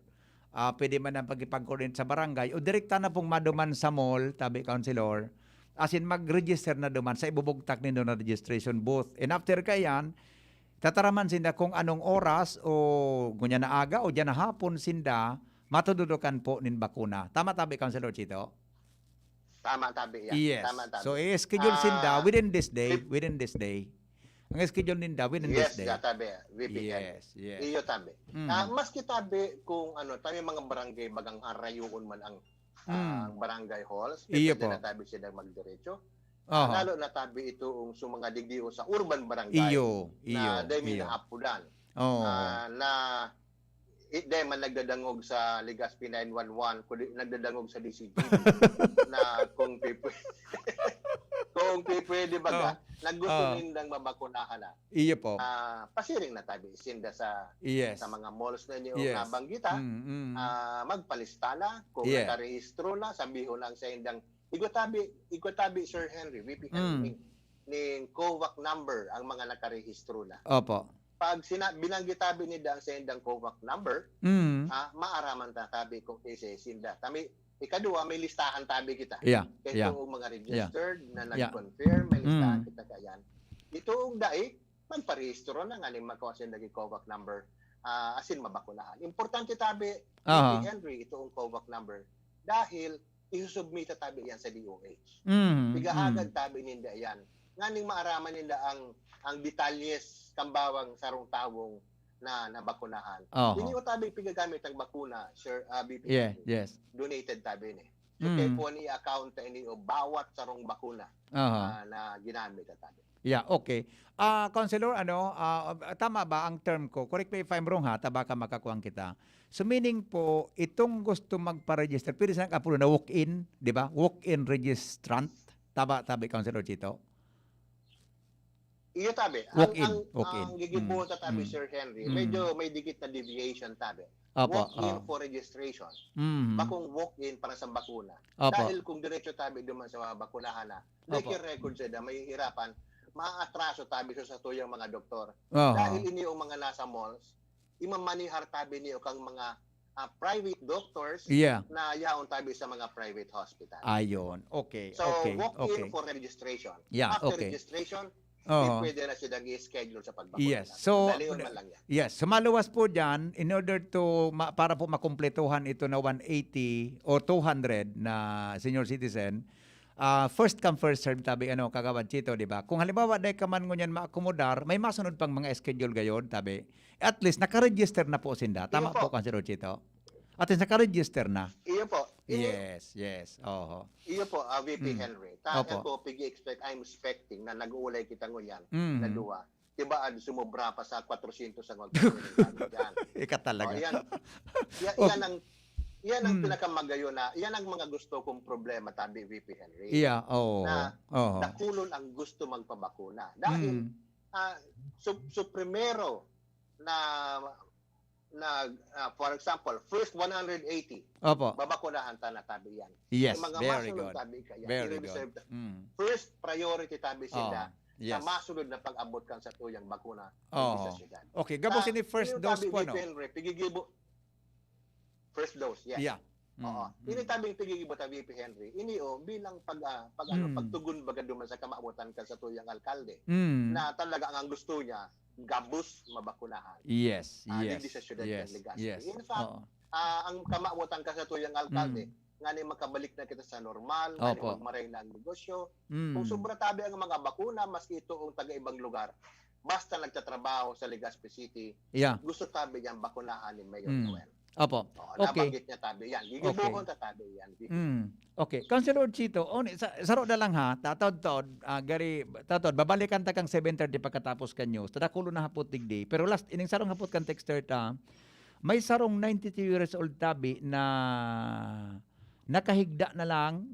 Pwede man ang pagkipag-coordinate sa barangay o direkta na pong maduman sa mall, tabi councilor, as in mag-register na duman sa ibubugtak nindo na registration booth. And after kayan, tataraman sinda kung anong oras o ngunya na aga o dyan na hapon sinda matududukan po nin bakuna. Tama tabi councilor Chito? Tama tabi yan. Yes. Tama tabi. So i-schedule sinda within this day. Ang schedule ninda within this day. Yes, tabi. VP. Yes. Iyo tabi. Maski tabi kung tabi mga barangay bagang arayuon man ang barangay halls, Iyo pwede po. na tabi sila magdiretso. Aha. Lalo na tabi ito sa mga digdio sa urban barangay Iyo. na dahil minaapudan. Oo. Na dahil man nagdadangog sa Legazpi 911, kundi nagdadangog sa DCG na kung pwede baga, naggusto nindang mabakunahan na. Iyo po. Pasiring na tabi sinda sa mga malls na inyo nabanggita, magpalista na, kung nakarehistro na, sabihin lang sa indang, ikotabi Sir Henry, VP Henry, ning COVAC number ang mga nakarehistro na. Opo. Pag binanggitabi ni ang sa indang COVAC number, maaraman ta tabi kung sinda. Ikadua, may listahan tabi kita. Kaya itong mga registered na nag-confirm, may listahan kita kayan. Itong dai, magparehistro na nga ni makawasin naging COVAC number, asin mabakunahan. Importante tabi, Henry, itong COVAC number, dahil isusubmita tabi yan sa DOH. Bigahagad tabi ninda yan. Nganing maaraman ninda ang detalyes kambawang sarong tawong na nabakunahan. Hindi ko tabi pigagamit ang bakuna, Sir BP. Yes. Donated tabi ni. So kaya po ni account ni o bawat sarong bakuna na ginamit tabi. Yeah, okay. Councilor, tama ba ang term ko? Correct me if I'm wrong ha, taba ka makakuha kita. So meaning po, itong gusto magpa-register, pwede sa kapulo na walk-in, di ba? Walk-in registrant. Tabi, Councilor Chito? Iyo tabi. Walk-in. Ang gigibuo sa tabi, Sir Henry, medyo may dikit na deviation tabi. Opo, Walk-in for registration. Bakong walk-in para sa bakuna. Opo. Dahil kung diretso tabi duman sa bakunahan na, like yung record sila, may hirapan, maatraso tabi sa tuyang mga doktor. Dahil ini yung mga nasa malls, imamanihar tabi niyo kang mga private doctors na yaon tabi sa mga private hospital. Ayon. Okay. So, okay. walk-in for registration. Yeah, After okay. registration, pwede na silang i-schedule sa pagbakuna. Yes. So, Dalion man lang yan. yes. So, maluwas po dyan, in order to, para po makumpletuhan ito na 180 o 200 na senior citizen, first come, first serve, tabi, Kagawad Chito, di ba? Kung halimbawa, dahil ka man ngunyan maakomodar, may masunod pang mga schedule gayon, tabi. At least, nakaregister na po sinda. Tama po, Councilor Chito? At least, nakaregister na. Iyo po. Yes. Iyo po, VP Henry. Tayo po, pigi-expect, I'm expecting na nag-uulay kita ngunyan, na duwa. Diba, sumobra pa sa 400 ang magpapalagyan. Ika talaga. Yan ang pinakamagayo na, yan ang mga gusto kong problema, tabi, VP Henry. Yeah, na nakulon ang gusto magpabakuna. Dahil, primero for example, first 180, babakunahan ta na tabi yan. Yes, mga very masunod good. Tabi kaya, very good. First priority tabi sila sa masunod na pag-abot kan sa tuyang bakuna sa syudad. Okay, gabos ini first dose po, pigigibo. First dose, yes. Yeah. Ini tabing pigigibo ta VP Henry. Ini bilang pagtugon baga duman sa kamaabutan kan sa tuyang alkalde na talaga ang gusto niya gabus mabakunahan. Yes. Hindi sa syudad ng Legazpi. In fact, ang kamaabutan ka sa tuyang alkalde, nga ni makabalik na kita sa normal, nga ni magmaray na ang negosyo. Kung sobra tabi ang mga bakuna, maski ito ang taga-ibang lugar, basta nagtatrabaho sa Legazpi City, gusto tabi yan bakunahan ni Mayor Noel. Okay. Nabanggit niya tabi yan. Gigibuhon ta tabi yan. Okay. Councilor Chito, saro na lang ha, tatod, babalikan ta kang 7:30 pagkatapos kanyo, tadakulo na hapot digdi, pero last, ining sarong hapot kang texter ta, may sarong 92 years old tabi na nakahigda na lang,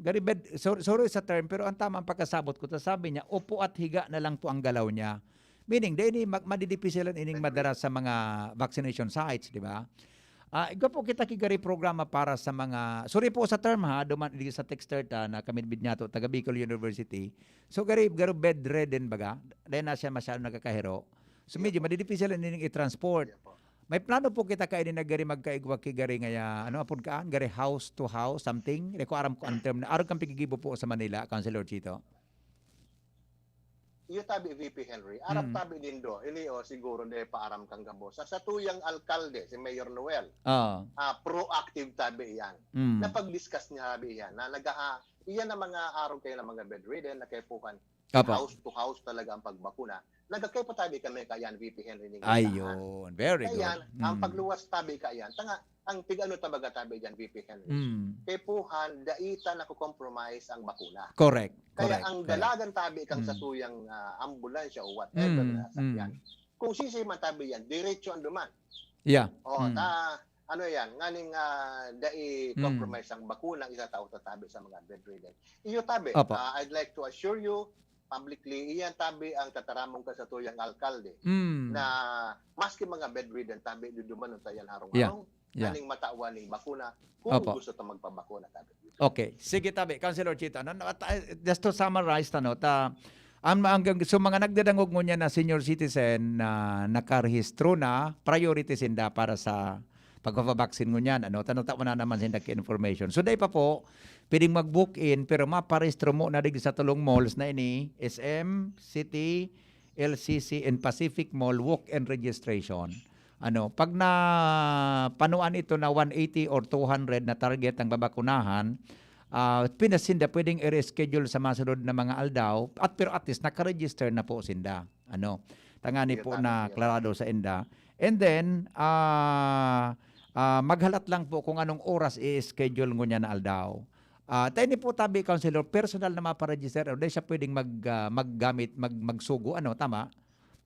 sorry sa term, pero ang tamang pagkasabot ko, sabi niya, upo at higa na lang po ang galaw niya. Meaning, dahil madidipisilan ining madara sa mga vaccination sites, di ba? Ikaw po kita kigari programa para sa mga, sorry po sa term ha, duman di sa texter ta na kami bidnyato, taga Bicol University. So garo bedridden baga, dahil na siya masyado nagkakahiro. So medyo madidipicil na i-transport. May plano po kita kainin na gari magkaigwa kigari ngaya, ano apon kaan, gari house to house, something? Reko aram ko ang term na, aram kang pigigibo po sa Manila, Councilor Chito. Iyo tabi VP Henry, arap tabi din do. Ini siguro de paaram kang gabo. Sa tuyang alkalde si Mayor Noel. Proactive tabi yan. Napag-discuss niya tabi yan na iyan ang mga araw kayo ng mga bedridden na kaipukan. House to house talaga ang pagbakuna. Nagkay pa tabi kami kayan VP Henry ni. Ayun, very good. Kayan, ang pagluwas tabi kayan. Tanga ang tig-ano tabaga tabi diyan VP Henry. Kaipuhan daita na ko-compromise ang bakuna. Correct. Kaya ang dalagan tabi kang sa tuyang ambulansya o whatever na sakyan. Kung sisi man tabi yan, diretso ang duman. Yeah. Ano yan, nganing compromise ang bakuna, isa tao tatabi sa mga bedridden. Iyo tabi, I'd like to assure you, publicly, iyan tabi ang tataramong ka sa tuyang alkalde na maski mga bedridden tabi, duduman tayan harong-harong. Aning matawan ni bakuna kung gusto ta magpabakuna tabi. Okay, sige tabi, Councilor Chito. Just to summarize so mga nagdadangog mo niya na senior citizen na nakarehistro na, priority sinda para sa pagpapabaksin mo niyan. Tanong na naman sinda information. So dahil pa po, pwedeng mag-book in pero maparehistro mo na digdi sa tulong malls na ini, SM, City, LCC, and Pacific Mall walk-in registration. Pag na panuan ito na 180 or 200 na target ang babakunahan, pinasinda pwedeng i-reschedule sa masunod na mga aldaw pero at least naka-register na po sinda. Tangani po na klarado sa inda. And then maghalat lang po kung anong oras i-schedule niya na aldaw. Tayo ni po tabi, Councilor, personal na maparegister, dahil siya pwedeng maggamit, magsugo, tama?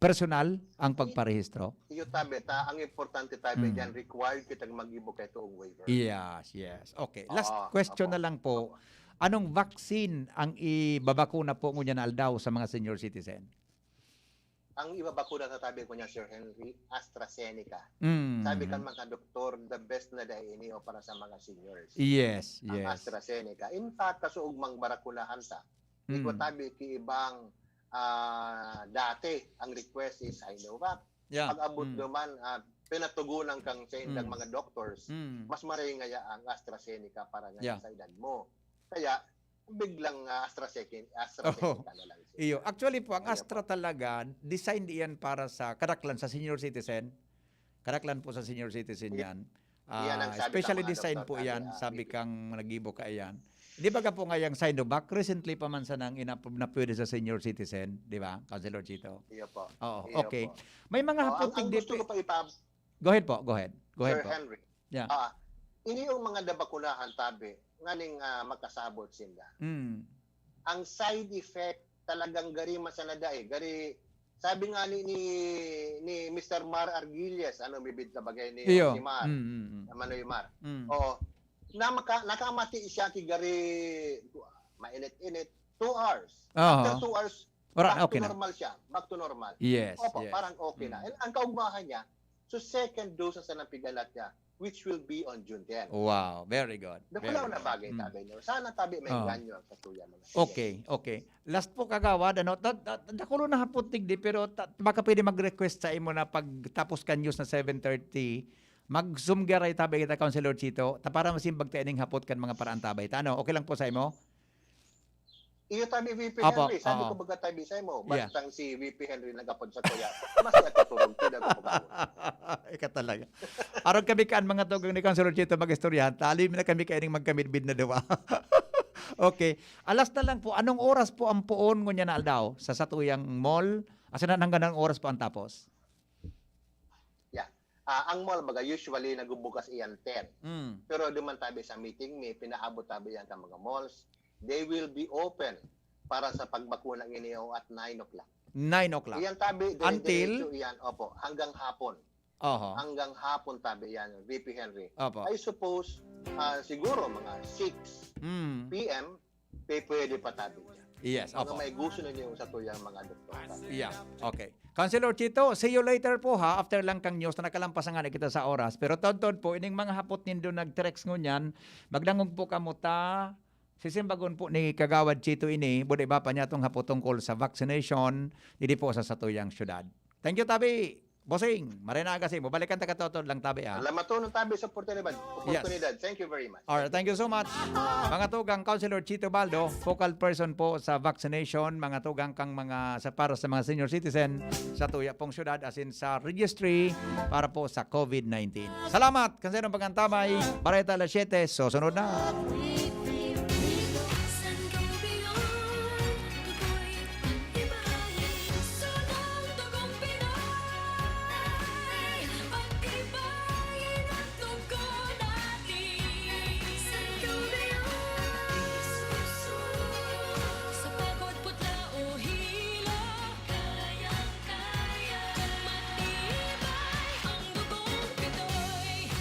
Personal ang pagparehistro? Iyo tabi, ang importante tabi dyan, required kitang mag-ibo kay toong waiver. Yes. Okay. Last question na lang po. Anong vaccine ang ibabakuna po ngunyan na aldaw sa mga senior citizen? Ang ibabakuna sa tabi ko niya, Sir Henry, AstraZeneca. Sabi kan mga doktor, the best na dahil ini para sa mga seniors. Yes. Ang AstraZeneca. In fact, kasuog mang barakunahan sa. Iko tabi ki ibang dati ang request is Sinovac. Pag-abot naman pinatugunan kang sa indang mga doctors, mas maringaya ang AstraZeneca para nga sa edad mo. Kaya biglang AstraZeneca na lang siya. Iyo. Actually po, ang Astra talaga, design diyan para sa kadaklan sa senior citizen. Kadaklan po sa senior citizen yan. Especially design po yan, sabi kang nagibo ka yan. Di ba ka po ngayang Sinovac, recently pa man sa nang inapprove na pwede sa senior citizen, di ba, Councilor Chito? Iya po. Oo, okay. May mga haputing gusto ko pa Go ahead po. Sir Henry. Yeah. Ini yung mga nabakunahan tabi, nganing makasabot sila. Ang side effect talagang gari masanada gari sabi nga ni Mr. Mar Arguillas, bibid na bagay ni Mar. Manoy Mar. Nakamati siya ki gari mainit-init 2 hours. After 2 hours, back to normal siya. Back to normal. Yes. Parang okay na. And ang kaugmahan niya, so second dose sa napigalat niya, which will be on June 10. Wow, very good. Nakulaw na bagay tabi niyo. Sana tabi may ganyo sa tuya mga. Okay. Last po kagawad, nakulo na haputig di, pero baka pwede mag-request sa imo na pagtapos ka news na 7:30, mag-zoom garay tabi kita, Councilor Chito, para masimbag tayo ning hapot kan mga paraan tabay. Okay lang po sa imo? Iyo tabi VP Henry, sabi ko baga tabi sa imo, bastang si VP Henry nagapod sa tuya. Mas nagkaturong tidak ko pagawon. Ika talaga. Aron kami kaan mga tugang ni Councilor Chito mag-istoryahan, talim na kami kaining magkamidbid na dawa. Okay. Alas na lang po, anong oras po ang puon ngunya na aldaw sa satuyang mall? Asa na hanggang oras po ang tapos? Ang mall baga usually nagbubukas iyan 10. Pero duman tabi sa meeting may pinaabot tabi yan sa mga malls. They will be open para sa pagbakuna nginiyo at 9 o'clock. 9 o'clock. Iyan tabi until iyan, hanggang hapon. Hanggang hapon tabi yan, VP Henry. I suppose siguro mga 6 PM pwede pa tabi yan. Yes, Mga opo. may gusto ninyo sa tuyang mga doktor. Yeah, okay. Councilor Chito, see you later po ha. After lang kang news na nakalampasan nga na kita sa oras. Pero tonton po, ining mga hapot nindo nag-trex ngunyan, magdangog po kamuta, sisimbagon po ni Kagawad Chito ini, buday ba pa niya itong hapot tungkol sa vaccination, hindi po sa satuyang syudad. Thank you, Tabi. Bossing, marinaga kasi mo. Balikan ta katotod lang, Tabi ha. Salamat to ng tabi sa oportunidad. Thank you very much. Alright, thank you so much. Mga tugang Councilor Chito Baldo, focal person po sa vaccination, mga tugang kang mga para sa mga senior citizen sa tuya pong syudad as in sa registry para po sa COVID-19. Salamat, kanserong pagantamay, Bareta alas 7, so sunod na.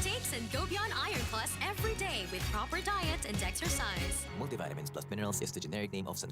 Take Sangobion Iron Plus every day with proper diet and exercise. Multivitamins plus minerals is the generic name of Sangobion.